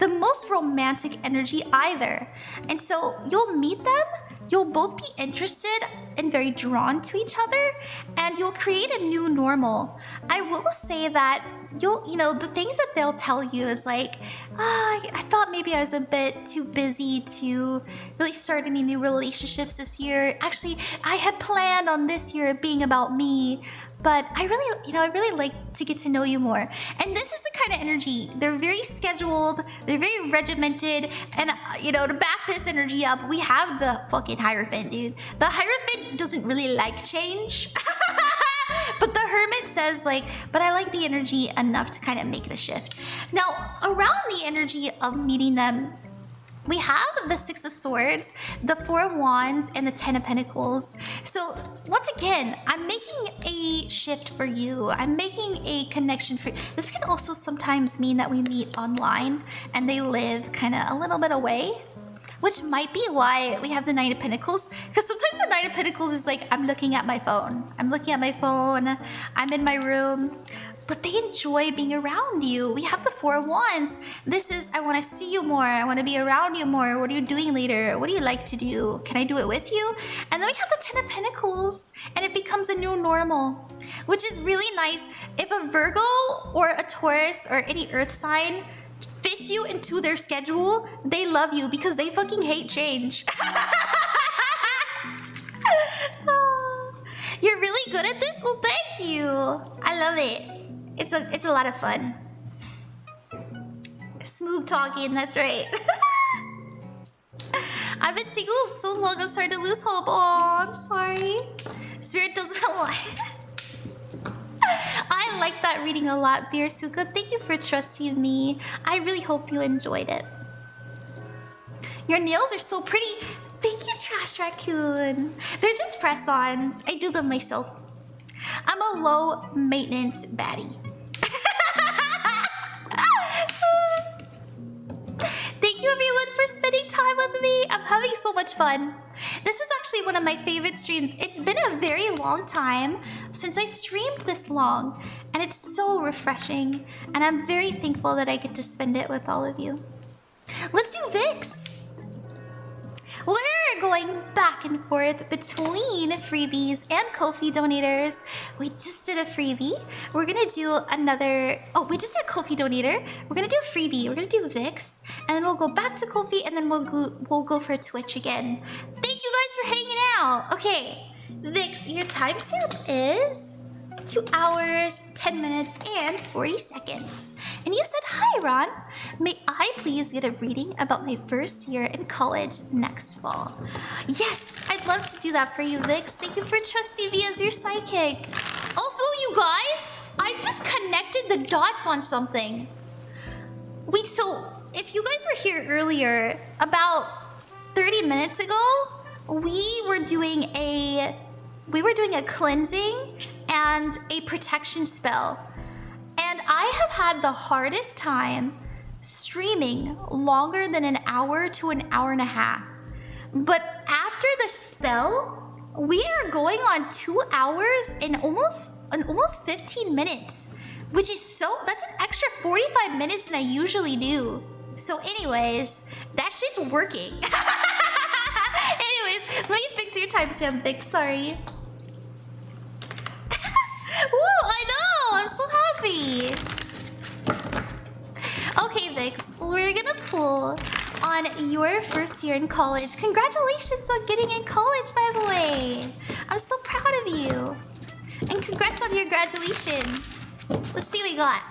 most romantic energy either. And so you'll meet them, you'll both be interested and very drawn to each other, and you'll create a new normal. I will say that the things that they'll tell you is like, I thought maybe I was a bit too busy to really start any new relationships this year. Actually, I had planned on this year being about me, but I really like to get to know you more. And this is the kind of energy. They're very scheduled, they're very regimented, and to back this energy up, we have the fucking Hierophant, dude. The Hierophant doesn't really like change. But the Hermit says but I like the energy enough to kind of make the shift. Now, around the energy of meeting them, we have the Six of Swords, the Four of Wands, and the Ten of Pentacles. So once again, I'm making a shift for you. I'm making a connection for you. This can also sometimes mean that we meet online and they live kind of a little bit away, which might be why we have the Nine of Pentacles. Because sometimes the Nine of Pentacles is like, I'm looking at my phone. I'm in my room. But they enjoy being around you. We have the Four of Wands. This is, I want to see you more. I want to be around you more. What are you doing later? What do you like to do? Can I do it with you? And then we have the Ten of Pentacles, and it becomes a new normal, which is really nice. If a Virgo or a Taurus or any earth sign fits you into their schedule, they love you because they fucking hate change. You're really good at this? Well, thank you. I love it. It's a lot of fun. Smooth talking, that's right. I've been single so long, I'm starting to lose hope. Oh, I'm sorry. Spirit doesn't lie. I like that reading a lot, Bearsooka. Thank you for trusting me. I really hope you enjoyed it. Your nails are so pretty. Thank you, Trash Raccoon. They're just press-ons. I do them myself. I'm a low-maintenance baddie. Thank you, everyone, for spending time with me. I'm having so much fun. This is actually one of my favorite streams. It's been a very long time since I streamed this long, and it's so refreshing, and I'm very thankful that I get to spend it with all of you. Let's do Vix. We're going back and forth between freebies and Ko-fi donators. We just did a freebie. We're gonna do another. Oh, we just did a Ko-fi donator. We're gonna do a freebie. We're gonna do Vix, and then we'll go back to Ko-fi, and then we'll go for Twitch again. Thank you guys for hanging out. Okay, Vix, your timestamp is 2 hours, 10 minutes, and 40 seconds. And you said, hi, Ron. May I please get a reading about my first year in college next fall? Yes, I'd love to do that for you, Vix. Thank you for trusting me as your psychic. Also, you guys, I just connected the dots on something. Wait, so if you guys were here earlier, about 30 minutes ago, we were doing a cleansing and a protection spell. And I have had the hardest time streaming longer than an hour to an hour and a half. But after the spell, we are going on 2 hours and almost 15 minutes, which is that's an extra 45 minutes than I usually do. So anyways, that shit's working. Anyways, let me fix your timestamp, Vic, sorry. Woo, I know! I'm so happy! Okay, Vix, we're gonna pull on your first year in college. Congratulations on getting in college, by the way! I'm so proud of you! And congrats on your graduation! Let's see what we got.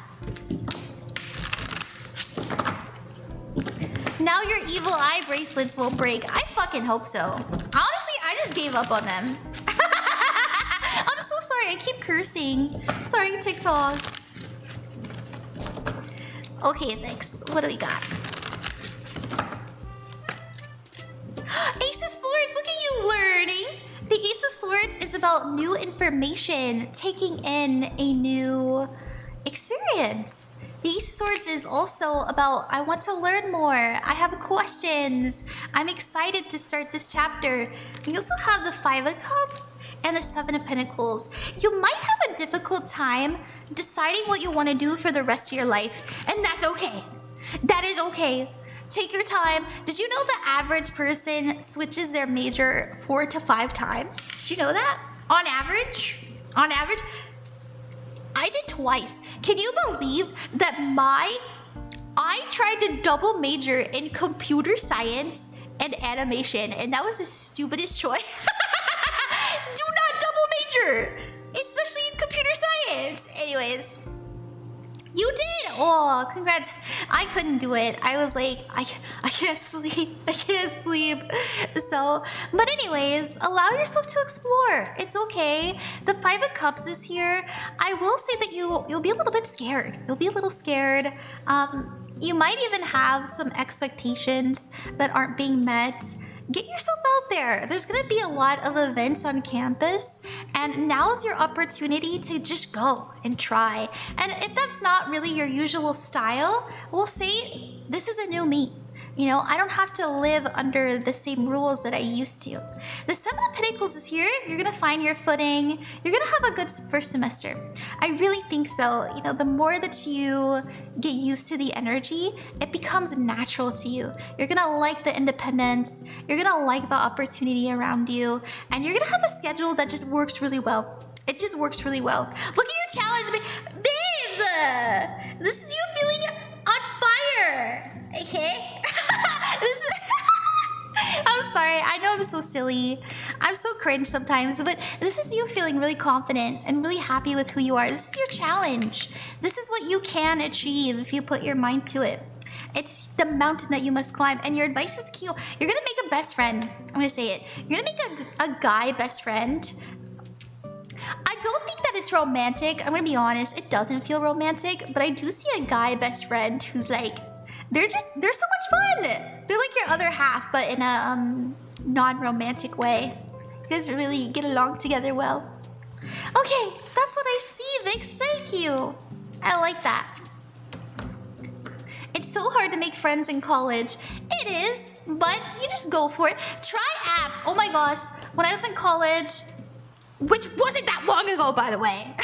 Now your evil eye bracelets will break. I fucking hope so. Honestly, I just gave up on them. I'm so sorry, I keep cursing. Sorry, TikTok. Okay, Vix, what do we got? Ace of Swords, look at you learning. The Ace of Swords is about new information, taking in a new experience. The Ace of Swords is also about, I want to learn more. I have questions. I'm excited to start this chapter. We also have the Five of Cups and the Seven of Pentacles. You might have a difficult time deciding what you want to do for the rest of your life, and that's okay. That is okay. Take your time. Did you know the average person switches their major 4 to 5 times? Did you know that? On average? On average? I did twice. Can you believe that I tried to double major in computer science and animation, and that was the stupidest choice. Do not double major, especially in computer science. Anyways, you did. Oh, congrats. I couldn't do it. I was like, I can't sleep. I can't sleep. So, but anyways, allow yourself to explore. It's okay. The Five of Cups is here. I will say that you'll be a little bit scared. You'll be a little scared. You might even have some expectations that aren't being met. Get yourself out there. There's gonna be a lot of events on campus, and now's your opportunity to just go and try. And if that's not really your usual style, we'll say this is a new me. You know, I don't have to live under the same rules that I used to. The Seven of Pentacles is here. You're gonna find your footing. You're gonna have a good first semester. I really think so. You know, the more that you get used to the energy, it becomes natural to you. You're gonna like the independence. You're gonna like the opportunity around you. And you're gonna have a schedule that just works really well. It just works really well. Look at your challenge, babes! This is you feeling on fire. Okay. I'm sorry. I know I'm so silly. I'm so cringe sometimes, but this is you feeling really confident and really happy with who you are. This is your challenge. This is what you can achieve if you put your mind to it. It's the mountain that you must climb, and your advice is key. You're gonna make a best friend. I'm gonna say it. You're gonna make a guy best friend. I don't think that it's romantic. I'm gonna be honest. It doesn't feel romantic, but I do see a guy best friend who's like, they're so much fun. They're like your other half, but in a non-romantic way. You guys really get along together well. Okay, that's what I see, Vix. Thank you. I like that. It's so hard to make friends in college. It is, but you just go for it. Try apps. Oh my gosh. When I was in college, which wasn't that long ago, by the way.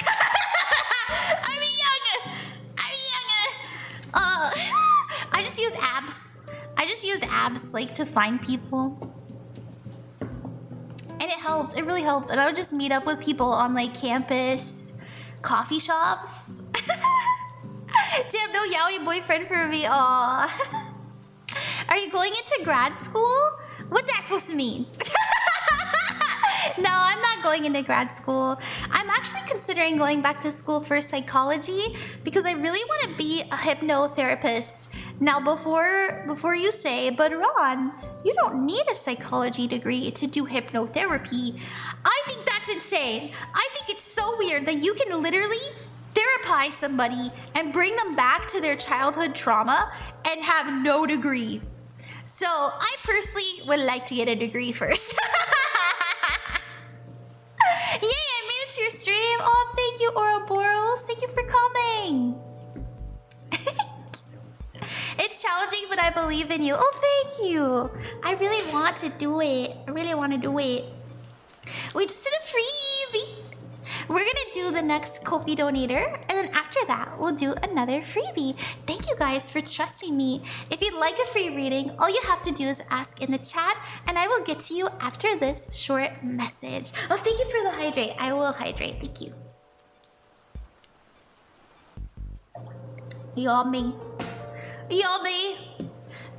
I'm young. I just use apps. I just used apps like to find people. And it helps. It really helps. And I would just meet up with people on like campus coffee shops. Damn, no yaoi boyfriend for me. Aw. Are you going into grad school? What's that supposed to mean? No, I'm not going into grad school. I'm actually considering going back to school for psychology because I really want to be a hypnotherapist. Now, before you say, but Ron, you don't need a psychology degree to do hypnotherapy. I think that's insane. I think it's so weird that you can literally therapize somebody and bring them back to their childhood trauma and have no degree. So I personally would like to get a degree first. Yay, I made it to your stream. Oh, thank you, Ouroboros. Thank you for coming. It's challenging, but I believe in you. Oh, thank you. I really want to do it. I really want to do it. We just did a freebie. We're gonna do the next Ko-fi donator, and then after that, we'll do another freebie. Thank you guys for trusting me. If you'd like a free reading, all you have to do is ask in the chat, and I will get to you after this short message. Oh, thank you for the hydrate. I will hydrate. Thank you. Yummy. Yummy.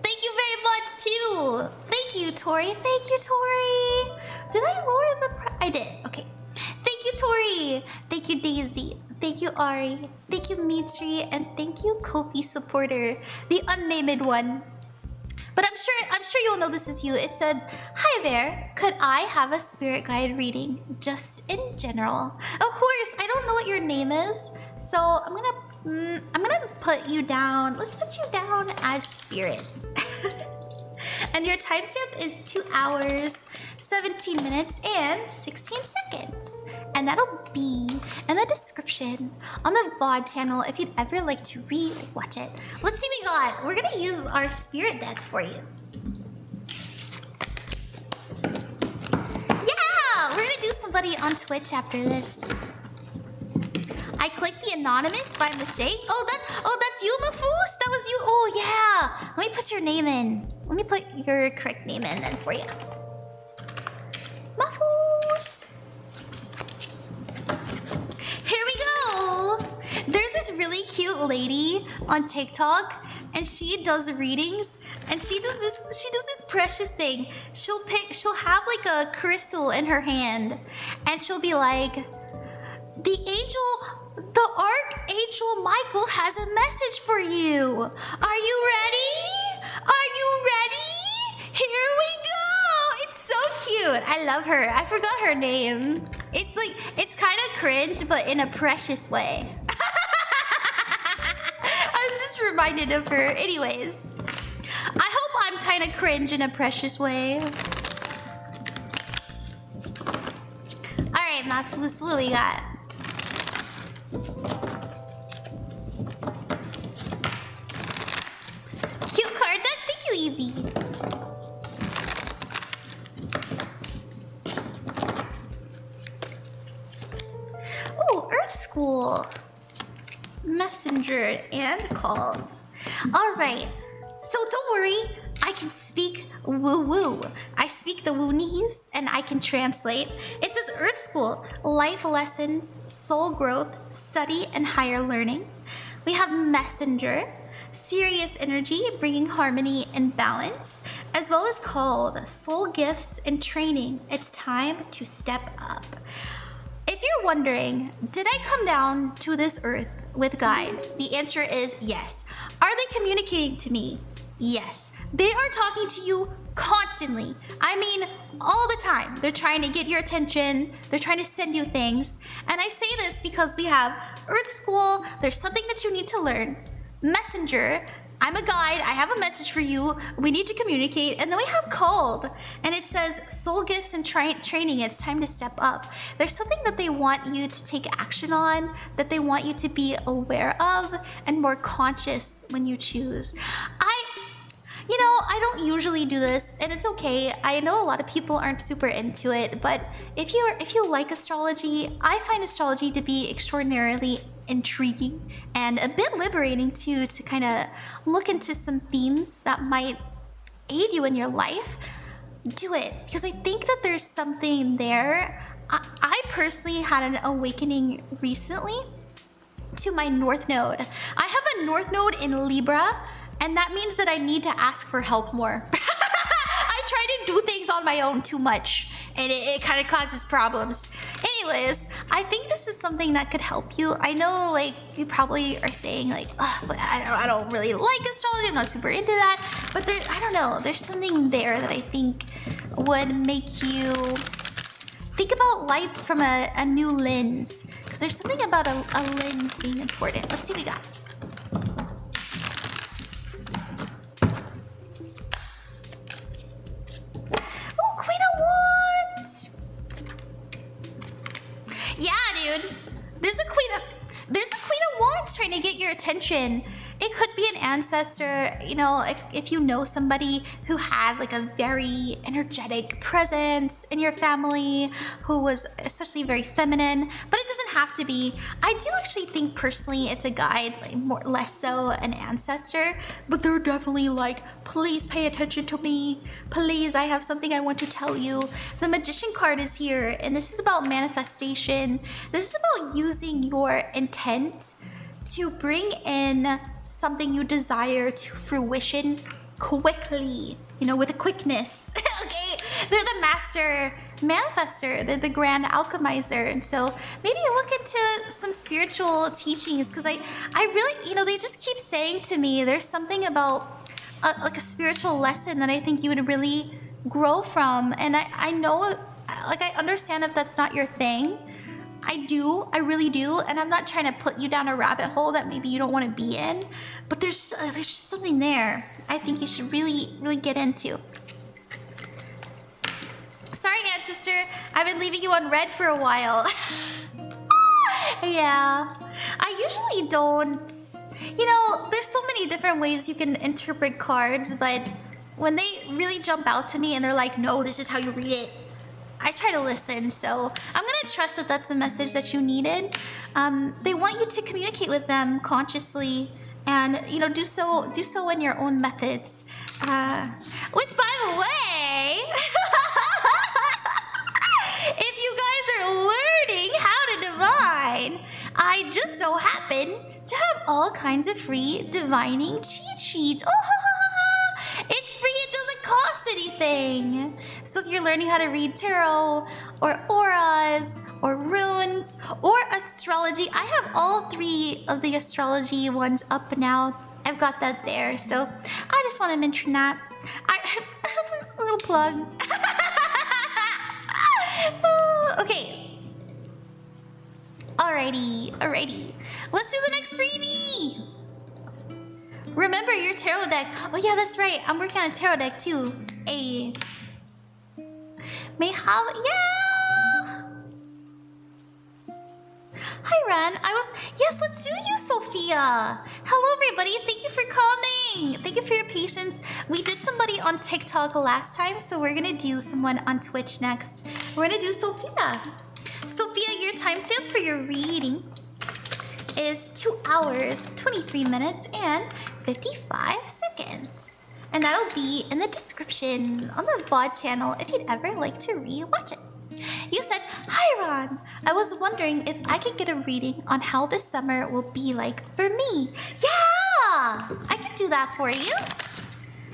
Thank you very much, too. Thank you, Tori. Thank you, Tori. Did I lower the price? I did. Okay. Thank you, Tori. Thank you, Daisy. Thank you, Ari. Thank you, Mitri. And thank you, Ko-fi supporter, the unnamed one. But I'm sure you'll know this is you. It said, "Hi there. Could I have a spirit guide reading, just in general?" Of course, I don't know what your name is, so I'm gonna put you down. Let's put you down as spirit. And your timestamp is 2 hours, 17 minutes, and 16 seconds. And that'll be in the description on the VOD channel if you'd ever like to watch it. Let's see what we got. We're gonna use our spirit deck for you. Yeah! We're gonna do somebody on Twitch after this. I clicked the anonymous by mistake. Oh, that's you, Mafoos? That was you? Oh, yeah. Let me put your name in. Let me put your correct name in then for you. Mafoos. Here we go. There's this really cute lady on TikTok, and she does readings, and she does this precious thing. She'll have like a crystal in her hand, and she'll be like, the Archangel Michael has a message for you. Are you ready? Are you ready? Here we go. It's so cute. I love her. I forgot her name. It's kind of cringe, but in a precious way. I was just reminded of her. Anyways, I hope I'm kind of cringe in a precious way. All right, Mafoos, what do we got? Cute card deck. Thank you, Evie. Oh, Earth School. Messenger and call. All right. So don't worry. I can speak woo-woo. I speak the Woonies, and I can translate. It says Earth School, life lessons, soul growth, study, and higher learning. We have Messenger. serious energy, bringing harmony and balance, as well as called soul gifts and training. It's time to step up. If you're wondering, did I come down to this earth with guides? The answer is yes. Are they communicating to me? Yes. They are talking to you constantly. I mean, all the time. They're trying to get your attention. They're trying to send you things. And I say this because we have Earth School. There's something that you need to learn. Messenger. I'm a guide. I have a message for you. We need to communicate. And then we have Called. And it says soul gifts and training. It's time to step up. There's something that they want you to take action on, that they want you to be aware of and more conscious when you choose. You know, I don't usually do this, and it's okay. I know a lot of people aren't super into it, but if you like astrology, I find astrology to be extraordinarily intriguing and a bit liberating too, to kind of look into some themes that might aid you in your life. Do it, because I think that there's something there. I personally had an awakening recently to my North Node. I have a North Node in Libra, and that means that I need to ask for help more. I try to do things on my own too much, and it kind of causes problems. Anyways, I think this is something that could help you. I know, like, you probably are saying, like, oh, but I don't really like astrology. I'm not super into that. But I don't know. There's something there that I think would make you think about life from a new lens. Because there's something about a lens being important. Let's see what we got. Trying to get your attention. It could be an ancestor, you know, if you know somebody who had like a very energetic presence in your family, who was especially very feminine, but it doesn't have to be. I do actually think personally it's a guide, like less so an ancestor, but they're definitely like, please pay attention to me. Please, I have something I want to tell you. The Magician card is here, and this is about manifestation. This is about using your intent to bring in something you desire to fruition quickly, you know, with a quickness. Okay, they're the master manifester, they're the grand alchemizer, and so maybe look into some spiritual teachings, because I really, you know, they just keep saying to me there's something about like a spiritual lesson that I think you would really grow from. And I know, like, I understand if that's not your thing. I really do, and I'm not trying to put you down a rabbit hole that maybe you don't want to be in, but there's just something there I think you should really get into. Sorry, ancestor, I've been leaving you on red for a while. Yeah, I usually don't. You know, there's so many different ways you can interpret cards, but when they really jump out to me and they're like, no, this is how you read it, I try to listen, so I'm gonna trust that that's the message that you needed. They want you to communicate with them consciously, and do so in your own methods. Which, by the way, if you guys are learning how to divine, I just so happen to have all kinds of free divining cheat sheets. Oh, it's free. It doesn't cost anything. So if you're learning how to read tarot or auras or runes or astrology, I have all 3 of the astrology ones up now. I've got that there. So I just want to mention that. A little plug. Okay. Alrighty. Let's do the next freebie. Remember your tarot deck. Oh yeah, that's right. I'm working on a tarot deck too. Hey. Yeah. Hi, Ren. Yes, let's do you, Sophia. Hello, everybody. Thank you for coming. Thank you for your patience. We did somebody on TikTok last time, so we're gonna do someone on Twitch next. We're gonna do Sophia. Sophia, your timestamp for your reading is 2 hours, 23 minutes, and 55 seconds. And that'll be in the description on the VOD channel if you'd ever like to re-watch it. You said, hi Ron, I was wondering if I could get a reading on how this summer will be like for me. Yeah! I can do that for you.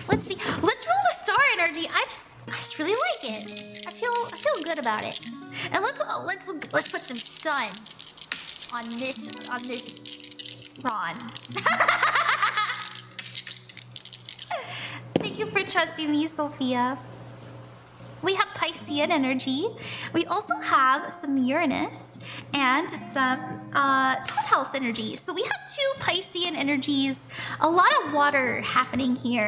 Let's see. Let's roll the star energy. I just really like it. I feel good about it. And let's put some sun on this Ron. Thank you for trusting me, Sophia. We have Piscean energy. We also have some Uranus and some 12th house energy. So we have 2 Piscean energies. A lot of water happening here.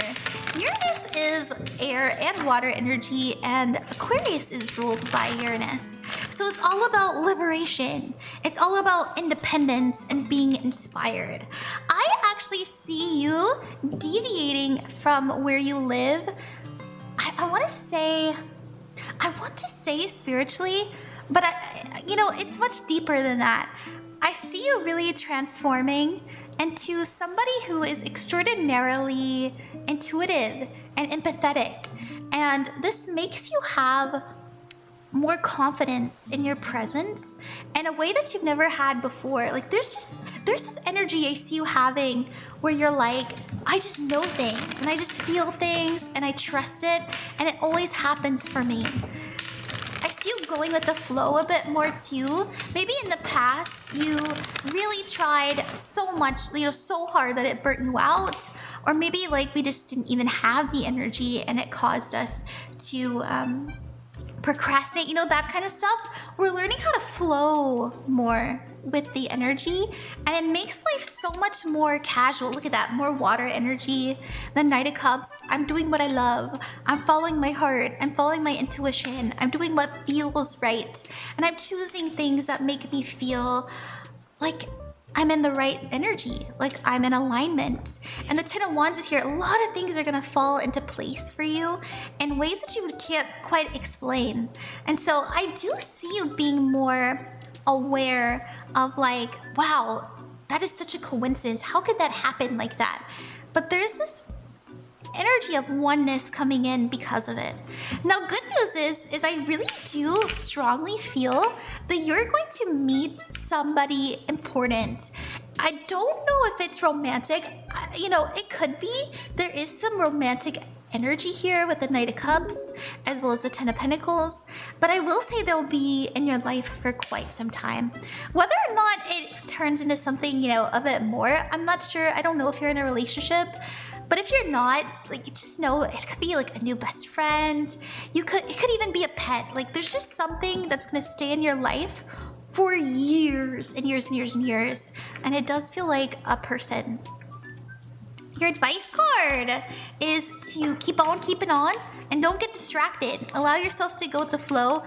Uranus is air and water energy, and Aquarius is ruled by Uranus. So it's all about liberation. It's all about independence and being inspired. I actually see you deviating from where you live. I want to say spiritually, but it's much deeper than that. I see you really transforming into somebody who is extraordinarily intuitive and empathetic. And this makes you have more confidence in your presence in a way that you've never had before. Like there's this energy I see you having where you're like, I just know things and I just feel things and I trust it and it always happens for me. I see you going with the flow a bit more too. Maybe in the past you really tried so much, so hard that it burnt you out. Or maybe like we just didn't even have the energy and it caused us to procrastinate, that kind of stuff. We're learning how to flow more with the energy and it makes life so much more casual. Look at that, more water energy. The Knight of Cups, I'm doing what I love. I'm following my heart. I'm following my intuition. I'm doing what feels right. And I'm choosing things that make me feel like I'm in the right energy, like I'm in alignment. And the 10 of Wands is here. A lot of things are gonna fall into place for you in ways that you can't quite explain. And so I do see you being more aware of like, wow, that is such a coincidence. How could that happen like that? But there's this energy of oneness coming in because of it. Now, good news is I really do strongly feel that you're going to meet somebody important. I don't know if it's romantic. It could be. There is some romantic energy here with the Knight of Cups as well as the 10 of Pentacles, but I will say they'll be in your life for quite some time. Whether or not it turns into something, a bit more, I'm not sure. I don't know if you're in a relationship. But if you're not, like, you just know it could be like a new best friend. It could even be a pet. Like, there's just something that's gonna stay in your life for years and years and years and years. And it does feel like a person. Your advice card is to keep on keeping on and don't get distracted. Allow yourself to go with the flow.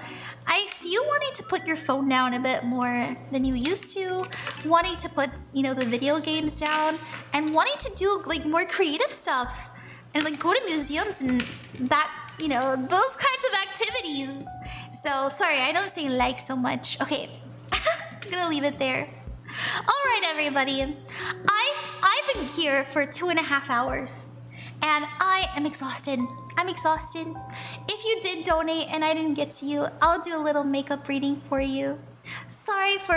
I see you wanting to put your phone down a bit more than you used to, wanting to put, the video games down, and wanting to do like more creative stuff and like go to museums and that, those kinds of activities. So sorry, I know I'm saying like so much. Okay, I'm gonna leave it there. All right, everybody. I've been here for 2.5 hours. And I am exhausted. I'm exhausted. If you did donate and I didn't get to you, I'll do a little makeup reading for you. Sorry for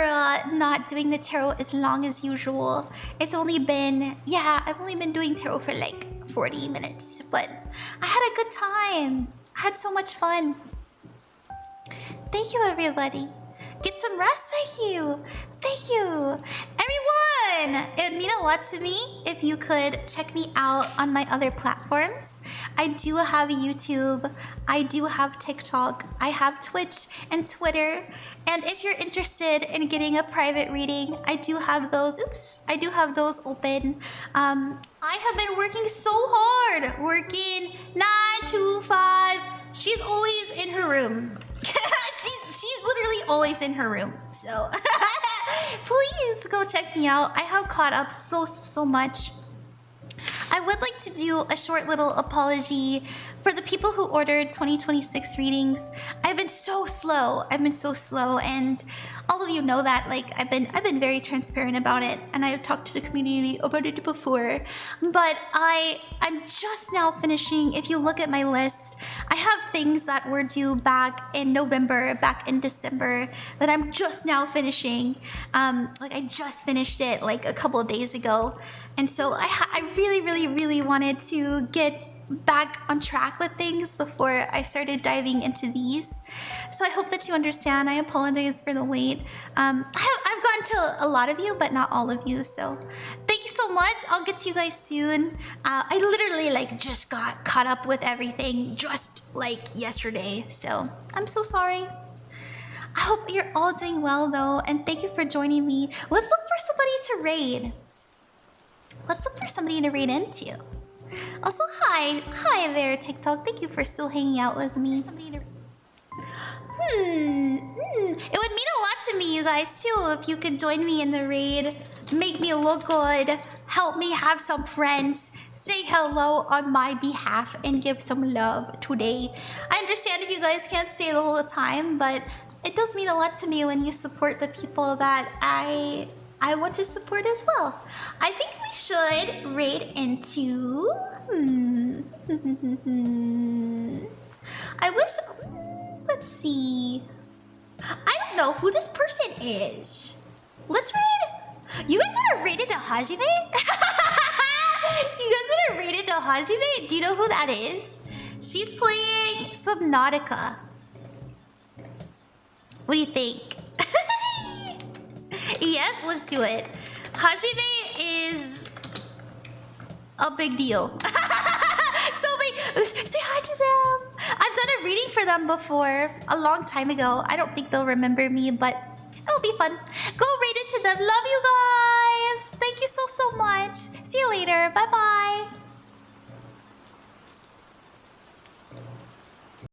not doing the tarot as long as usual. It's only been, I've only been doing tarot for like 40 minutes. But I had a good time. I had so much fun. Thank you, everybody. Get some rest, thank you. Thank you. Everyone, it would mean a lot to me if you could check me out on my other platforms. I do have YouTube, I do have TikTok, I have Twitch and Twitter. And if you're interested in getting a private reading, I do have those, I do have those open. I have been working so hard, working 9 to 5. She's always in her room. She's literally always in her room. So please go check me out. I have caught up so much. I would like to do a short little apology For the people who ordered 2026 readings, I've been so slow. And all of you know that. Like I've been very transparent about it, and I've talked to the community about it before. But I'm just now finishing. If you look at my list, I have things that were due back in November, back in December, that I'm just now finishing. Like I just finished it like a couple of days ago, and so I really wanted to get back on track with things before I started diving into these. So I hope that you understand. I apologize for the wait. I've gotten to a lot of you, but not all of you. So thank you so much. I'll get to you guys soon. I literally like just got caught up with everything just like yesterday. So I'm so sorry. I hope you're all doing well though, and thank you for joining me. Let's look for somebody to raid. Let's look for somebody to raid into. Also, hi there, TikTok. Thank you for still hanging out with me. It would mean a lot to me, you guys, too, if you could join me in the raid, make me look good, help me have some friends, say hello on my behalf, and give some love today. I understand if you guys can't stay the whole time, but it does mean a lot to me when you support the people that I want to support as well. I think we should raid into... I wish... Let's see. I don't know who this person is. Let's raid... You guys want to raid into Hajime? You guys want to raid into Hajime? Do you know who that is? She's playing Subnautica. What do you think? Yes, let's do it. Hajime is a big deal. So big. Say hi to them. I've done a reading for them before, a long time ago. I don't think they'll remember me, but it'll be fun. Go raid it to them. Love you guys. Thank you so much. See you later. Bye-bye.